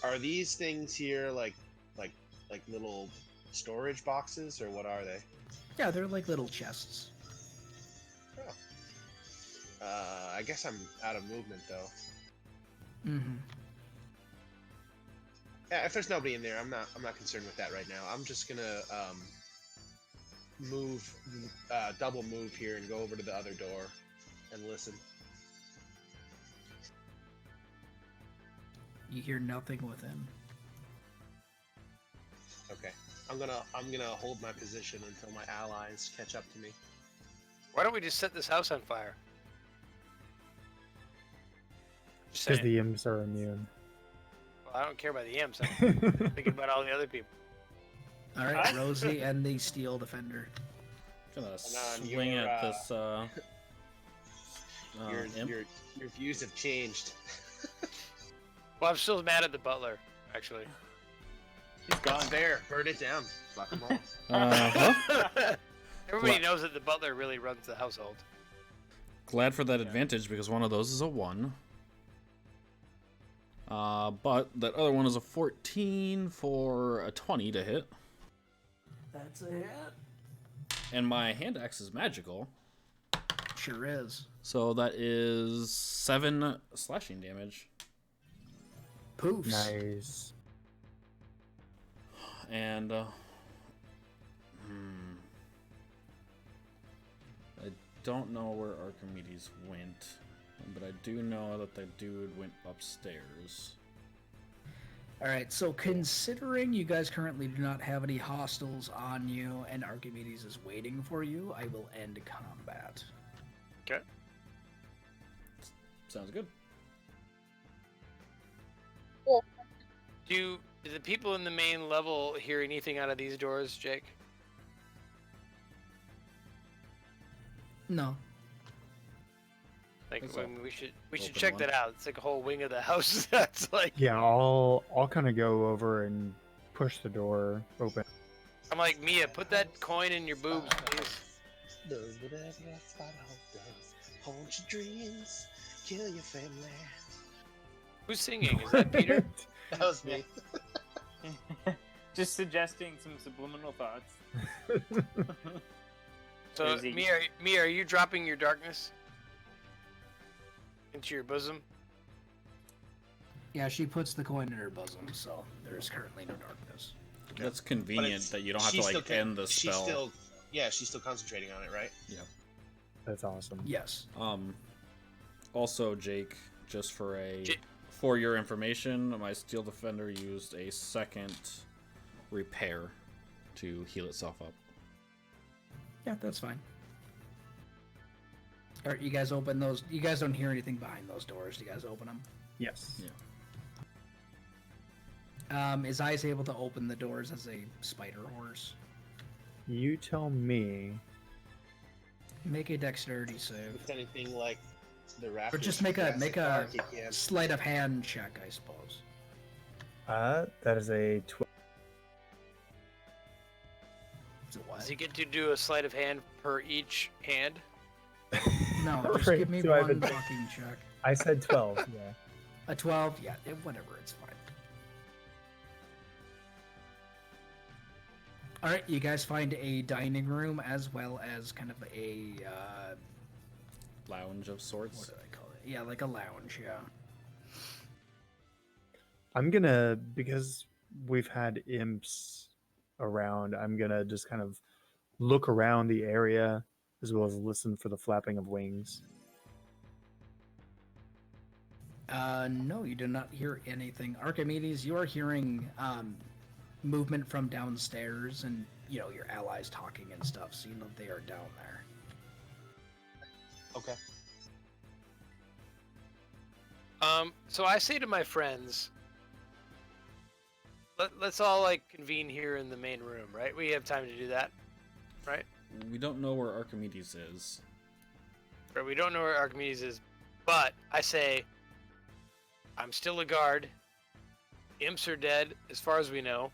S6: Are these things here like little storage boxes, or what are they?
S1: Yeah, they're like little chests.
S6: Oh. I guess I'm out of movement though.
S1: Mm-hmm.
S6: Yeah, if there's nobody in there, I'm not concerned with that right now. I'm just gonna double move here and go over to the other door and listen.
S1: You hear nothing within.
S6: Okay. I'm gonna hold my position until my allies catch up to me.
S5: Why don't we just set this house on fire? Just
S7: Because
S5: saying.
S7: the imps are immune.
S5: Well, I don't care about the imps. I'm thinking about all the other people.
S1: All right, Rosie and the Steel Defender.
S2: Gonna
S6: on,
S2: swing
S6: your,
S2: at this imp.
S6: Your views have changed.
S5: Well, I'm still mad at the butler, actually.
S6: He's gone there. Burn it down. Fuck them all.
S2: Uh-huh.
S5: Everybody
S2: What?
S5: knows that the butler really runs the household.
S2: Glad for that advantage because one of those is a 1. But that other one is a 14 for a 20 to hit.
S1: That's a hit.
S2: And my hand axe is magical.
S1: Sure is.
S2: So that is 7 slashing damage.
S1: Poofs.
S7: Nice.
S2: And I don't know where Archimedes went, but I do know that the dude went upstairs.
S1: Alright, so considering you guys currently do not have any hostiles on you and Archimedes is waiting for you, I will end combat.
S5: Okay.
S2: Sounds good.
S5: Do the people in the main level hear anything out of these doors, Jake?
S1: No.
S5: Like
S2: It's
S5: we should
S2: open
S5: check
S2: one.
S5: that out. It's like a whole wing of the house that's like.
S7: Yeah, I'll kind of go over and push the door open.
S5: I'm like, Mia, put that coin in your boobs, please.
S6: Does whatever a fight does. Haunt your dreams, kill your family.
S5: Who's singing? Is that Peter?
S6: That was me.
S4: Just suggesting some subliminal thoughts.
S5: So,
S4: Is he-
S5: Mia, are you dropping your darkness into your bosom?
S1: Yeah, she puts the coin in her bosom, so there's currently no darkness.
S2: That's convenient that you don't have to
S6: She's
S2: like
S6: still
S2: end the spell.
S6: She's still concentrating on it, right?
S2: Yep.
S7: That's awesome.
S1: Yes.
S2: Also, Jake, just
S5: J-
S2: for your information, my Steel Defender used a second repair to heal itself up.
S1: Yeah, that's fine. All right, you guys open those. You guys don't hear anything behind those doors. You guys open them.
S7: Yes.
S2: Yeah.
S1: Is Ice able to open the doors as a spider horse?
S7: You tell me.
S1: Make a dexterity save,
S6: If anything like the
S1: or
S6: rafters.
S1: just make a
S6: Dark, he can.
S1: sleight of hand check, I suppose.
S7: That is a 12.
S1: Is it what?
S5: Does he get to do a sleight of hand per each hand?
S1: No, just
S7: Right,
S1: give me
S7: so I have
S1: one
S7: a-
S1: fucking check.
S7: I said 12. Yeah.
S1: A 12? Yeah, whatever, it's fine. Alright, you guys find a dining room as well as kind of a,
S2: Lounge of
S1: what
S2: sorts.
S1: did I call it? Yeah, like a lounge, yeah.
S7: I'm gonna, because we've had imps around, I'm gonna just kind of look around the area as well as listen for the flapping of wings.
S1: No, you do not hear anything. Archimedes, you are hearing, movement from downstairs and, you know, your allies talking and stuff, so you know they are down there.
S6: Okay.
S5: So I say to my friends, let's all like convene here in the main room, right? We have time to do that, right?
S2: We don't know where Archimedes is.
S5: Right, we don't know where Archimedes is, but I say, I'm still a guard. Imps are dead, as far as we know.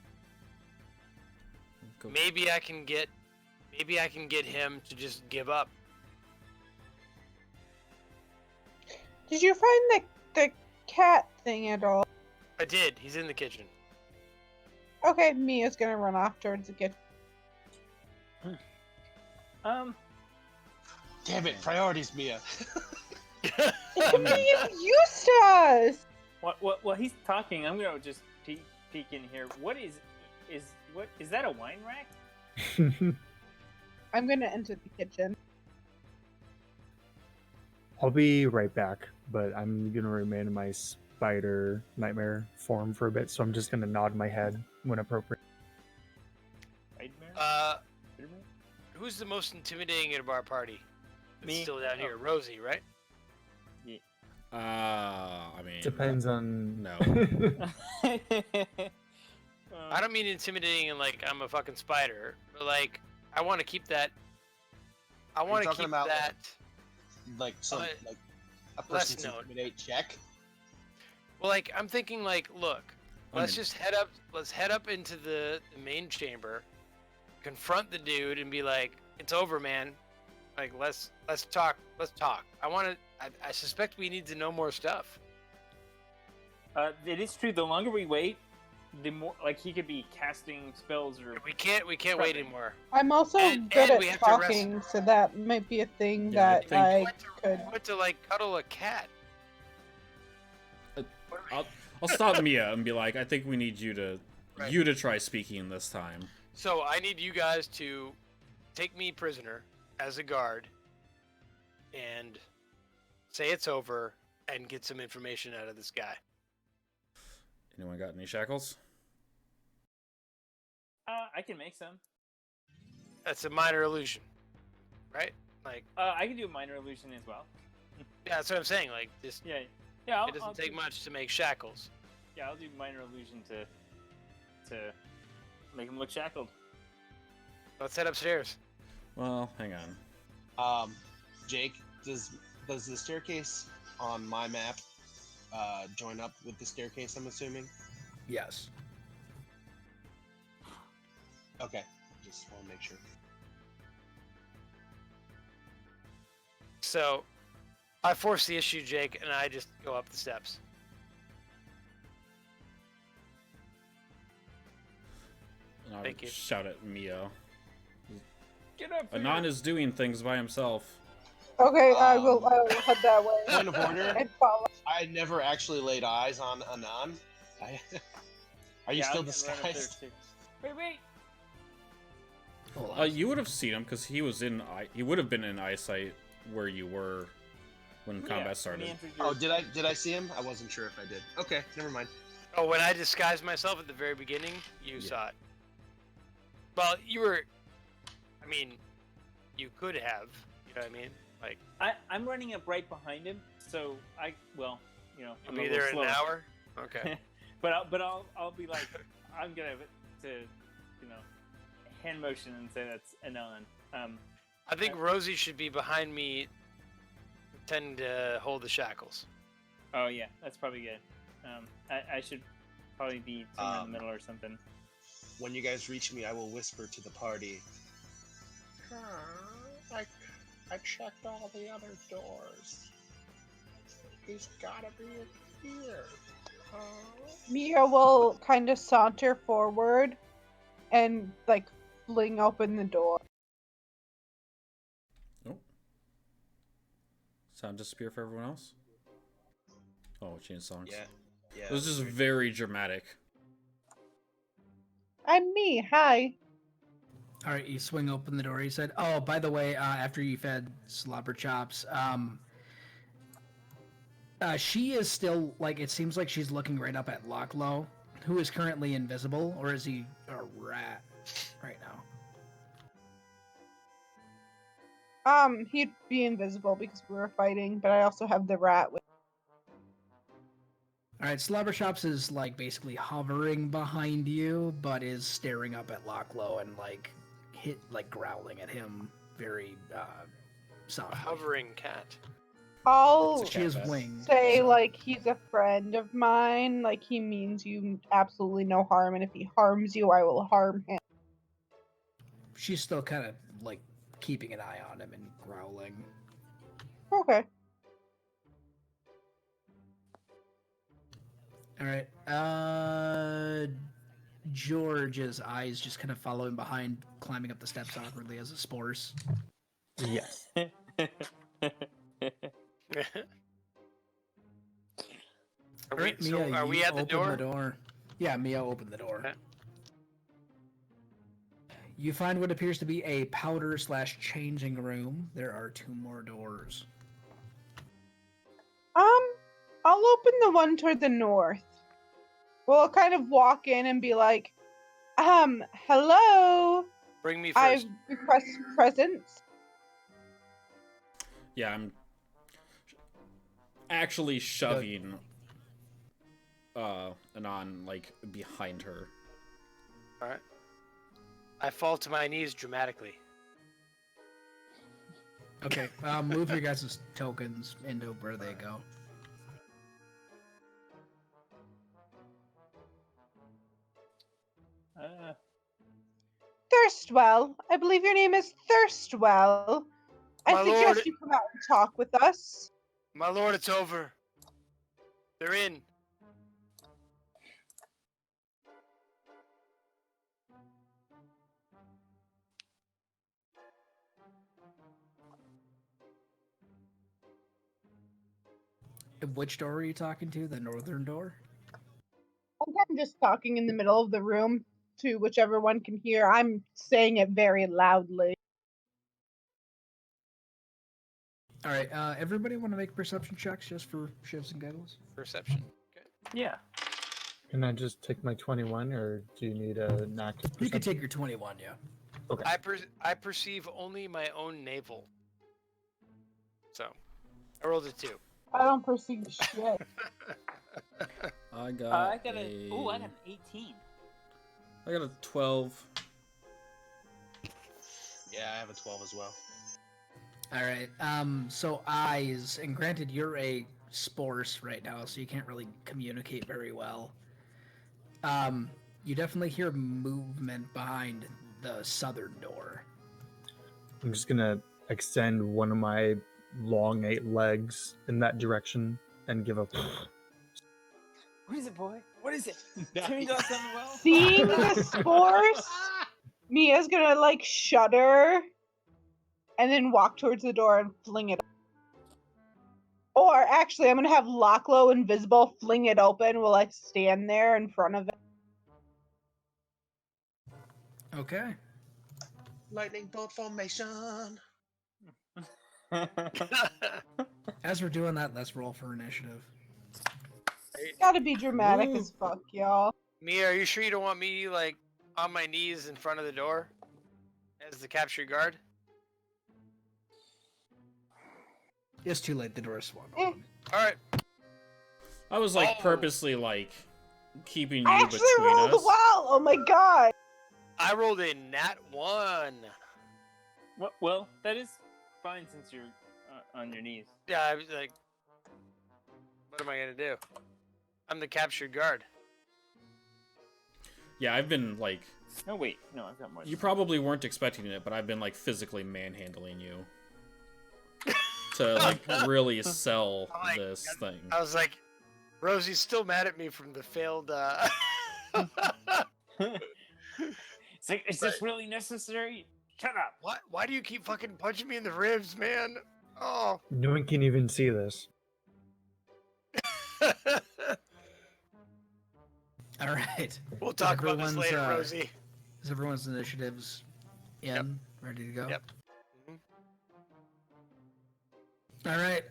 S2: Go-
S5: Maybe I can get him to just give up.
S3: Did you find the cat thing at all?
S5: I did. He's in the kitchen.
S3: Okay, Mia's gonna run off towards the kitchen.
S6: Damn it, priorities, Mia.
S3: It's being Eustace!
S4: While he's talking, I'm gonna just peek in here. What is that a wine rack?
S3: I'm gonna enter the kitchen.
S7: I'll be right back, but I'm gonna remain in my spider nightmare form for a bit, so I'm just gonna nod my head when appropriate.
S4: Nightmare?
S5: Who's the most intimidating of our party? It's
S4: Me.
S5: still down here. Rosie, right?
S2: I mean,
S7: Depends on.
S2: No.
S5: I don't mean intimidating and like I'm a fucking spider, but like I want to keep that. I want to
S6: talking
S5: keep
S6: about,
S5: that.
S6: Like some
S5: But
S6: like a
S5: less
S6: person's
S5: known.
S6: intimidate check.
S5: Well, like I'm thinking, like, look,
S2: I
S5: let's
S2: mean-
S5: just head up. Let's head up into the main chamber, confront the dude, and be like, "It's over, man. Like, let's talk. Let's talk. I suspect we need to know more stuff."
S4: It is true. The longer we wait, the more like he could be casting spells or.
S5: We can't wait
S4: Prepping.
S5: anymore.
S3: I'm also
S5: And
S3: good
S5: we
S3: at
S5: have to rest-
S3: talking, so that might be a thing
S2: Yeah, I
S3: that
S2: think-
S3: I could.
S5: I went to like cuddle a cat.
S2: I'll stop Mia and be like, I think we need you to
S5: Right.
S2: try speaking this time.
S5: So I need you guys to take me prisoner as a guard and say it's over and get some information out of this guy.
S2: Anyone got any shackles?
S4: I can make some.
S5: That's a minor illusion, right? Like,
S4: I can do a minor illusion as well.
S5: yeah, that's what I'm saying. Like, this
S4: Yeah.
S5: it
S4: I'll
S5: doesn't
S4: do-
S5: take much to make shackles.
S4: Yeah, I'll do minor illusion to make him look shackled.
S5: Let's head upstairs.
S2: Well, hang on.
S6: Jake, does the staircase on my map join up with the staircase? I'm assuming.
S1: Yes.
S6: Okay, just want to make sure.
S5: So, I force the issue, Jake, and I just go up the steps.
S2: And I
S5: Thank
S2: would
S5: you.
S2: shout at Mia.
S4: Get up!
S2: Anon is doing things by himself.
S3: Okay, I will head that way
S6: Point of order.
S3: and follow.
S6: I never actually laid eyes on Anon. Are you still disguised?
S4: Wait!
S1: Hold on.
S2: You would have seen him because he was in. He would have been in eyesight where you were when
S4: Yeah,
S2: combat
S4: when
S2: started.
S4: you entered your-
S6: Oh, did I see him? I wasn't sure if I did. Okay, never mind.
S5: Oh, when I disguised myself at the very beginning, you
S2: Yeah.
S5: saw it. Well, you were. I mean, you could have. You know what I mean? Like,
S4: I'm running up right behind him, so I'm
S5: you'll
S4: a
S5: be
S4: little
S5: there in
S4: slower.
S5: an hour. Okay.
S4: but I'll be like, I'm gonna to hand motion and say that's Anon.
S5: I think Rosie should be behind me, pretending to hold the shackles.
S4: Oh yeah, that's probably good. I should probably be somewhere in the middle or something.
S6: When you guys reach me, I will whisper to the party. I checked all the other doors. He's gotta be in here.
S3: Mia will kind of saunter forward and like fling open the door.
S2: Oh. Sound disappear for everyone else? Oh, change songs.
S6: Yeah.
S2: It was just very dramatic.
S3: I'm me. Hi.
S1: All right, you swing open the door. He said, "Oh, by the way, after you fed Slobber Chops, she is still like it seems like she's looking right up at Locklow, who is currently invisible, or is he a rat right now?"
S3: He'd be invisible because we were fighting, but I also have the rat with.
S1: All right, Slobber Chops is like basically hovering behind you, but is staring up at Locklow and like growling at him very softly.
S5: Hovering cat.
S3: I'll
S1: She is winged.
S3: say
S1: so-
S3: like he's a friend of mine, like he means you absolutely no harm, and if he harms you, I will harm him.
S1: She's still kind of like keeping an eye on him and growling.
S3: Okay.
S1: All right. George's eyes just kind of following behind, climbing up the steps awkwardly as a spores.
S7: Yes.
S1: All right, Mia,
S5: Are we
S1: you
S5: at the
S1: open
S5: door?
S1: Yeah, Mia opened the door.
S5: Okay.
S1: You find what appears to be a powder/changing room. There are 2 more doors.
S3: I'll open the one toward the north. Well, I'll kind of walk in and be like, hello.
S5: Bring me
S3: I
S5: first.
S3: request presents.
S2: Yeah, I'm actually shoving Anon like behind her.
S5: All right. I fall to my knees dramatically.
S1: Okay, move your guys' tokens into where they go.
S3: Thirstwell. I believe your name is Thirstwell. I
S5: My
S3: suggest
S5: lord-
S3: you come out and talk with us.
S5: My lord, it's over. They're in.
S1: Which door are you talking to? The northern door?
S3: I'm just talking in the middle of the room to whichever one can hear. I'm saying it very loudly.
S1: All right, everybody want to make perception checks just for shits and giggles?
S5: Perception. Okay.
S4: Yeah.
S7: Can I just take my 21, or do you need an active
S1: You can
S7: perception?
S1: take your 21, yeah.
S7: Okay.
S5: I perceive only my own navel. So, I rolled a 2.
S3: I don't perceive shit.
S2: I got
S4: I got an 18.
S2: I got a 12.
S6: Yeah, I have a 12 as well.
S1: All right. So eyes, and granted, you're a spores right now, so you can't really communicate very well. You definitely hear movement behind the southern door.
S7: I'm just gonna extend one of my long 8 legs in that direction and give a.
S4: What is it, boy? What is it? Turn it off on the well.
S3: Seeing the spores, Mia's gonna like shudder and then walk towards the door and fling it. Or actually, I'm gonna have Locklow invisible fling it open while I stand there in front of it.
S1: Okay.
S6: Lightning bolt formation.
S1: As we're doing that, let's roll for initiative.
S3: Gotta be dramatic
S2: Ooh.
S3: as fuck, y'all.
S5: Mia, are you sure you don't want me like on my knees in front of the door as the captured guard?
S1: It's too late. The door swung
S3: Eh.
S1: open.
S5: All right.
S2: I was like
S5: Oh.
S2: purposely like keeping
S3: I
S2: you
S3: actually
S2: between
S3: rolled
S2: us.
S3: well. Oh my god.
S5: I rolled a nat 1.
S4: Well, that is fine since you're on your knees.
S5: Yeah, I was like, what am I gonna do? I'm the captured guard.
S2: Yeah, I've been like.
S4: No, wait. No, I've got more.
S2: You probably weren't expecting it, but I've been like physically manhandling you to like really sell
S5: Oh my
S2: this thing.
S5: I was like, Rosie's still mad at me from the failed.
S4: It's like, is this really necessary? Shut up.
S5: Why do you keep fucking punching me in the ribs, man? Oh.
S7: No one can even see this.
S1: All right.
S5: We'll talk about this
S1: Everyone's,
S5: later, Rosie.
S1: Is everyone's initiatives in?
S5: Yep.
S1: Ready to go?
S5: Yep.
S1: All right.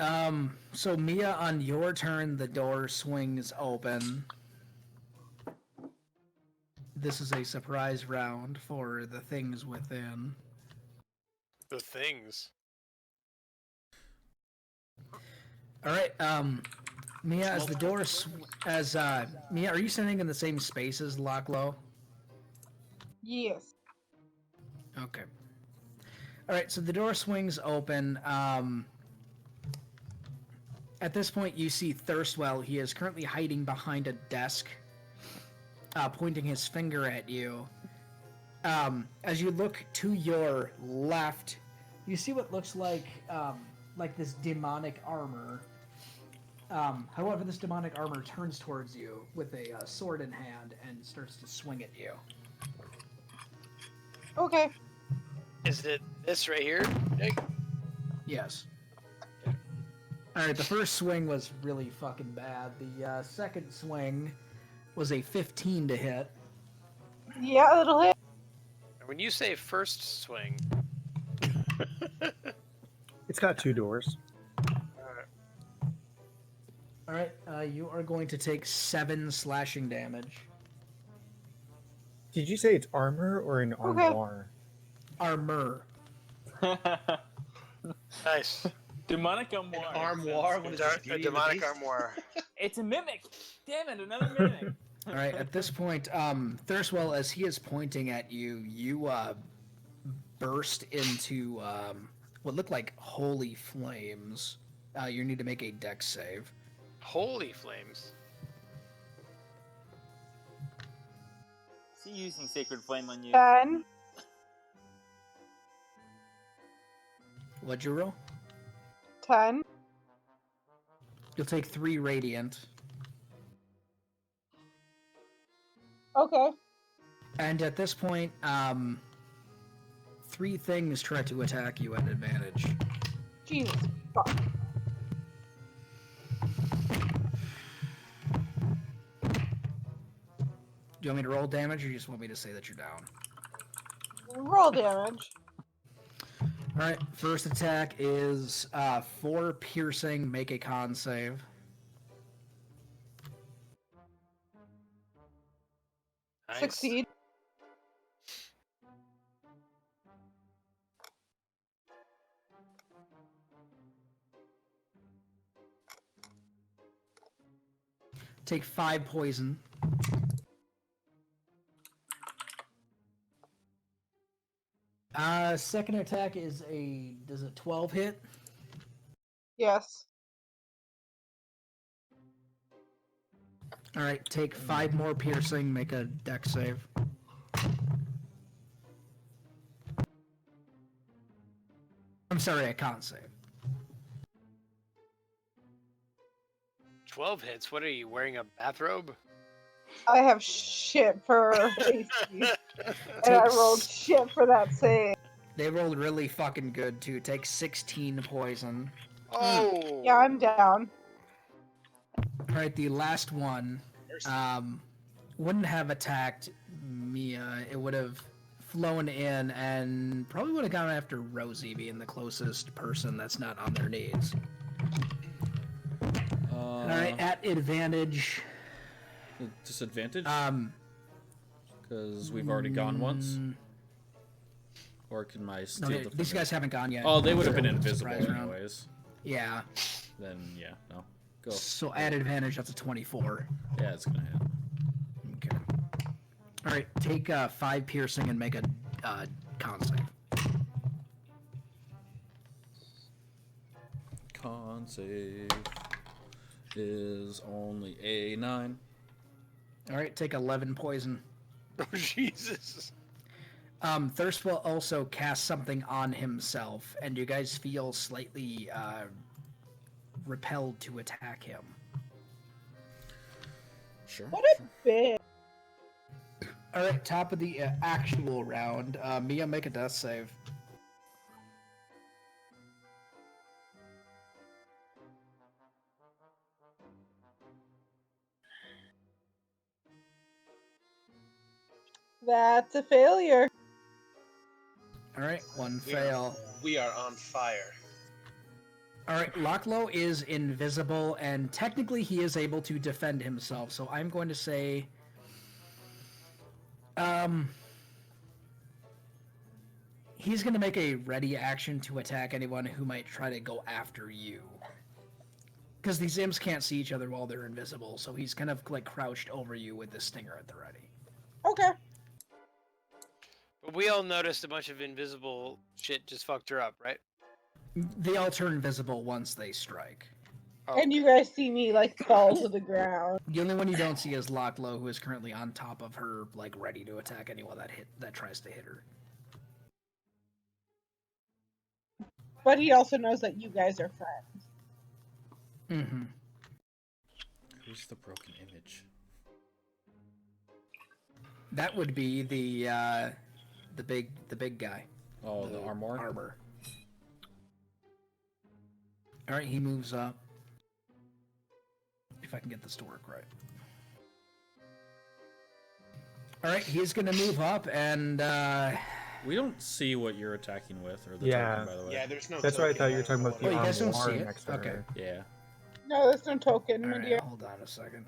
S1: So Mia, on your turn, the door swings open. This is a surprise round for the things within.
S5: The things.
S1: All right. Mia, as the door Mia, are you standing in the same space as Locklow?
S3: Yes.
S1: Okay. All right. So the door swings open. At this point, you see Thirstwell. He is currently hiding behind a desk, pointing his finger at you. As you look to your left, you see what looks like this demonic armor. However, this demonic armor turns towards you with a sword in hand and starts to swing at you.
S3: Okay.
S5: Is it this right here? Nick?
S1: Yes. Alright, the first swing was really fucking bad. The second swing was a 15 to hit.
S3: Yeah, it'll hit.
S5: When you say first swing,
S7: It's got 2 doors.
S1: Alright, you are going to take 7 slashing damage.
S7: Did you say it's armor or an
S3: Okay.
S7: armoire?
S1: Armor.
S5: nice.
S4: Demonic armoire.
S6: Armoire? What is this,
S5: A
S6: Beauty and the
S5: demonic
S6: Beast?
S5: armoire.
S4: It's a mimic. Damn it, another mimic.
S1: Alright, at this point, Thirstwell, as he is pointing at you, you burst into what look like holy flames. You need to make a dex save.
S5: Holy flames.
S4: Is he using Sacred Flame on you?
S3: 10.
S1: What'd you roll?
S3: 10.
S1: You'll take 3 radiant.
S3: Okay.
S1: And at this point, 3 things try to attack you at advantage.
S3: Jesus fuck.
S1: Do you want me to roll damage, or you just want me to say that you're down?
S3: Roll damage.
S1: Alright, first attack is 4 piercing, make a con save.
S5: Nice.
S3: Succeed.
S1: Take 5 poison. Second attack is does a 12 hit?
S3: Yes.
S1: Alright, take 5 more piercing, make a dex save. I'm sorry, a con save.
S5: 12 hits. What are you wearing, a bathrobe?
S3: I have shit for AC. And I rolled shit for that save.
S1: They rolled really fucking good too. Take 16 poison.
S5: Oh.
S3: Yeah, I'm down.
S1: Alright, the last one wouldn't have attacked Mia. It would have flown in and probably would have gone after Rosie, being the closest person that's not on their knees. All right, at advantage.
S2: Disadvantage? Because we've already gone once. Or can my steal
S1: Okay, these guys haven't gone yet.
S2: Oh, they would have been
S1: They're
S2: invisible
S1: surprise round.
S2: anyways.
S1: Yeah.
S2: Then yeah, no. Go.
S1: So at advantage, that's a 24.
S2: Yeah, it's gonna hit.
S1: Okay. All right, take 5 piercing and make a con save.
S2: Con save is only a 9.
S1: All right, take 11 poison.
S5: Oh, Jesus.
S1: Thirst will also cast something on himself, and you guys feel slightly repelled to attack him.
S2: Sure.
S3: What a bitch.
S1: All right, top of the actual round. Mia, make a death save.
S3: That's a failure.
S1: All right, one fail.
S6: We are on fire.
S1: All right, Locklow is invisible, and technically he is able to defend himself. So I'm going to say, he's going to make a ready action to attack anyone who might try to go after you. Because these imps can't see each other while they're invisible, so he's kind of like crouched over you with the stinger at the ready.
S3: Okay.
S5: But we all noticed a bunch of invisible shit just fucked her up, right?
S1: They all turn invisible once they strike.
S5: Oh,
S3: And you guys see me like fall to the ground.
S1: The only one you don't see is Locklow, who is currently on top of her, like ready to attack anyone that tries to hit her.
S3: But he also knows that you guys are friends.
S1: Mm-hmm.
S2: Who's the broken image?
S1: That would be the big guy.
S2: Oh, the armor?
S1: Armor. All right, he moves up. If I can get this to work right. All right, he's gonna move up and.
S2: We don't see what you're attacking with, or the
S7: Yeah.
S2: token, by the way.
S6: Yeah, there's no.
S7: That's why I
S6: token.
S7: thought you were talking about the
S1: Oh, you guys don't
S7: armor
S1: see it?
S7: next to
S1: Okay.
S7: her.
S2: Yeah.
S3: No, there's no token,
S1: All
S3: my
S1: right,
S3: dear.
S1: hold on a second.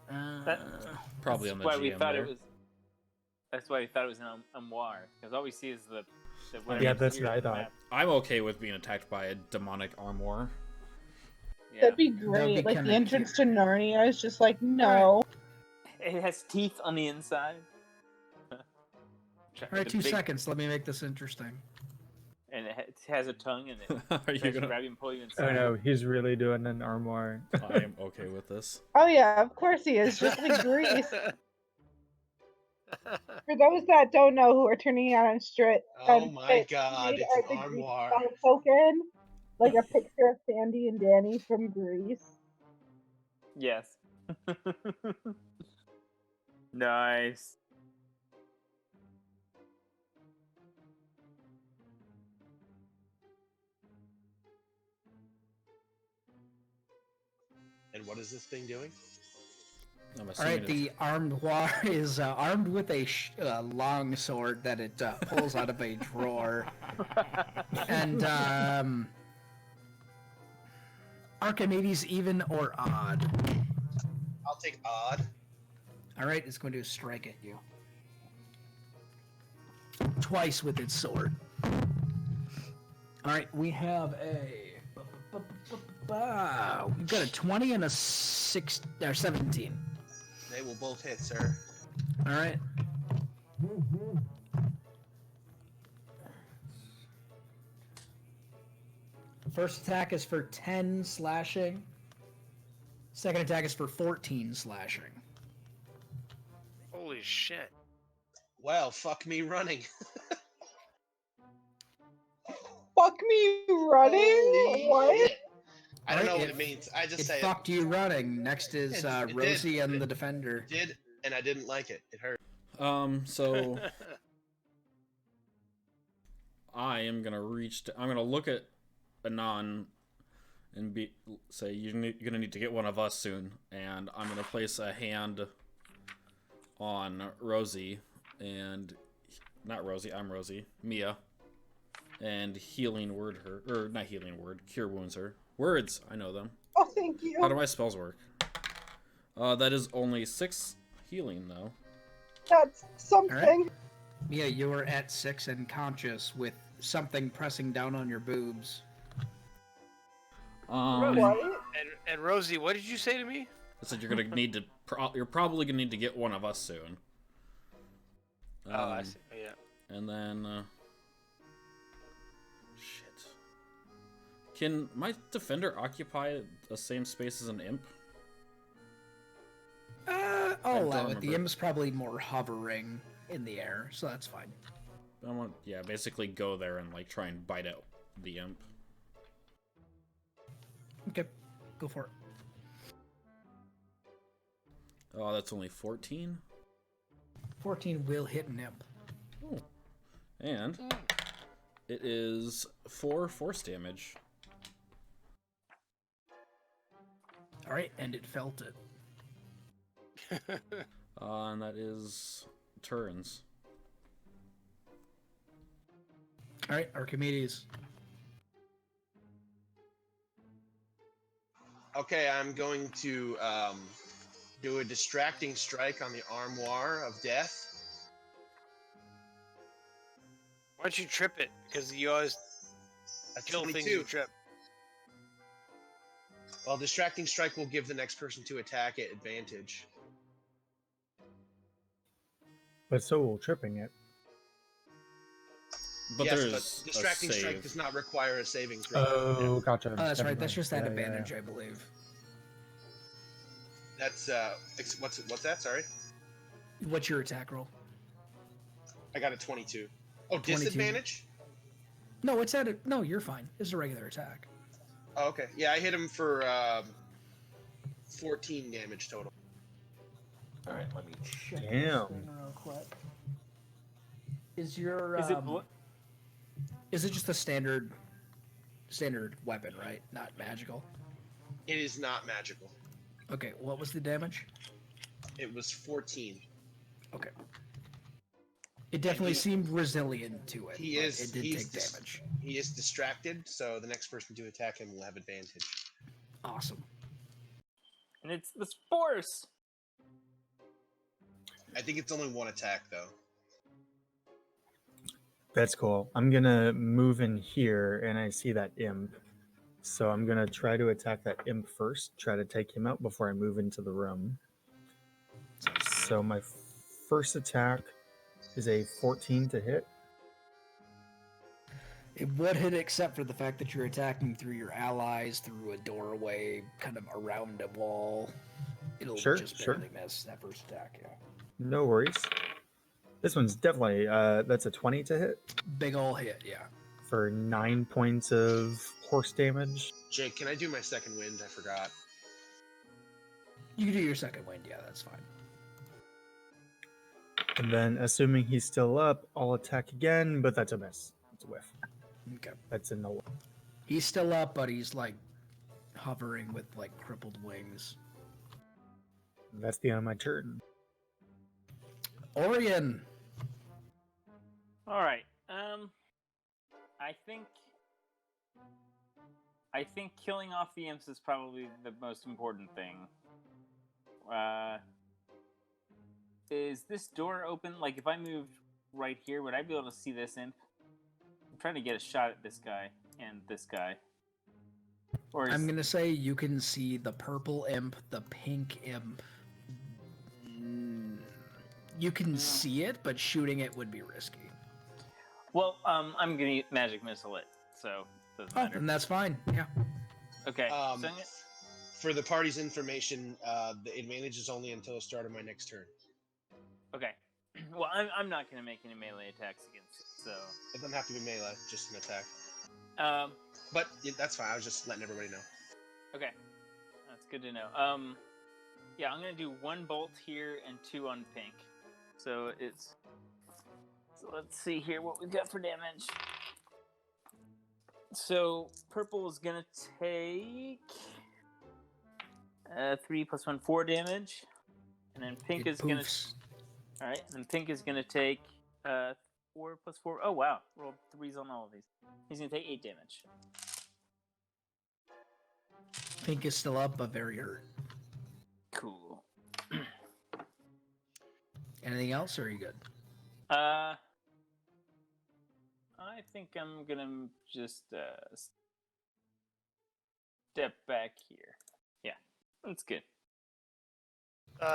S2: Probably on the
S4: That's why we
S2: GM
S4: thought
S2: there.
S4: it was. That's why we thought it was an armoire, because all we see is the whatever
S7: Yeah, that's
S4: appears
S7: what I
S4: on the
S7: thought.
S4: map.
S2: I'm okay with being attacked by a demonic armor.
S4: Yeah.
S3: That'd be
S1: That'd
S3: great.
S1: be
S3: Like
S1: kinda
S3: the entrance to Narnia is just like, no.
S4: It has teeth on the inside.
S1: All right, 2
S4: Big-
S1: seconds. Let me make this interesting.
S4: And it has a tongue, and it
S2: Are you
S4: tries to
S2: gonna?
S4: grab you and pull you inside.
S7: Oh no, he's really doing an armor.
S2: I am okay with this.
S3: Oh yeah, of course he is. Just like Grease. For those that don't know who are turning out on Strit,
S6: Oh my God,
S3: made
S6: it's
S3: our
S6: an
S3: the Grease
S6: armoire.
S3: spell token, like a picture of Sandy and Danny from Grease.
S4: Yes. Nice.
S6: And what is this thing doing?
S2: I'm
S1: All
S2: assuming
S1: right, the armoire is armed with a long sword that it pulls out of a drawer. And Archimedes, even or odd?
S6: I'll take odd.
S1: All right, it's going to strike at you. Twice with its sword. All right, we have we've got a 20 and a 17.
S6: They will both hit, sir.
S1: All right. First attack is for 10 slashing. Second attack is for 14 slashing.
S5: Holy shit.
S6: Well, fuck me running.
S3: Fuck me running?
S6: Holy
S3: What?
S6: shit. I don't
S1: Alright,
S6: know what
S1: it-
S6: it means. I just
S1: It
S6: say it.
S1: fucked you running. Next is
S6: It did.
S1: Rosie and
S6: It
S1: the defender.
S6: Did, and I didn't like it. It hurt.
S2: So I am gonna I'm gonna look at Anon and say you're gonna need to get one of us soon, and I'm gonna place a hand on Rosie, and not Rosie, I'm Rosie, Mia, and healing word her, or not healing word, cure wounds her. Words, I know them.
S3: Oh, thank you.
S2: How do my spells work? That is only 6 healing though.
S3: That's something.
S1: Alright. Mia, you are at 6 and conscious with something pressing down on your boobs.
S3: What?
S5: And Rosie, what did you say to me?
S2: I said you're gonna need to. You're probably gonna need to get one of us soon.
S5: I see. Yeah.
S2: And then, shit. Can my defender occupy the same space as an imp?
S1: I'll
S2: don't
S1: allow it. The
S2: remember.
S1: imp's probably more hovering in the air, so that's fine.
S2: I want, yeah, basically go there and like try and bite out the imp.
S1: Okay, go for it.
S2: Oh, that's only 14.
S1: 14 will hit an imp.
S2: Oh. And it is 4 force damage.
S1: Alright, and it felt it.
S2: And that is turns.
S1: Alright, Archimedes.
S6: Okay, I'm going to do a distracting strike on the armoire of death.
S5: Why don't you trip it? Because you always
S6: A
S5: kill things
S6: 22.
S5: you trip.
S6: Well, distracting strike will give the next person to attack it advantage.
S7: But so will tripping it.
S2: But
S6: yes,
S2: there's
S6: but distracting
S2: a
S6: strike
S2: save.
S6: does not require a saving throw.
S7: Oh, gotcha.
S1: Oh, that's
S7: Never
S1: right. That's
S7: mind.
S1: just that
S7: Yeah, yeah,
S1: advantage,
S7: yeah.
S1: I believe.
S6: That's what's that? Sorry,
S1: What's your attack roll?
S6: I got a 22. Oh,
S1: 22.
S6: disadvantage?
S1: No, it's at a... No, you're fine. It's a regular attack.
S6: Oh, okay. Yeah, I hit him for 14 damage total.
S1: Alright, let me check
S7: Damn.
S1: this thing real quick. Is your...
S4: Is it
S1: Is it just a standard weapon, right? Not magical?
S6: It is not magical.
S1: Okay, what was the damage?
S6: It was 14.
S1: Okay. It definitely
S6: he-
S1: seemed resilient to it.
S6: He
S1: but
S6: is.
S1: It did
S6: he's
S1: take damage.
S6: He is distracted, so the next person to attack him will have advantage.
S1: Awesome.
S4: And it's the Force.
S6: I think it's only one attack though.
S7: That's cool. I'm gonna move in here, and I see that imp. So I'm gonna try to attack that imp first. Try to take him out before I move into the room. So my first attack is a 14 to hit.
S1: It would hit except for the fact that you're attacking through your allies, through a doorway, kind of around a wall. It'll
S7: Sure,
S1: just
S7: sure.
S1: barely miss that first attack, yeah.
S7: No worries. This one's definitely that's a 20 to hit
S1: Big ol' hit, yeah.
S7: for 9 points of horse damage.
S6: Jake, can I do my second wind? I forgot.
S1: You can do your second wind, yeah, that's fine.
S7: And then, assuming he's still up, I'll attack again, but that's a miss. It's a whiff.
S1: Okay.
S7: That's in the way.
S1: He's still up, but he's like hovering with like crippled wings.
S7: That's the end of my turn.
S1: Orion!
S4: All right. I think killing off the imps is probably the most important thing. Is this door open? Like, if I moved right here, would I be able to see this imp? I'm trying to get a shot at this guy and this guy. Or is...
S1: I'm gonna say you can see the purple imp, the pink imp. You can see it, but shooting it would be risky.
S4: Well, I'm gonna magic missile it, so doesn't
S1: Oh,
S4: matter.
S1: and that's fine. Yeah.
S4: Okay. So I'm gonna...
S6: For the party's information, the advantage is only until the start of my next turn.
S4: Okay. Well, I'm not gonna make any melee attacks against it, so.
S6: It doesn't have to be melee, just an attack.
S4: Um.
S6: But yeah, that's fine. I was just letting everybody know.
S4: Okay. That's good to know. Yeah, I'm gonna do 1 bolt here and 2 on pink. So it's. So let's see here what we've got for damage. So purple is gonna take 3 + 1, 4 damage, and then pink
S1: It
S4: is gonna.
S1: poofs.
S4: All right, and pink is gonna take 4 plus 4. Oh, wow. Rolled 3s on all of these. He's going to take 8 damage.
S1: Pink is still up, but very hurt.
S4: Cool.
S1: Anything else, or are you good?
S4: I think I'm going to just step back here. Yeah, that's good.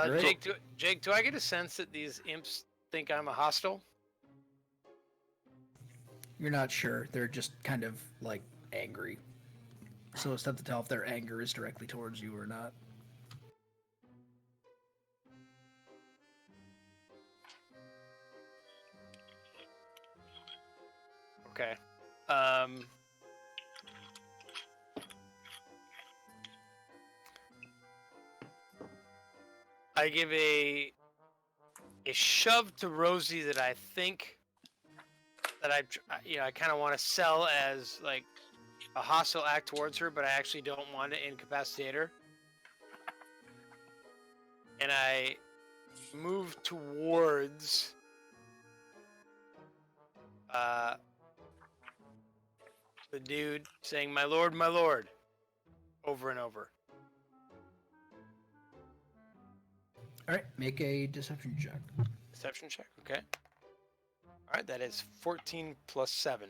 S1: Great.
S5: Jake, do I get a sense that these imps think I'm a hostile?
S1: You're not sure. They're just kind of like angry. So it's tough to tell if their anger is directly towards you or not.
S5: Okay. I give a shove to Rosie that I think that I kind of want to sell as like a hostile act towards her, but I actually don't want to incapacitate her. And I move towards the dude saying, my lord, over and over.
S1: All right, make a deception check.
S5: Deception check, okay. All right, that is 14 plus 7.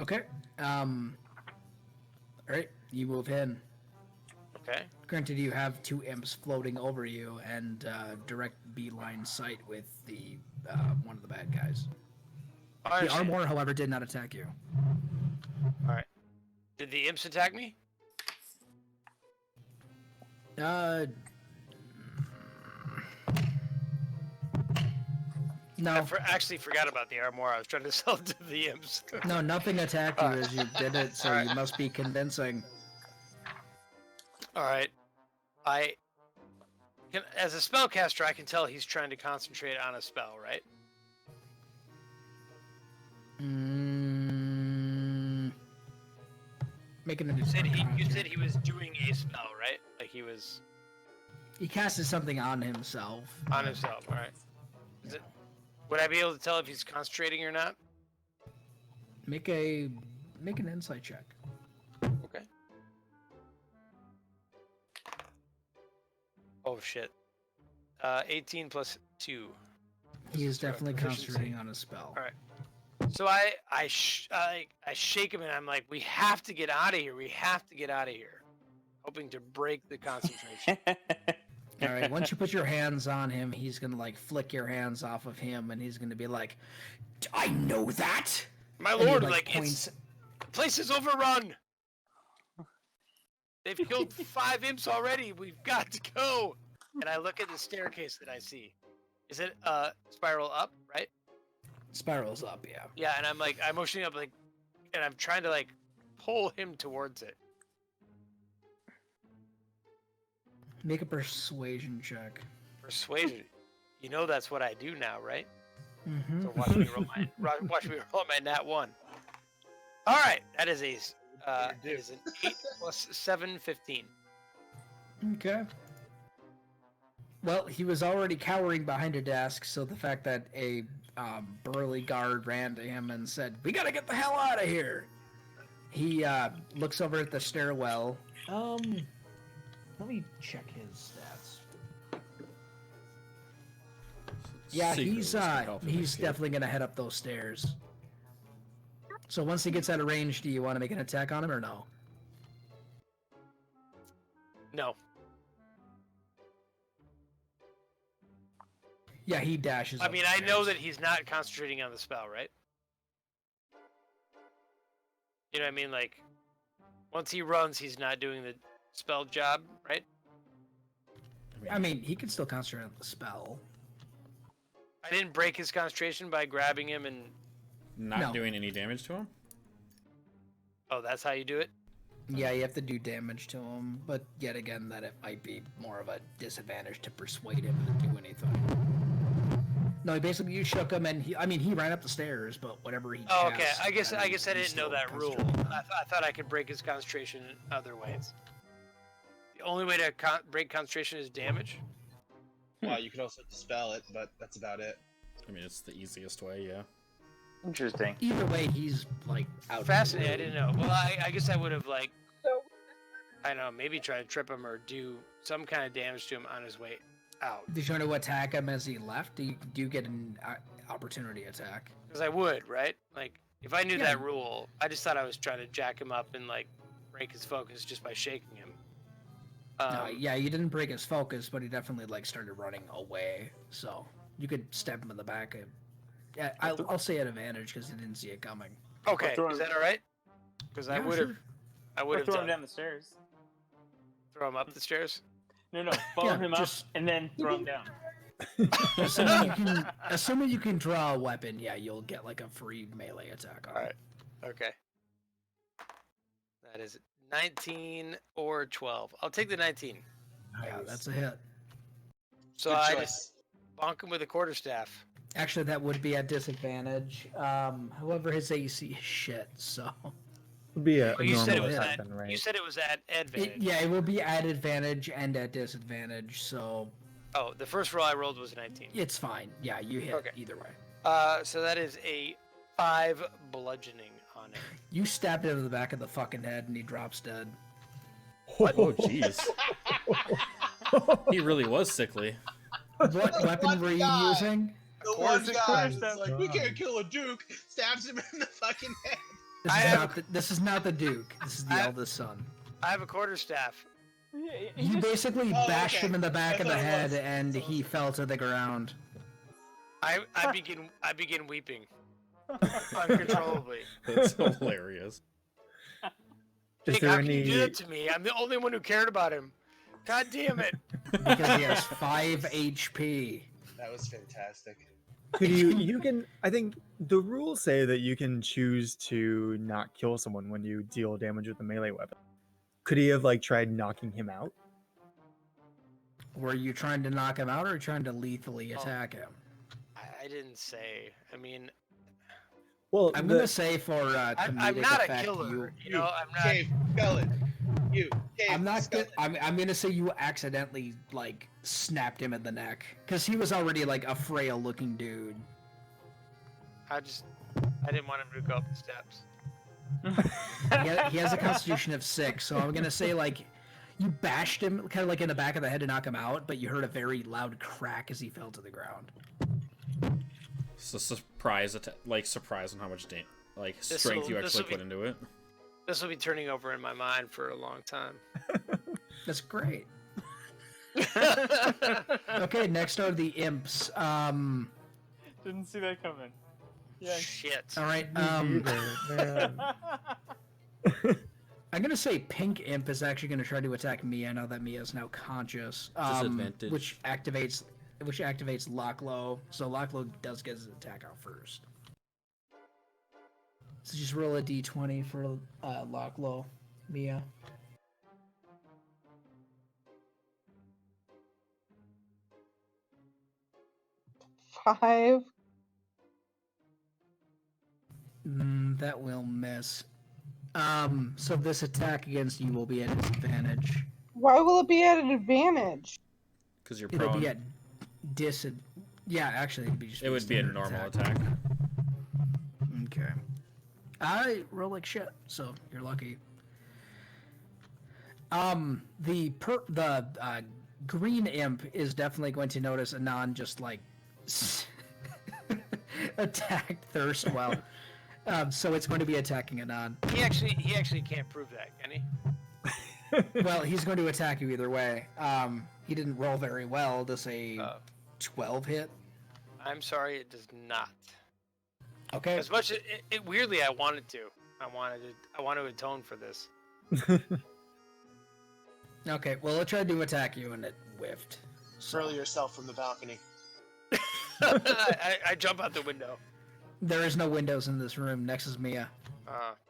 S1: Okay. All right, you move in.
S5: Okay.
S1: Granted, you have 2 imps floating over you and direct beeline sight with the one of the bad guys. The Armor, however, did not attack you.
S5: All right. Did the imps attack me?
S1: No.
S5: I actually forgot about the Armor. I was trying to sell it to the imps.
S1: No, nothing attacked you as you did it, so
S5: Alright.
S1: you must be convincing.
S5: All right. As a spellcaster, I can tell he's trying to concentrate on a spell, right?
S1: Making a
S5: You said he was doing a spell, right? Like he was
S1: He casted something on himself.
S5: on himself. All right. Would I be able to tell if he's concentrating or not?
S1: Make an insight check.
S5: Okay. Oh shit. 18 plus 2.
S1: He is definitely
S5: Proficiency.
S1: concentrating on a spell.
S5: All right. So I shake him and I'm like, we have to get out of here. We have to get out of here. Hoping to break the concentration.
S1: All right, once you put your hands on him, he's going to like flick your hands off of him and he's going to be like, I know that.
S5: My
S1: And he,
S5: lord,
S1: points.
S5: the place is overrun. They've killed 5 imps already. We've got to go. And I look at the staircase that I see. Is it spiral up, right?
S1: Spirals up, yeah.
S5: Yeah, and I'm motioning up and I'm trying to pull him towards it.
S1: Make a persuasion check.
S5: Persuasion. You know that's what I do now, right?
S1: Mm-hmm.
S5: So watch me roll my nat 1. All right, that is it is an 8 plus 7, 15.
S1: Okay. Well, he was already cowering behind a desk, so the fact that a burly guard ran to him and said, "We gotta get the hell out of here," he looks over at the stairwell. Let me check his stats. Yeah, he's definitely gonna head up those stairs. So once he gets out of range, do you want to make an attack on him or no?
S5: No.
S1: Yeah, he dashes.
S5: I mean, I know that he's not concentrating on the spell, right? You know what I mean? Once he runs, he's not doing the spell job, right?
S1: I mean, he can still concentrate on the spell.
S5: I didn't break his concentration by grabbing him and...
S2: Not doing any damage to him?
S5: Oh, that's how you do it?
S1: Yeah, you have to do damage to him, but yet again, that it might be more of a disadvantage to persuade him to do anything. No, basically you shook him, and he ran up the stairs, but whatever he.
S5: Oh, okay. I guess I didn't know that rule. I thought I could break his concentration other ways. The only way to break concentration is damage.
S6: Well, you could also dispel it, but that's about it.
S2: I mean, it's the easiest way, yeah.
S4: Interesting.
S1: Either way, he's like out.
S5: Fascinating. I didn't know. Well, I guess I would have like,
S3: So
S5: I don't know, maybe try to trip him or do some kind of damage to him on his way out.
S1: Did you want to attack him as he left? Do you get an opportunity attack?
S5: Because I would, right? Like, if I knew
S1: Yeah.
S5: that rule, I just thought I was trying to jack him up and like break his focus just by shaking him.
S1: No, yeah, you didn't break his focus, but he definitely like started running away. So you could stab him in the back. Yeah, I'll say at advantage because he didn't see it coming.
S5: Okay,
S4: throw
S5: is
S4: him-
S5: that all right? Because I
S1: Yeah,
S5: would have,
S1: sure.
S5: I would
S4: Or
S5: have
S4: throw him
S5: done.
S4: down the stairs.
S5: Throw him up the stairs.
S4: No, follow
S1: Yeah,
S4: him up
S1: just-
S4: and then throw him down.
S1: Assuming you can draw a weapon, yeah, you'll get like a free melee attack on
S5: All
S1: it.
S5: right. Okay. That is 19 or 12. I'll take the 19.
S1: Yeah, that's a hit.
S5: So
S6: Good
S5: I
S6: choice.
S5: just bonk him with a quarterstaff.
S1: Actually, that would be at disadvantage. However, his AC is shit, so
S7: Would be a
S5: Oh, you said it
S7: normal
S5: was
S7: attack
S5: at.
S7: then, right?
S5: You said it was at advantage.
S1: yeah, it will be at advantage and at disadvantage. So
S5: Oh, the first roll I rolled was 19.
S1: it's fine. Yeah, you hit
S5: Okay.
S1: either way.
S5: So that is a 5 bludgeoning on it.
S1: You stabbed him in the back of the fucking head, and he drops dead.
S2: Oh, jeez. He really was sickly.
S1: What weapon were you
S6: guy.
S1: using?
S6: The
S5: course,
S6: one
S5: of
S6: guy
S4: course,
S6: is
S4: that's
S6: like, we can't kill a duke. Stabs him in the fucking head.
S1: This is not the Duke. This is the
S5: I have-
S1: eldest son.
S5: I have a quarterstaff.
S1: You basically
S6: Oh,
S1: bashed
S6: okay.
S1: him in the back
S6: I
S1: of the
S6: thought it
S1: head,
S6: was.
S1: and he fell to the ground.
S5: I begin weeping uncontrollably.
S2: That's hilarious.
S7: Is
S5: Jake,
S7: there
S5: how can you do
S7: any?
S5: that to me? I'm the only one who cared about him. God damn it!
S1: Because he has 5 HP.
S6: That was fantastic.
S7: Could you can? I think the rules say that you can choose to not kill someone when you deal damage with a melee weapon. Could he have like tried knocking him out?
S1: Were you trying to knock him out or trying to lethally
S5: Oh.
S1: attack him?
S5: I didn't say. I mean,
S7: Well,
S1: I'm
S7: the-
S1: gonna say for
S5: I'm
S1: comedic
S5: not a
S1: effect,
S5: killer. You know, I'm not.
S6: Cave, skeleton. You, Cave,
S1: I'm not good.
S6: skeleton.
S1: I'm gonna say you accidentally like snapped him in the neck because he was already like a frail looking dude.
S5: I didn't want him to go up the steps.
S1: He has a constitution of 6, so I'm gonna say like you bashed him kind of like in the back of the head to knock him out, but you heard a very loud crack as he fell to the ground.
S2: It's a surprise on how much
S5: This'll-
S2: strength you actually
S5: this'll be-
S2: put into it.
S5: This will be turning over in my mind for a long time.
S1: That's great. Okay, next are the imps.
S4: Didn't see that coming. Yeah.
S5: Shit.
S1: All right.
S7: Man.
S1: I'm gonna say pink imp is actually gonna try to attack Mia now that Mia is now conscious.
S2: Disadvantage.
S1: Which activates Locklow. So Locklow does get his attack out first. So just roll a d20 for Locklow, Mia.
S3: Five.
S1: That will miss. So this attack against you will be at disadvantage.
S3: Why will it be at an advantage?
S2: Because you're
S1: It'll
S2: prone.
S1: be at Yeah, actually, it'd be just
S2: It would be a
S1: standard
S2: normal attack.
S1: Okay. I roll like shit, so you're lucky. The green imp is definitely going to notice Anon just like attacked Thirstwell. So it's going to be attacking Anon.
S5: He actually can't prove that, can he?
S1: Well, he's going to attack you either way. He didn't roll very well. Does a 12 hit?
S5: I'm sorry, it does not.
S1: Okay.
S5: As much as it weirdly, I wanted to. I want to atone for this.
S1: Okay. Well, it tried to attack you and it whiffed.
S6: Hurl yourself from the balcony.
S5: I jump out the window.
S1: There is no windows in this room. Next is Mia.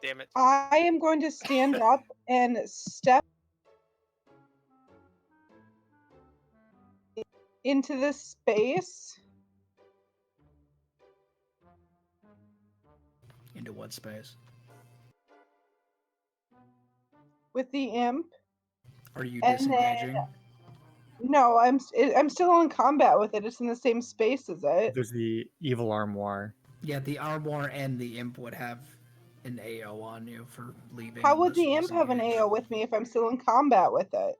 S5: Damn it.
S3: I am going to stand up and step into this space.
S1: Into what space?
S3: With the imp.
S1: Are you
S3: And
S1: disengaging?
S3: No, I'm still in combat with it. It's in the same space as it.
S7: There's the evil armoire.
S1: Yeah, the Armor and the Imp would have an AO on you for leaving.
S3: How would
S1: unless
S3: the
S1: you
S3: imp have an
S1: disengage.
S3: AO with me if I'm still in combat with it?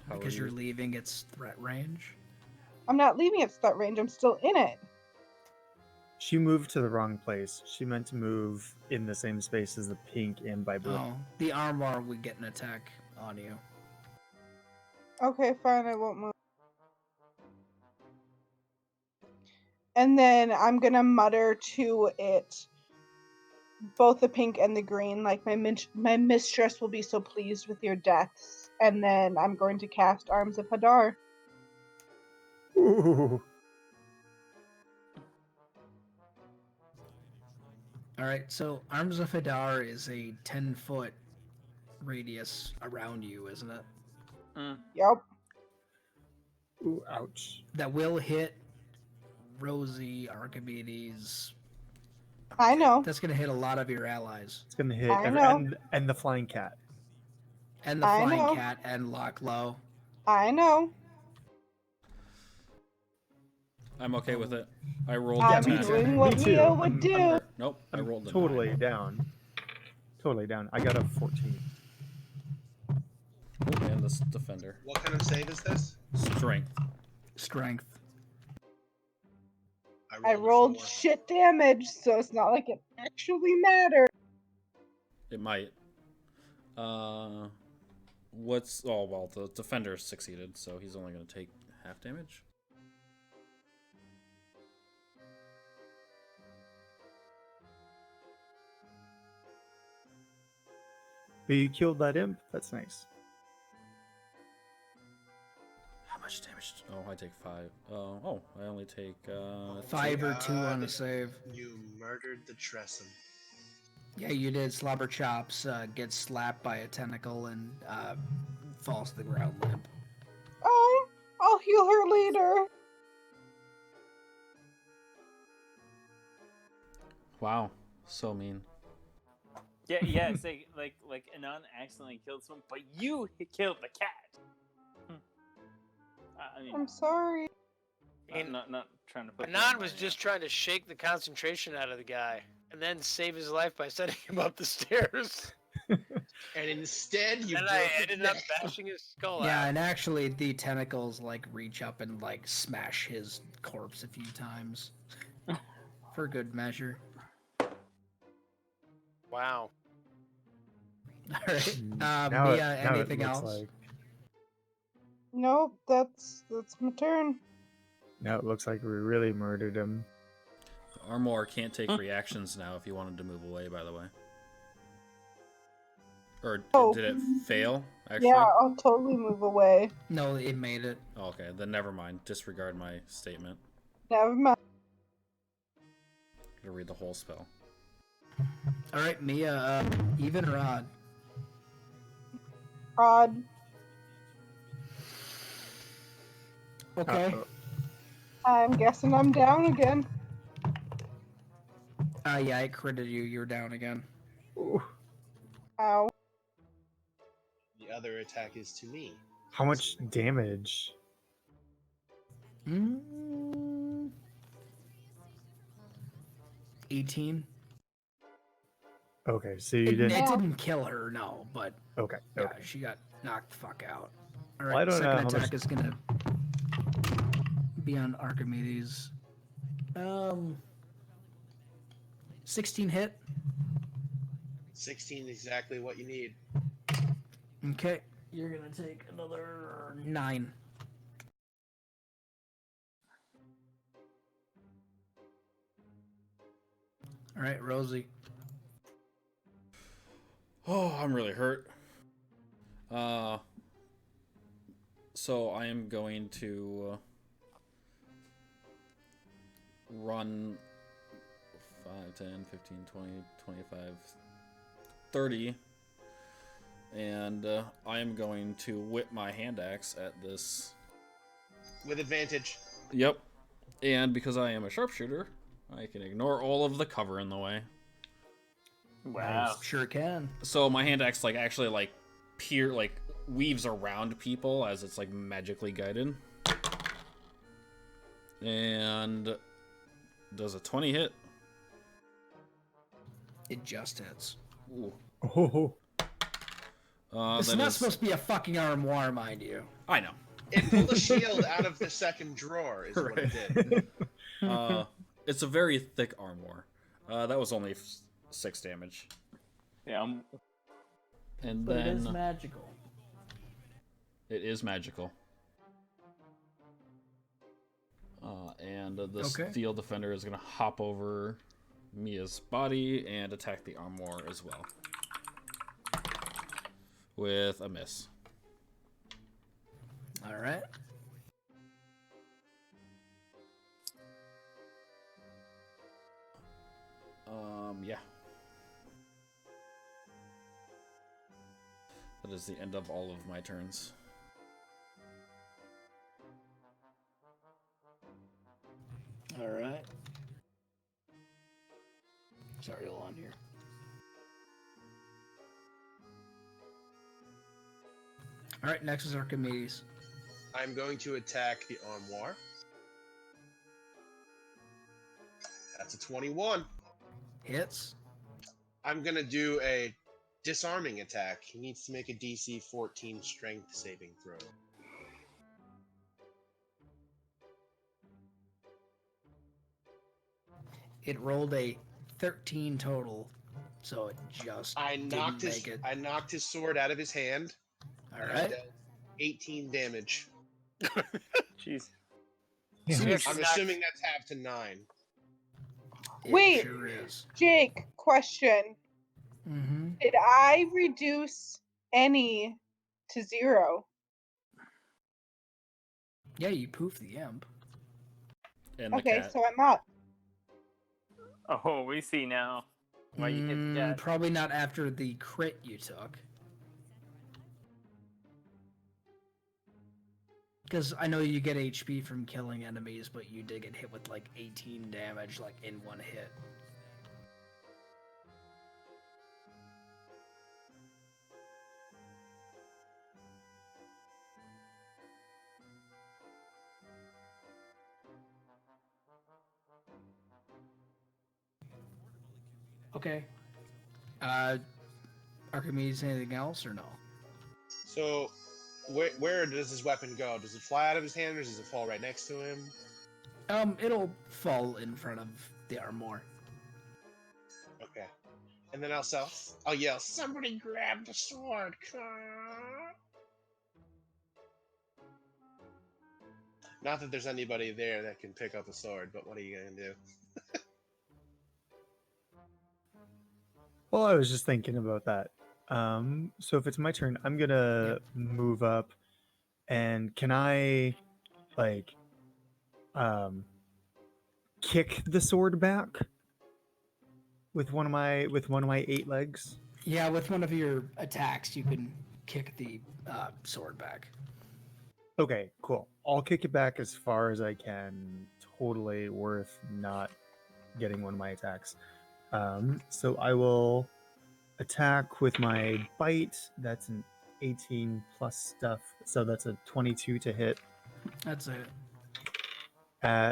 S2: How
S1: Because
S2: are
S1: you're
S2: you?
S1: leaving its threat range.
S3: I'm not leaving its threat range. I'm still in it.
S7: She moved to the wrong place. She meant to move in the same space as the pink imp by blue.
S1: Oh, the Armor would get an attack on you.
S3: Okay, fine. I won't move. And then I'm gonna mutter to it, both the pink and the green, like my mistress will be so pleased with your deaths. And then I'm going to cast Arms of Hadar.
S7: Ooh.
S1: Alright, so Arms of Hadar is a 10-foot radius around you, isn't it?
S3: Yep.
S7: Ooh, ouch.
S1: That will hit Rosie, Archimedes.
S3: I know.
S1: That's gonna hit a lot of your allies.
S7: It's gonna hit
S3: I know.
S7: and the flying cat.
S1: And the
S3: I
S1: Flying
S3: know.
S1: Cat and Lock Low.
S3: I know.
S2: I'm okay with it. I rolled
S3: I'm
S2: a 10.
S3: doing what
S7: Me too.
S3: Mia would
S7: I'm-
S3: do.
S2: Nope, I
S7: I'm
S2: rolled a
S7: totally
S2: 9.
S7: down. Totally down. I got a 14.
S2: Oh, and this defender.
S6: What kind of save is this?
S2: Strength.
S1: Strength.
S3: I
S6: a
S3: rolled
S6: 4.
S3: shit damage, so it's not like it actually mattered.
S2: It might. What's... Oh, well, the defender succeeded, so he's only going to take half damage.
S7: But you killed that imp. That's nice.
S2: How much damage? Oh, I take 5. Oh, I only take...
S1: 5 or 2 on a
S6: God.
S1: save.
S6: You murdered the Tressum.
S1: Yeah, you did. Slobber Chops gets slapped by a tentacle and falls to the ground limp.
S3: Oh, I'll heal her later.
S2: Wow, so mean.
S4: Yeah. It's like Anon accidentally killed someone, but you killed the cat. I mean,
S3: I'm sorry.
S4: I'm not trying to put.
S5: Anon was just trying to shake the concentration out of the guy and then save his life by sending him up the stairs.
S6: And instead, you
S5: And
S6: broke
S5: I
S6: his
S5: ended up
S6: neck.
S5: bashing his skull
S1: Yeah,
S5: out.
S1: and actually the tentacles like reach up and like smash his corpse a few times. For good measure.
S5: Wow.
S1: Alright.
S7: Now
S1: Mia,
S7: now it
S1: anything
S7: looks
S1: else?
S7: like
S3: Nope, that's my turn.
S7: now it looks like we really murdered him.
S2: Armor can't take reactions now if you wanted to move away, by the way. Or
S3: Oh.
S2: did it fail, actually?
S3: Yeah, I'll totally move away.
S1: No, it made it.
S2: Oh, okay, then never mind. Disregard my statement.
S3: Never mind.
S2: To read the whole spell.
S1: Alright, Mia, even or odd?
S3: Odd.
S1: Okay.
S7: Uh-oh.
S3: I'm guessing I'm down again.
S1: Yeah, I critted you. You're down again.
S7: Ooh.
S3: Ow.
S6: The other attack is to me.
S7: How much damage?
S1: Mm, 18.
S7: Okay, so you
S1: It
S7: didn't.
S1: didn't kill her, no, but
S7: Okay,
S1: yeah,
S7: okay.
S1: she got knocked the fuck out.
S7: Well,
S1: Alright,
S7: I don't know
S1: second
S7: how much-
S1: attack is gonna be on Archimedes. 16 hit.
S6: 16 exactly what you need.
S1: Okay, you're gonna take another 9. Alright, Rosie.
S2: Oh, I'm really hurt. So I am going to run 5, 10, 15, 20, 25, 30. And I am going to whip my hand axe at this.
S6: With advantage.
S2: Yep. And because I am a sharpshooter, I can ignore all of the cover in the way.
S4: Wow.
S1: Sure can.
S2: So my hand axe actually weaves around people as it's like magically guided. And does a 20 hit?
S1: It just hits.
S2: Ooh.
S7: Oh,
S1: This is
S2: That
S1: not
S2: is-
S1: supposed to be a fucking armoire, mind you.
S2: I know.
S6: It pulled a shield out of the second drawer, is what it did.
S2: It's a very thick armor. That was only 6 damage.
S4: Yeah,
S2: And
S1: But
S2: then
S1: it is magical.
S2: it is magical. And the
S1: Okay.
S2: steel defender is going to hop over Mia's body and attack the armor as well. With a miss.
S1: All right.
S2: Yeah. That is the end of all of my turns.
S1: All right. Sorry, hold on here. All right, next is Archimedes.
S6: I'm going to attack the armoire. That's a 21.
S1: Hits.
S6: I'm going to do a disarming attack. He needs to make a DC 14 strength saving throw.
S1: It rolled a 13 total, so it just didn't make it.
S6: I knocked his sword out of his hand.
S1: All
S6: and
S1: right.
S6: dealt 18 damage.
S4: jeez.
S7: Yeah.
S6: I'm assuming that's half to 9.
S1: It
S3: Wait.
S1: sure is.
S3: Jake, question.
S1: Mm-hmm.
S3: Did I reduce any to 0?
S1: Yeah, you poof the imp.
S2: And the
S3: Okay,
S2: cat.
S3: so I'm up.
S4: Oh, we see now why you hit the cat.
S1: Probably not after the crit you took. Because I know you get HP from killing enemies, but you did get hit with like 18 damage, like in one hit. Okay. Archimedes, anything else or no?
S6: So, where does his weapon go? Does it fly out of his hand, or does it fall right next to him?
S1: It'll fall in front of the armor.
S6: Okay. And then I'll yell, "Somebody grab the sword!" Not that there's anybody there that can pick up a sword, but what are you gonna do?
S7: Well, I was just thinking about that. So if it's my turn, I'm gonna move up, and can I, like, kick the sword back with one of my 8 legs?
S1: Yeah, with one of your attacks, you can kick the sword back.
S7: Okay, cool. I'll kick it back as far as I can. Totally worth not getting one of my attacks. So I will attack with my bite. That's an 18 plus stuff. So that's a 22 to hit
S1: That's it.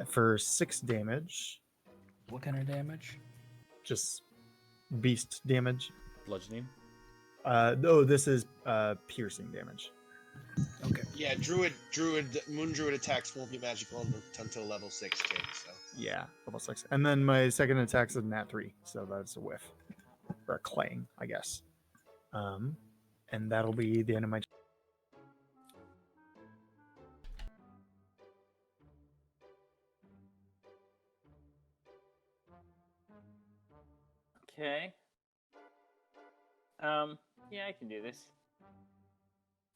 S7: for 6 damage.
S1: What kind of damage?
S7: Just beast damage.
S2: Bludgeoning.
S7: This is piercing damage.
S1: Okay.
S6: Yeah, Moon Druid attacks won't be magical until level 6, Jake, so.
S7: Yeah, level 6. And then my second attack's a nat 3, so that's a whiff. Or a clang, I guess. And that'll be the end of my
S4: Okay. Yeah, I can do this.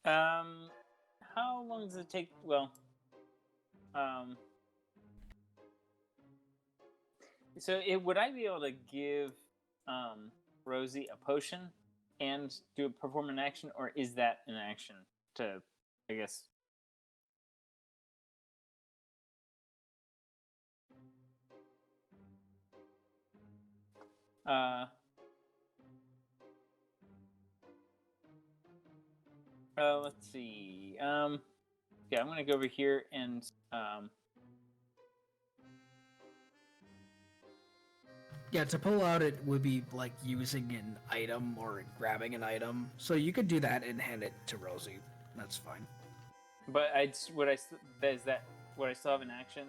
S4: How long does it take? Well, so would I be able to give Rosie a potion and perform an action, or is that an action to, I guess? Let's see. Yeah, I'm gonna go over here and
S1: Yeah, to pull out it would be like using an item or grabbing an item. So you could do that and hand it to Rosie. That's fine.
S4: but is that would I still have an action,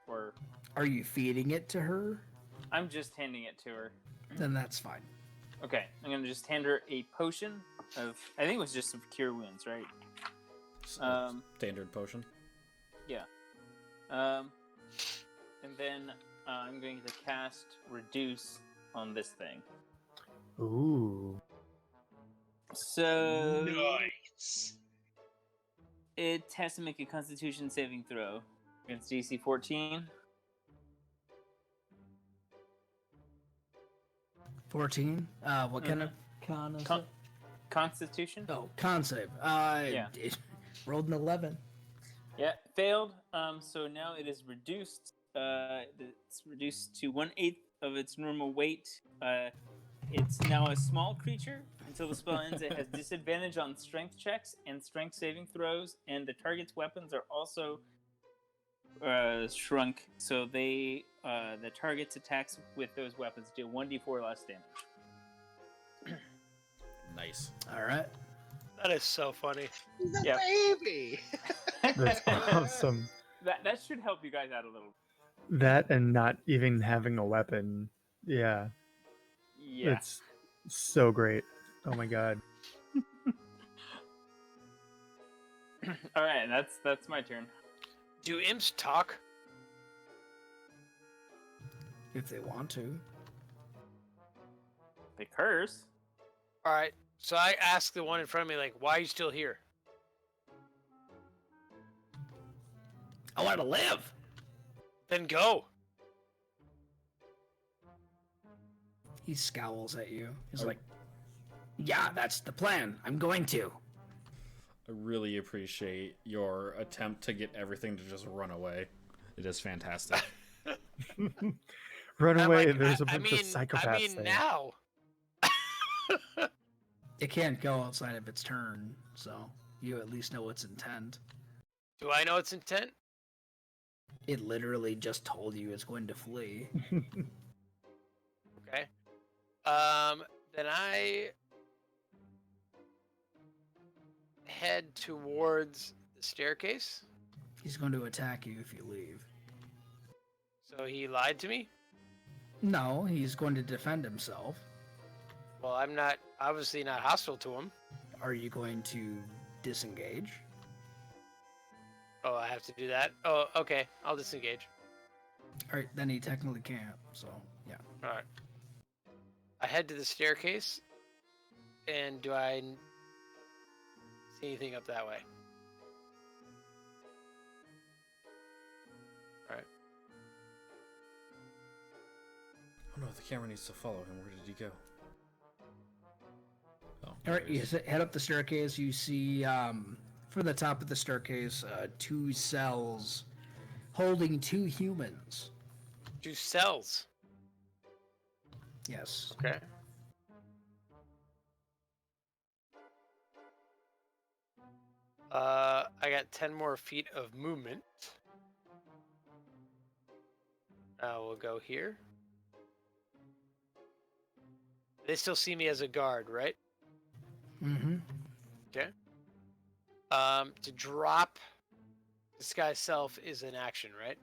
S4: or
S1: Are you feeding it to her?
S4: I'm just handing it to her?
S1: Then that's fine.
S4: Okay, I'm gonna just hand her a potion of. I think it was just some cure wounds, right?
S2: Standard potion.
S4: Yeah. And then I'm going to cast Reduce on this thing.
S7: Ooh.
S4: So
S5: Nice.
S4: it has to make a Constitution saving throw against DC 14.
S1: 14. What kind of con is it?
S4: Constitution?
S1: Oh, con save.
S4: Yeah.
S1: It rolled an 11.
S4: Yeah, failed. So now it is reduced. It's reduced to 1/8 of its normal weight. It's now a small creature. Until the spell ends, it has disadvantage on strength checks and strength saving throws, and the target's weapons are also shrunk. So the target's attacks with those weapons deal 1d4 less damage.
S2: Nice.
S1: All right.
S5: That is so funny. He's a
S4: Yep.
S5: baby.
S7: That's awesome.
S4: That should help you guys out a little.
S7: That and not even having a weapon. Yeah.
S4: Yeah.
S7: It's so great. Oh my god.
S4: All right, that's my turn.
S5: Do imps talk?
S1: If they want to.
S4: They curse.
S5: All right. So I ask the one in front of me, like, why are you still here?
S1: I want to live.
S5: Then go.
S1: He scowls at you. He's like, yeah, that's the plan. I'm going to.
S2: I really appreciate your attempt to get everything to just run away. It is fantastic.
S7: Run
S5: I'm
S7: away,
S5: like,
S7: there's a bunch of psychopaths
S5: I mean
S7: there.
S5: now.
S1: It can't go outside of its turn, so you at least know its intent.
S5: Do I know its intent?
S1: It literally just told you it's going to flee.
S5: Okay. Then I head towards the staircase.
S1: He's going to attack you if you leave.
S5: So he lied to me?
S1: No, he's going to defend himself.
S5: Well, I'm not obviously not hostile to him.
S1: Are you going to disengage?
S5: Oh, I have to do that? Oh, okay. I'll disengage.
S1: Alright, then he technically can't, so yeah.
S5: Alright. I head to the staircase. And do I see anything up that way? Alright.
S2: Oh no, the camera needs to follow him. Where did he go? Oh,
S1: Alright,
S2: there he
S1: you
S2: is.
S1: head up the staircase. You see, from the top of the staircase, 2 cells holding 2 humans.
S5: 2 cells.
S1: Yes.
S5: Okay. I got 10 more feet of movement. We'll go here. They still see me as a guard, right?
S1: Mm-hmm.
S5: Okay. To drop disguise self is an action, right?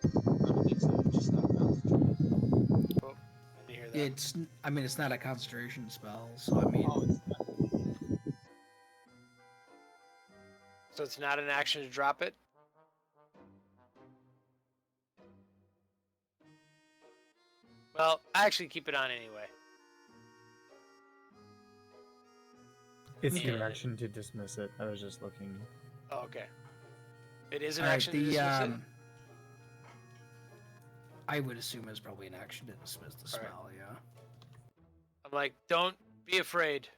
S6: I don't think so. Just not concentrated.
S5: Oh, I didn't hear that.
S1: It's not a concentration spell, so I mean,
S6: Oh, it's not.
S5: So it's not an action to drop it? Well, I actually keep it on anyway.
S7: It's your
S5: Yeah.
S7: action to dismiss it. I was just looking.
S5: Oh, okay. It is an
S1: Alright,
S5: action to dismiss it?
S1: I would assume it's probably an action to dismiss the
S5: Alright.
S1: spell, yeah.
S5: I'm like, don't be afraid.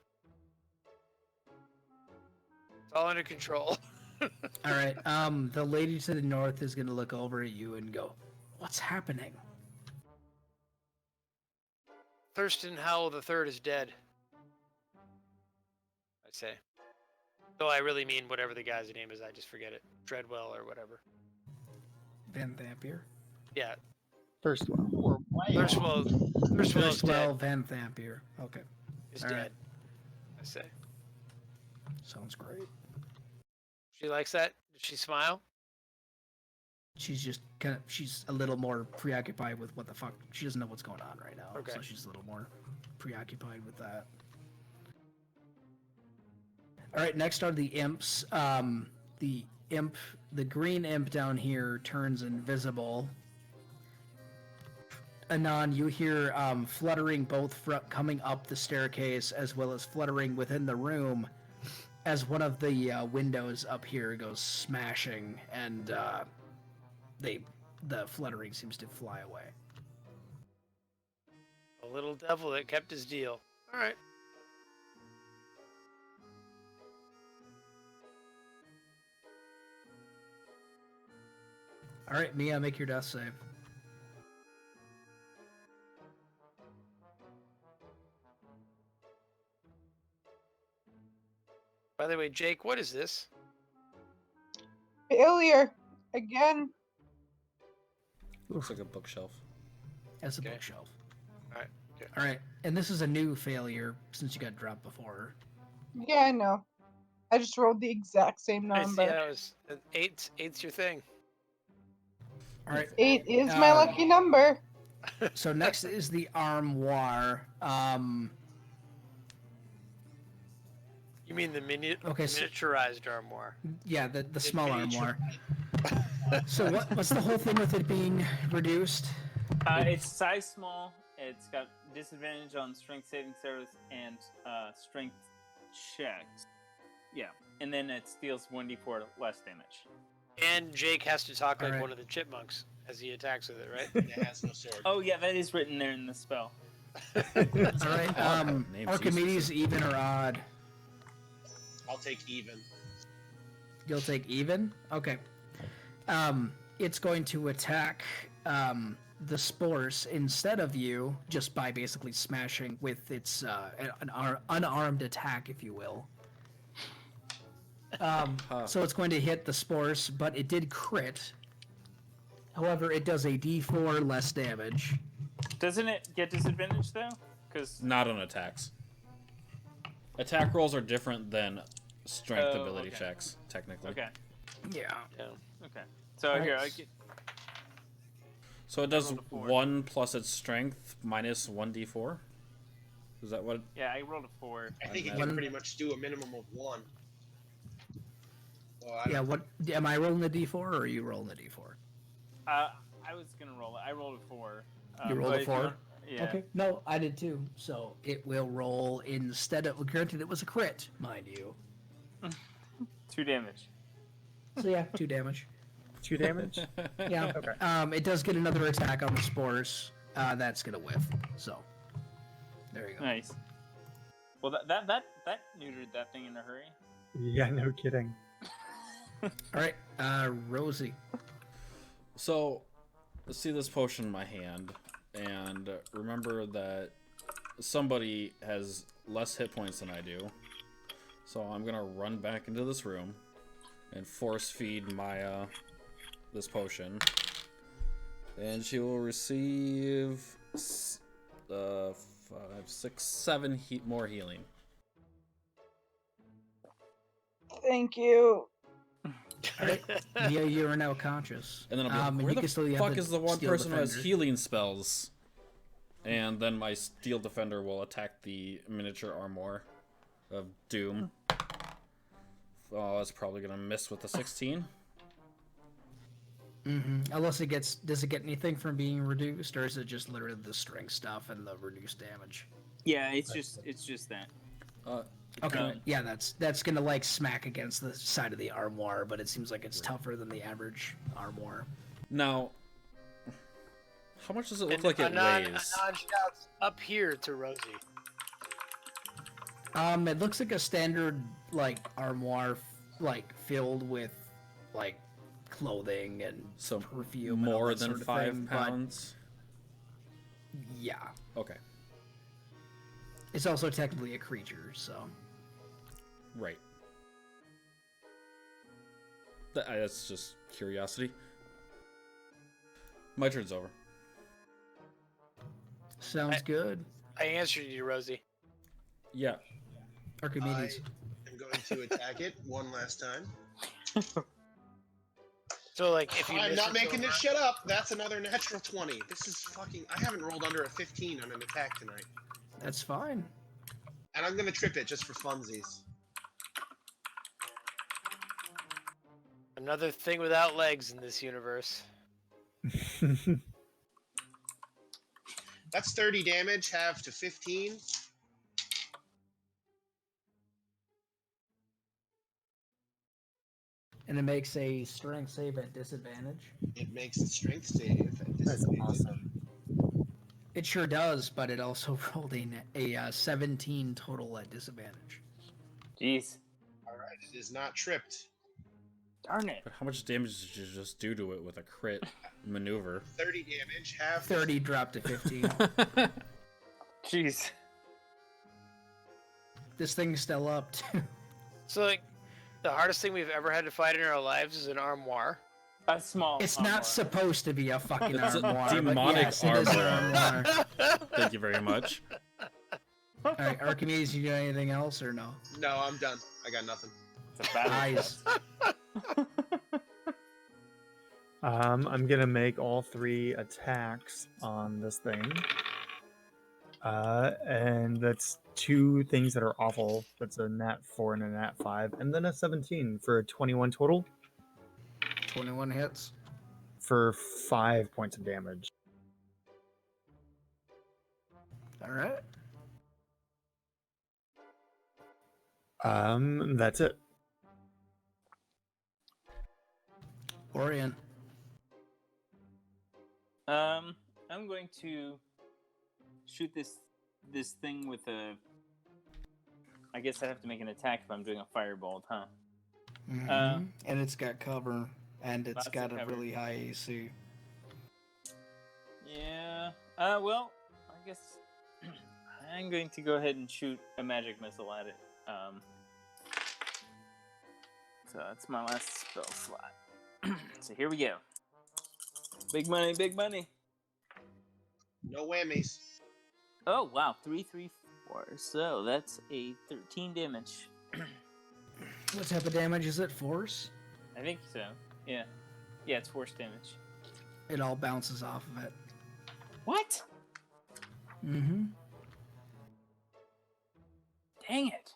S5: It's all under control.
S1: Alright, the lady to the north is gonna look over at you and go, what's happening?
S5: Thurston Howell III is dead. I say. Though I really mean whatever the guy's name is, I just forget it. Dreadwell or whatever.
S1: Vanthampur.
S5: Yeah.
S7: First one.
S5: Thirstwell's dead.
S1: Vanthampur. Okay.
S5: Is
S1: All
S5: dead.
S1: right.
S5: I say.
S1: Sounds great.
S5: She likes that? Does she smile?
S1: She's just she's a little more preoccupied with what the fuck. She doesn't know what's going on right now.
S5: Okay.
S1: So she's a little more preoccupied with that. All right, next are the imps. The green imp down here turns invisible. Anon, you hear fluttering both coming up the staircase as well as fluttering within the room as one of the windows up here goes smashing and the fluttering seems to fly away.
S5: A little devil that kept his deal. All right.
S1: All right, Mia, make your death save.
S5: By the way, Jake, what is this?
S3: Failure again.
S2: Looks like a bookshelf.
S1: As a
S5: Okay.
S1: bookshelf.
S5: All right. Okay.
S1: All right, and this is a new failure since you got dropped before.
S3: Yeah, I know. I just rolled the exact same
S5: Nice.
S3: number.
S5: Yeah, that was eight. Eight's your thing.
S1: All right,
S3: 8 is my lucky number.
S1: so next is the armoire.
S5: You mean the
S1: Okay, so-
S5: miniaturized armoire?
S1: Yeah, the small
S5: miniature.
S1: armoire. So what's the whole thing with it being reduced?
S4: It's size small. It's got disadvantage on strength saving throws and strength checks. Yeah, and then it steals 1d4 less damage.
S5: And Jake has to talk like
S1: Alright.
S5: one of the chipmunks as he attacks with it, right?
S6: It has no sword.
S4: Oh yeah, that is written there in the spell.
S1: All right,
S2: Name's
S1: Archimedes, even or odd?
S6: I'll take even.
S1: You'll take even? Okay. It's going to attack the spores instead of you, just by basically smashing with its unarmed attack, if you will. So it's going to hit the spores, but it did crit. However, it does a d4 less damage.
S4: Doesn't it get disadvantage though? Because
S2: Not on attacks. Attack rolls are different than strength
S4: Oh,
S2: ability
S4: okay.
S2: checks, technically.
S4: okay,
S1: Yeah.
S5: Yeah.
S4: okay. So
S1: Alright.
S4: here I get.
S2: So it does
S4: rolled a 4.
S2: 1 plus its strength minus 1d4? Is that what?
S4: Yeah, I rolled a 4.
S6: I think it
S1: One-
S6: can pretty much do a minimum of one. Well, I
S1: Yeah,
S6: don't-
S1: what am I rolling a d4 or are you rolling a d4?
S4: I was gonna roll it. I rolled a 4.
S1: You rolled
S4: but
S1: a
S4: if you
S1: 4?
S4: want- Yeah.
S1: Okay. No, I did too. So it will roll instead of granted it was a crit, mind you.
S4: 2 damage.
S1: So yeah, 2 damage.
S7: 2 damage.
S1: Yeah.
S7: Okay.
S1: It does get another attack on the spores. That's gonna whiff. So there you go.
S4: Nice. Well, that neutered that thing in a hurry.
S7: Yeah, no kidding.
S1: All right, Rosie.
S2: So, see this potion in my hand, and remember that somebody has less hit points than I do. So I'm gonna run back into this room and force feed Maya this potion, and she will receive 5, 6, 7 more healing.
S3: Thank you.
S1: Mia, you are now conscious.
S2: And then I'll be
S1: and
S2: like,
S1: you
S2: where
S1: can
S2: the
S1: still have
S2: fuck is the one
S1: Steel
S2: person who has
S1: Defender.
S2: healing spells? And then my Steel Defender will attack the miniature armor of Doom. Oh, that's probably gonna miss with the 16.
S1: Unless it gets, does it get anything from being reduced, or is it just literally the strength stuff and the reduced damage?
S4: Yeah, it's just that.
S1: Okay,
S2: Um,
S1: yeah, that's gonna like smack against the side of the armoire, but it seems like it's tougher than the average armoire.
S2: Now, how much does it look
S5: And
S2: like it
S5: Anon
S2: weighs?
S5: shouts up here to Rosie.
S1: It looks like a standard like armoire, like filled with like clothing and
S2: So
S1: perfume. and all
S2: more
S1: that
S2: than
S1: sort of
S2: 5
S1: thing, but
S2: pounds?
S1: yeah,
S2: Okay.
S1: it's also technically a creature, so
S2: Right. That's just curiosity. My turn's over.
S1: Sounds good.
S5: I answered you, Rosie.
S2: Yeah.
S1: Archimedes.
S6: I'm going to attack it one last time.
S5: So, like, if you
S6: I'm
S5: miss
S6: not
S5: it,
S6: making
S5: so-
S6: this shit up. That's another natural 20. This is fucking. I haven't rolled under a 15 on an attack tonight.
S1: That's fine.
S6: And I'm gonna trip it just for funsies.
S5: Another thing without legs in this universe.
S6: That's 30 damage, half to 15.
S1: And it makes a strength save at disadvantage.
S6: It makes a strength save at
S7: That's
S6: disadvantage.
S7: awesome.
S1: It sure does, but it also rolled a 17 total at disadvantage.
S4: Jeez.
S6: Alright, it is not tripped.
S4: Darn it.
S2: But how much damage did you just do to it with a crit maneuver?
S6: 30 damage, half
S1: 30 dropped to 15.
S4: Jeez.
S1: This thing's still up, too.
S5: So, like, the hardest thing we've ever had to fight in our lives is an armoire.
S4: A small.
S1: It's
S4: armor.
S1: not supposed to be a fucking
S2: It's a
S1: armoire. but
S2: demonic
S1: yes, it is an
S2: armoire.
S1: armoire.
S2: Thank you very much.
S1: Alright, Archimedes, you got anything else or no?
S6: No, I'm done. I got nothing.
S4: It's a battle
S1: Nice.
S4: test.
S7: I'm gonna make all 3 attacks on this thing. And that's 2 things that are awful. That's a nat 4 and a nat 5, and then a 17 for a 21 total
S1: 21 hits.
S7: for 5 points of damage.
S1: Alright.
S7: That's it.
S1: Orient.
S4: I'm going to shoot this thing with a. I guess I have to make an attack if I'm doing a firebolt, huh?
S1: Mhm. And it's got cover, and it's
S4: Lots of
S1: got a
S4: cover.
S1: really high AC.
S4: Yeah. Well, I guess I'm going to go ahead and shoot a magic missile at it. So that's my last spell slot. So here we go. Big money, big money.
S6: No whammies.
S4: Oh wow, 3, 3, 4. So that's a 13 damage.
S1: What type of damage is it? Force?
S4: I think so. Yeah. Yeah, it's force damage.
S1: It all bounces off of it.
S4: What?
S1: Mm-hmm.
S4: Dang it.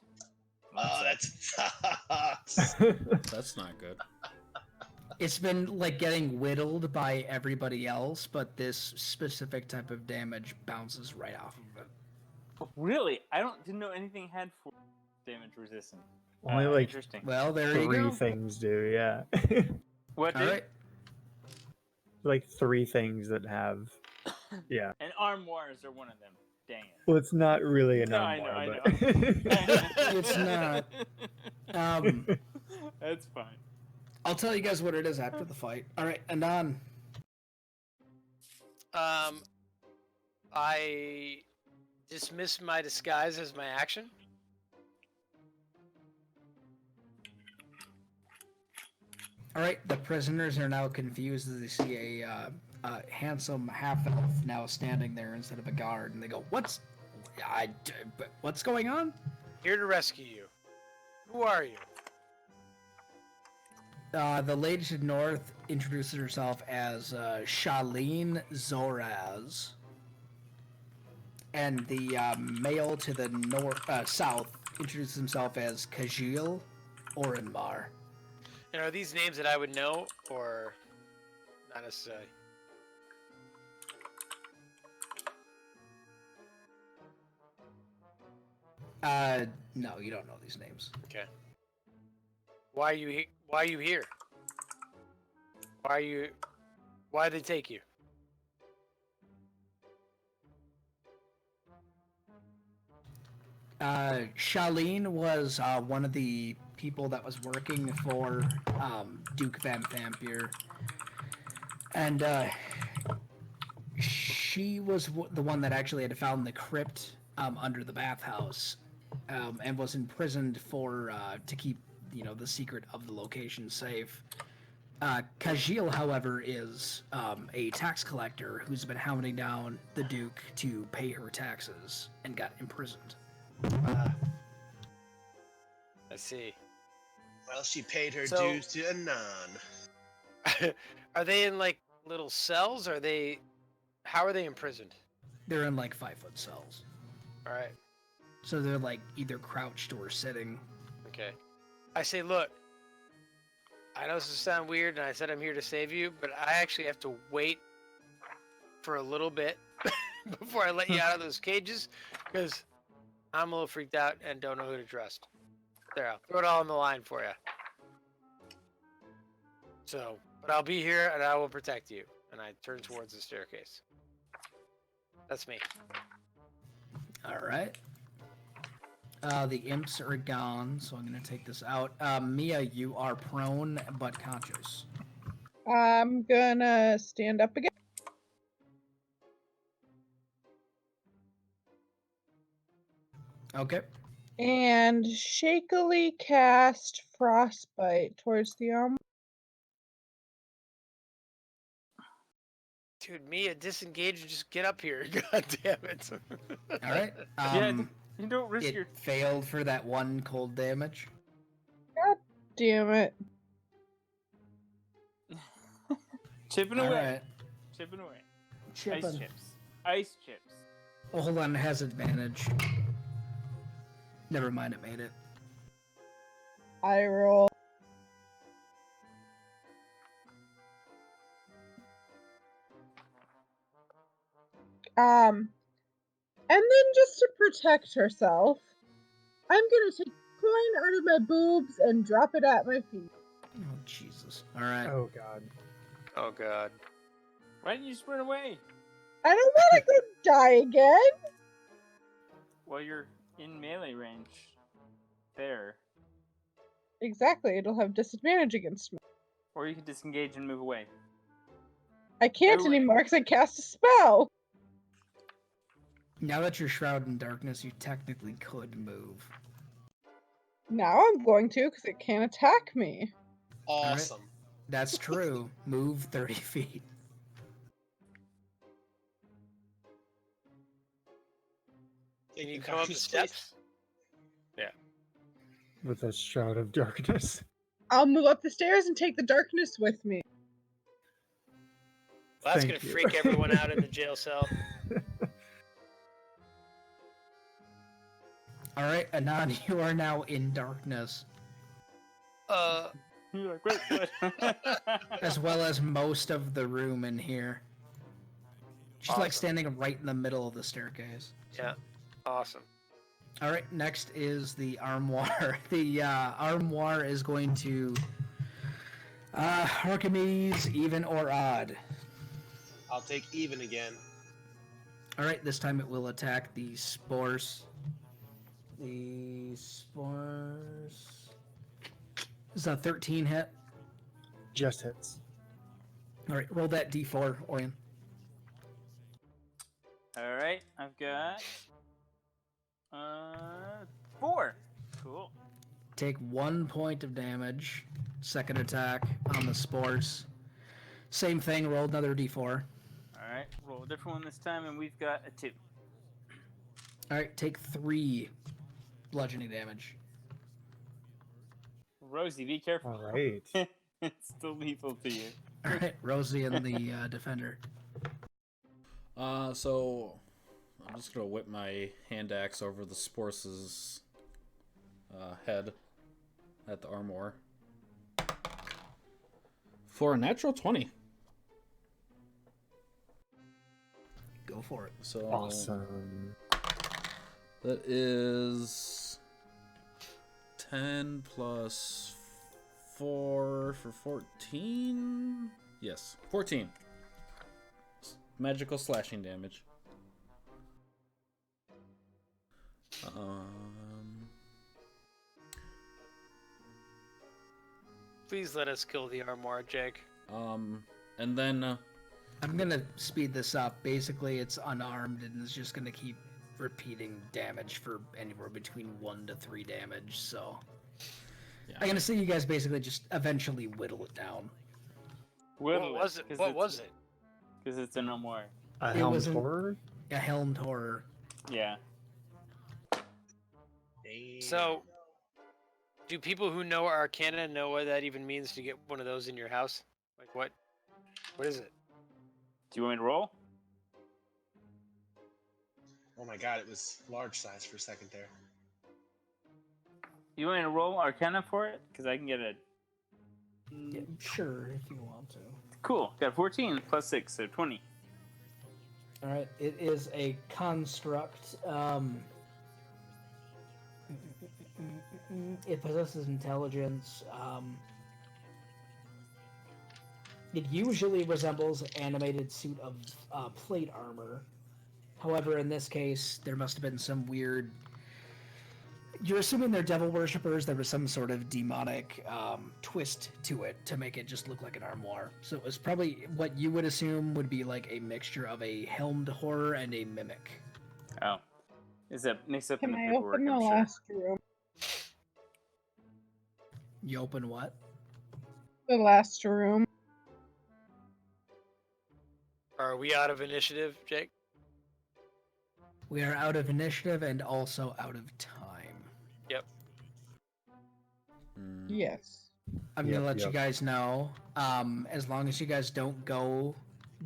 S6: Oh, that sucks.
S2: That's not good.
S1: It's been like getting whittled by everybody else, but this specific type of damage bounces right off of it.
S4: Oh, really? Didn't know anything had force damage resistance.
S7: Only like
S4: Interesting.
S1: Well, there you
S7: 3
S1: go.
S7: things do, yeah.
S4: What?
S1: All
S4: Did?
S1: right.
S7: Like 3 things that have, yeah.
S4: And armoires are one of them. Dang it.
S7: Well, it's not really an
S4: No, I
S7: armoire,
S4: know,
S7: but
S1: It's not.
S4: That's fine.
S1: I'll tell you guys what it is after the fight. All right, Anon.
S5: I dismiss my disguise as my action.
S1: All right, the prisoners are now confused as they see a handsome half-elf now standing there instead of a guard, and they go, "What's going on?"
S5: Here to rescue you. Who are you?
S1: The lady to the north introduces herself as Shaleen Zoraz, and the male to the south introduces himself as Kajil Orenbar.
S5: And are these names that I would know, or not necessarily?
S1: No, you don't know these names.
S5: Okay. Why are you here? Why are you here? Why did they take you?
S1: Shaleen was one of the people that was working for Duke Vanthampur, and she was the one that actually had found the crypt under the bathhouse, and was imprisoned for to keep the secret of the location safe. Kajil, however, is a tax collector who's been hounding down the Duke to pay her taxes and got imprisoned.
S5: I see.
S6: Well, she paid her
S5: So-
S6: dues to Anon.
S5: Are they in like little cells? Are they? How are they imprisoned?
S1: They're in like 5-foot cells.
S5: All right.
S1: So they're like either crouched or sitting.
S5: Okay. I say, look. I know this will sound weird, and I said I'm here to save you, but I actually have to wait for a little bit before I let you out of those cages, because I'm a little freaked out and don't know who to trust. There, I'll throw it all on the line for you. So, but I'll be here, and I will protect you. And I turn towards the staircase. That's me.
S1: All right. The imps are gone, so I'm going to take this out. Mia, you are prone but conscious.
S3: I'm gonna stand up again.
S1: Okay.
S3: And shakily cast Frostbite towards the arm.
S5: Dude, Mia, disengage and just get up here. God damn it.
S1: All right.
S4: You don't risk
S1: It
S4: your.
S1: failed for that one cold damage.
S3: Damn it.
S4: Chipping
S1: All
S4: away.
S1: right.
S4: Chipping away. Ice
S1: Chipping.
S4: chips. Ice chips.
S1: Oh, hold on. It has advantage. Never mind. It made it.
S3: I roll. And then just to protect herself, I'm gonna take a coin out of my boobs and drop it at my feet.
S1: Oh, Jesus. All right.
S7: Oh god.
S5: Oh, God.
S4: Why didn't you sprint away?
S3: I don't wanna go die again!
S4: Well, you're in melee range. There.
S3: Exactly, it'll have disadvantage against me.
S4: Or you could disengage and move away.
S3: I can't
S4: Everyone-
S3: anymore because I cast a spell!
S1: Now that you're shrouded in darkness, you technically could move.
S3: Now I'm going to because it can't attack me.
S6: Awesome.
S1: That's true. Move 30 feet.
S5: Can you come up the steps?
S7: With a shroud of darkness.
S3: I'll move up the stairs and take the darkness with me.
S5: Well, that's
S7: Thank
S5: going to
S7: you.
S5: freak everyone out in the jail cell.
S1: All right, Anon, you are now in darkness,
S4: You're like, wait, what?
S1: as well as most of the room in here. She's like standing right in the middle of the staircase.
S5: Yeah. Awesome.
S1: All right, next is the armoire. The armoire is going to Archimedes, even or odd.
S6: I'll take even again.
S1: All right, this time it will attack the spores. The spores is a 13 hit.
S7: Just hits.
S1: All right, roll that d4, Orion.
S4: Alright, I've got 4. Cool.
S1: Take 1 point of damage. Second attack on the spores. Same thing, roll another d4.
S4: Alright, roll a different one this time, and we've got a 2.
S1: All right, take 3 bludgeoning damage.
S4: Rosie, be careful.
S7: All right.
S4: It's still lethal to you.
S1: All right, Rosie and the defender.
S2: So I'm just gonna whip my hand axe over the Sporce's head at the armor for a natural 20.
S1: Go for it.
S2: So
S7: Awesome.
S2: that is 10 plus 4 for 14. Yes, 14. Magical slashing damage.
S5: Please let us kill the armoire, Jake.
S2: And then
S1: I'm gonna speed this up. Basically, it's unarmed and it's just gonna keep repeating damage for anywhere between 1 to 3 damage, so
S2: Yeah.
S1: I'm gonna say you guys basically just eventually whittle it down.
S5: What was it? What was it?
S4: Because it's a no more.
S7: A
S1: It
S7: helmed
S1: wasn't-
S7: horror?
S1: A helmed horror.
S4: Yeah.
S5: So, do people who know Arcana know what that even means to get one of those in your house? Like what? What is it?
S4: Do you want me to roll?
S6: Oh my god, it was large size for a second there.
S4: You want me to roll Arcana for it? Because I can get a.
S1: Yeah, sure, if you want to.
S4: Cool. Got 14 plus 6, so 20.
S1: All right, it is a construct. It possesses intelligence. It usually resembles an animated suit of plate armor. However, in this case, there must have been some weird. You're assuming they're devil worshippers. There was some sort of demonic twist to it to make it just look like an armoire. So it was probably what you would assume would be like a mixture of a helmed horror and a mimic.
S4: Oh. Is that mixed up
S3: Can
S4: in the
S3: I
S4: paperwork?
S3: open the
S4: I'm sure.
S3: last room?
S1: You open what?
S3: The last room.
S5: Are we out of initiative, Jake?
S1: We are out of initiative and also out of time.
S5: Yep.
S2: Mm.
S3: Yes.
S1: I'm gonna
S7: Yep,
S1: let you
S7: yep.
S1: guys know. As long as you guys don't go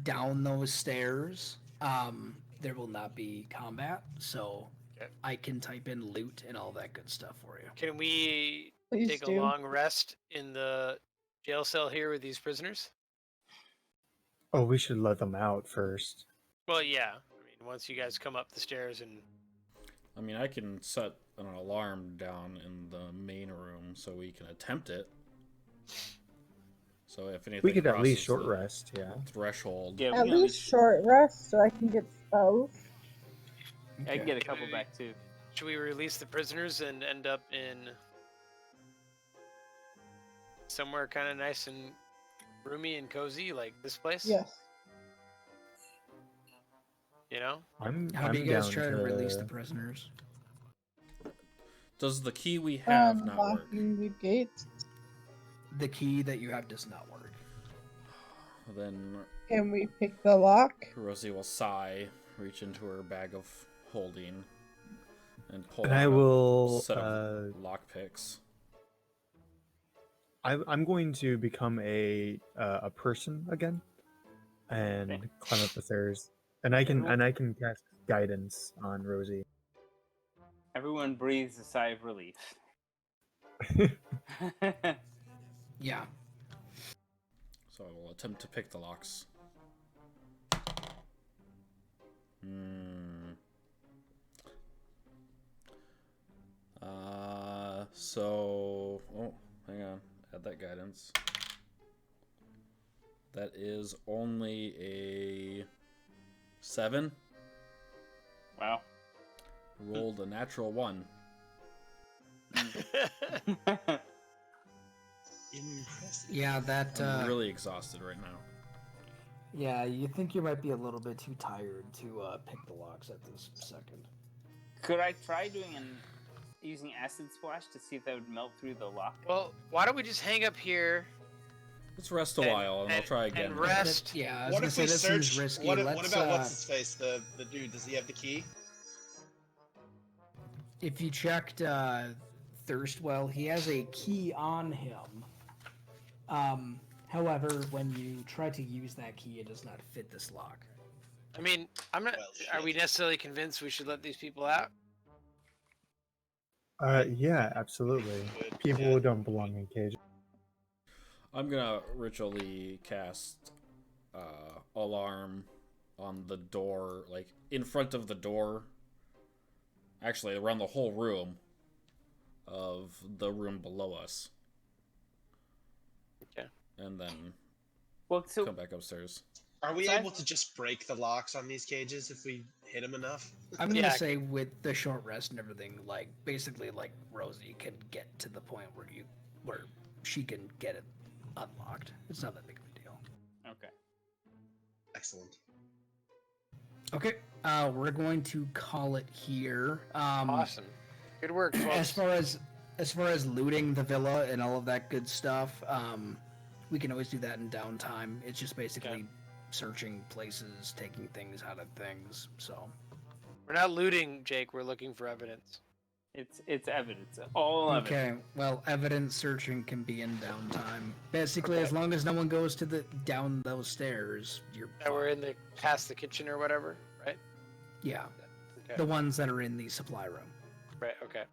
S1: down those stairs, there will not be combat. So
S5: Okay.
S1: I can type in loot and all that good stuff for you.
S5: Can we
S3: Please
S5: take
S3: do.
S5: a long rest in the jail cell here with these prisoners?
S7: Oh, we should let them out first.
S5: Well, yeah. I mean, once you guys come up the stairs and
S2: I mean, I can set an alarm down in the main room so we can attempt it. So if anything
S7: We could at least
S2: crosses
S7: short
S2: the
S7: rest, yeah.
S2: threshold,
S4: Yeah, we
S3: At
S4: can
S3: least short rest so I can get spells.
S4: I can get a couple back too.
S5: should we release the prisoners and end up in somewhere kind of nice and roomy and cozy like this place?
S3: Yes.
S5: You know?
S1: How do you guys
S7: down
S1: try to release the prisoners?
S2: does the key we have not work?
S3: Unlocking the gate.
S1: The key that you have does not work.
S2: Then
S3: Can we pick the lock?
S2: Rosie will sigh, reach into her bag of holding, and pull
S7: And
S2: out
S7: I
S2: a
S7: will.
S2: set of lockpicks.
S7: I'm going to become a person again, and
S4: Okay.
S7: climb up the stairs. And I can cast guidance on Rosie.
S4: Everyone breathes a sigh of relief.
S1: Yeah.
S2: So I will attempt to pick the locks. Oh, hang on. Add that guidance. That is only a 7.
S4: Wow.
S2: Rolled a natural 1.
S6: Impressive.
S1: Yeah, that.
S2: I'm really exhausted right now.
S1: Yeah, you think you might be a little bit too tired to pick the locks at this second.
S4: Could I try using acid splash to see if that would melt through the lock?
S5: Well, why don't we just hang up here
S2: Let's rest a while, and I'll try again.
S5: and rest?
S1: Yeah, I was
S6: What
S1: gonna
S6: if
S1: say
S6: we
S1: this
S6: search?
S1: seems risky.
S6: What
S1: Let's,
S6: about what's his face? The dude. Does he have the key?
S1: if you checked Thirstwell, he has a key on him. However, when you try to use that key, it does not fit this lock.
S5: I mean, I'm not.
S6: Well,
S5: Are we
S6: shit.
S5: necessarily convinced we should let these people out?
S7: Yeah, absolutely.
S6: Good,
S7: People
S6: yeah.
S7: don't belong in cages.
S2: I'm gonna ritually cast alarm on the door, like in front of the door. Actually, around the whole room of the room below us.
S5: Okay.
S2: And then
S4: Well, so
S2: come back upstairs.
S6: Are we
S4: So I-
S6: able to just break the locks on these cages if we hit them enough?
S1: I'm gonna
S5: Yeah.
S1: say with the short rest and everything, like basically, like Rosie can get to the point where she can get it unlocked. It's not that big of a deal.
S4: okay.
S6: Excellent.
S1: Okay, we're going to call it here.
S5: Awesome. Good work,
S1: As
S5: folks.
S1: far as looting the villa and all of that good stuff, we can always do that in downtime. It's just basically
S5: Okay.
S1: searching places, taking things out of things. So
S5: We're not looting, Jake. We're looking for evidence.
S4: It's evidence. All evidence.
S1: okay, well, evidence searching can be in downtime. Basically, as long as no one goes to the down those stairs, you're
S5: That we're
S1: fine.
S5: in the past the kitchen or whatever, right?
S1: Yeah,
S5: Okay.
S1: the ones that are in the supply room.
S5: Right. Okay.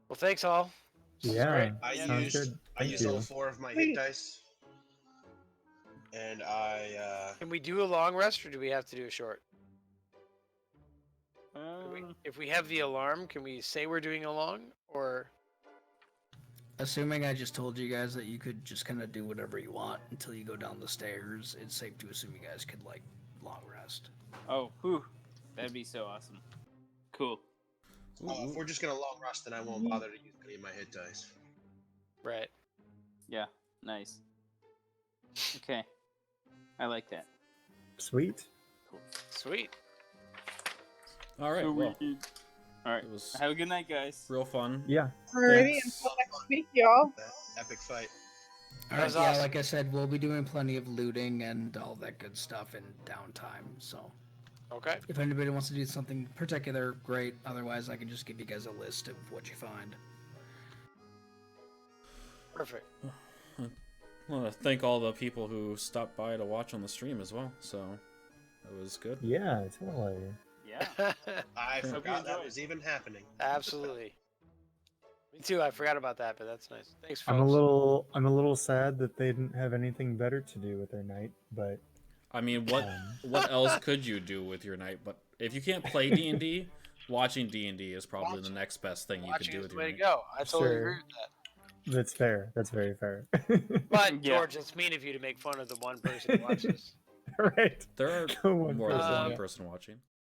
S5: Well, thanks all. This is
S7: Yeah,
S5: great.
S6: I
S7: sounds
S6: used
S7: good.
S6: I
S7: Thank
S6: used all
S7: you.
S6: 4 of my hit
S3: Sweet.
S6: dice, and I
S5: Can we do a long rest, or do we have to do a short?
S4: Um,
S5: If we have the alarm, can we say we're doing a long, or
S1: Assuming I just told you guys that you could just kind of do whatever you want until you go down the stairs, it's safe to assume you guys could like long rest.
S4: oh, whew. That'd be so awesome. Cool.
S6: if we're just gonna long rest, then I won't bother to use any of my hit dice.
S5: right?
S4: Yeah, nice. Okay. I like that.
S7: Sweet.
S5: Sweet.
S2: All right.
S4: So
S2: Well,
S4: All right.
S2: it was
S4: Have a good night, guys.
S2: real fun.
S7: Yeah.
S3: Alrighty,
S2: Thanks.
S3: until next week, y'all.
S6: That epic fight.
S1: All
S5: That
S1: right,
S5: was
S1: yeah,
S5: awesome.
S1: like I said, we'll be doing plenty of looting and all that good stuff in downtime. So
S5: Okay.
S1: if anybody wants to do something particular, great. Otherwise, I can just give you guys a list of what you find.
S5: Perfect.
S2: I want to thank all the people who stopped by to watch on the stream as well. So that was good.
S7: Yeah, totally.
S4: Yeah.
S6: I
S2: Hope you
S6: forgot that
S4: enjoyed.
S6: was even happening.
S5: Absolutely. Me too. I forgot about that, but that's nice. Thanks, folks.
S7: I'm a little sad that they didn't have anything better to do with their night, but
S2: I mean, what else could you do with your night? But if you can't play D&D, watching D&D is probably the next best thing you can
S5: Watching
S2: do
S5: is
S2: with
S5: the
S2: your
S5: way to
S2: night.
S5: go. I totally
S7: Sure.
S5: agree with that.
S7: that's fair. That's very fair.
S5: But
S4: Yeah.
S5: George, it's mean of you to make fun of the one person who watches.
S7: right.
S2: There are
S7: The one
S2: more than
S5: person,
S2: one
S7: yeah.
S2: person watching.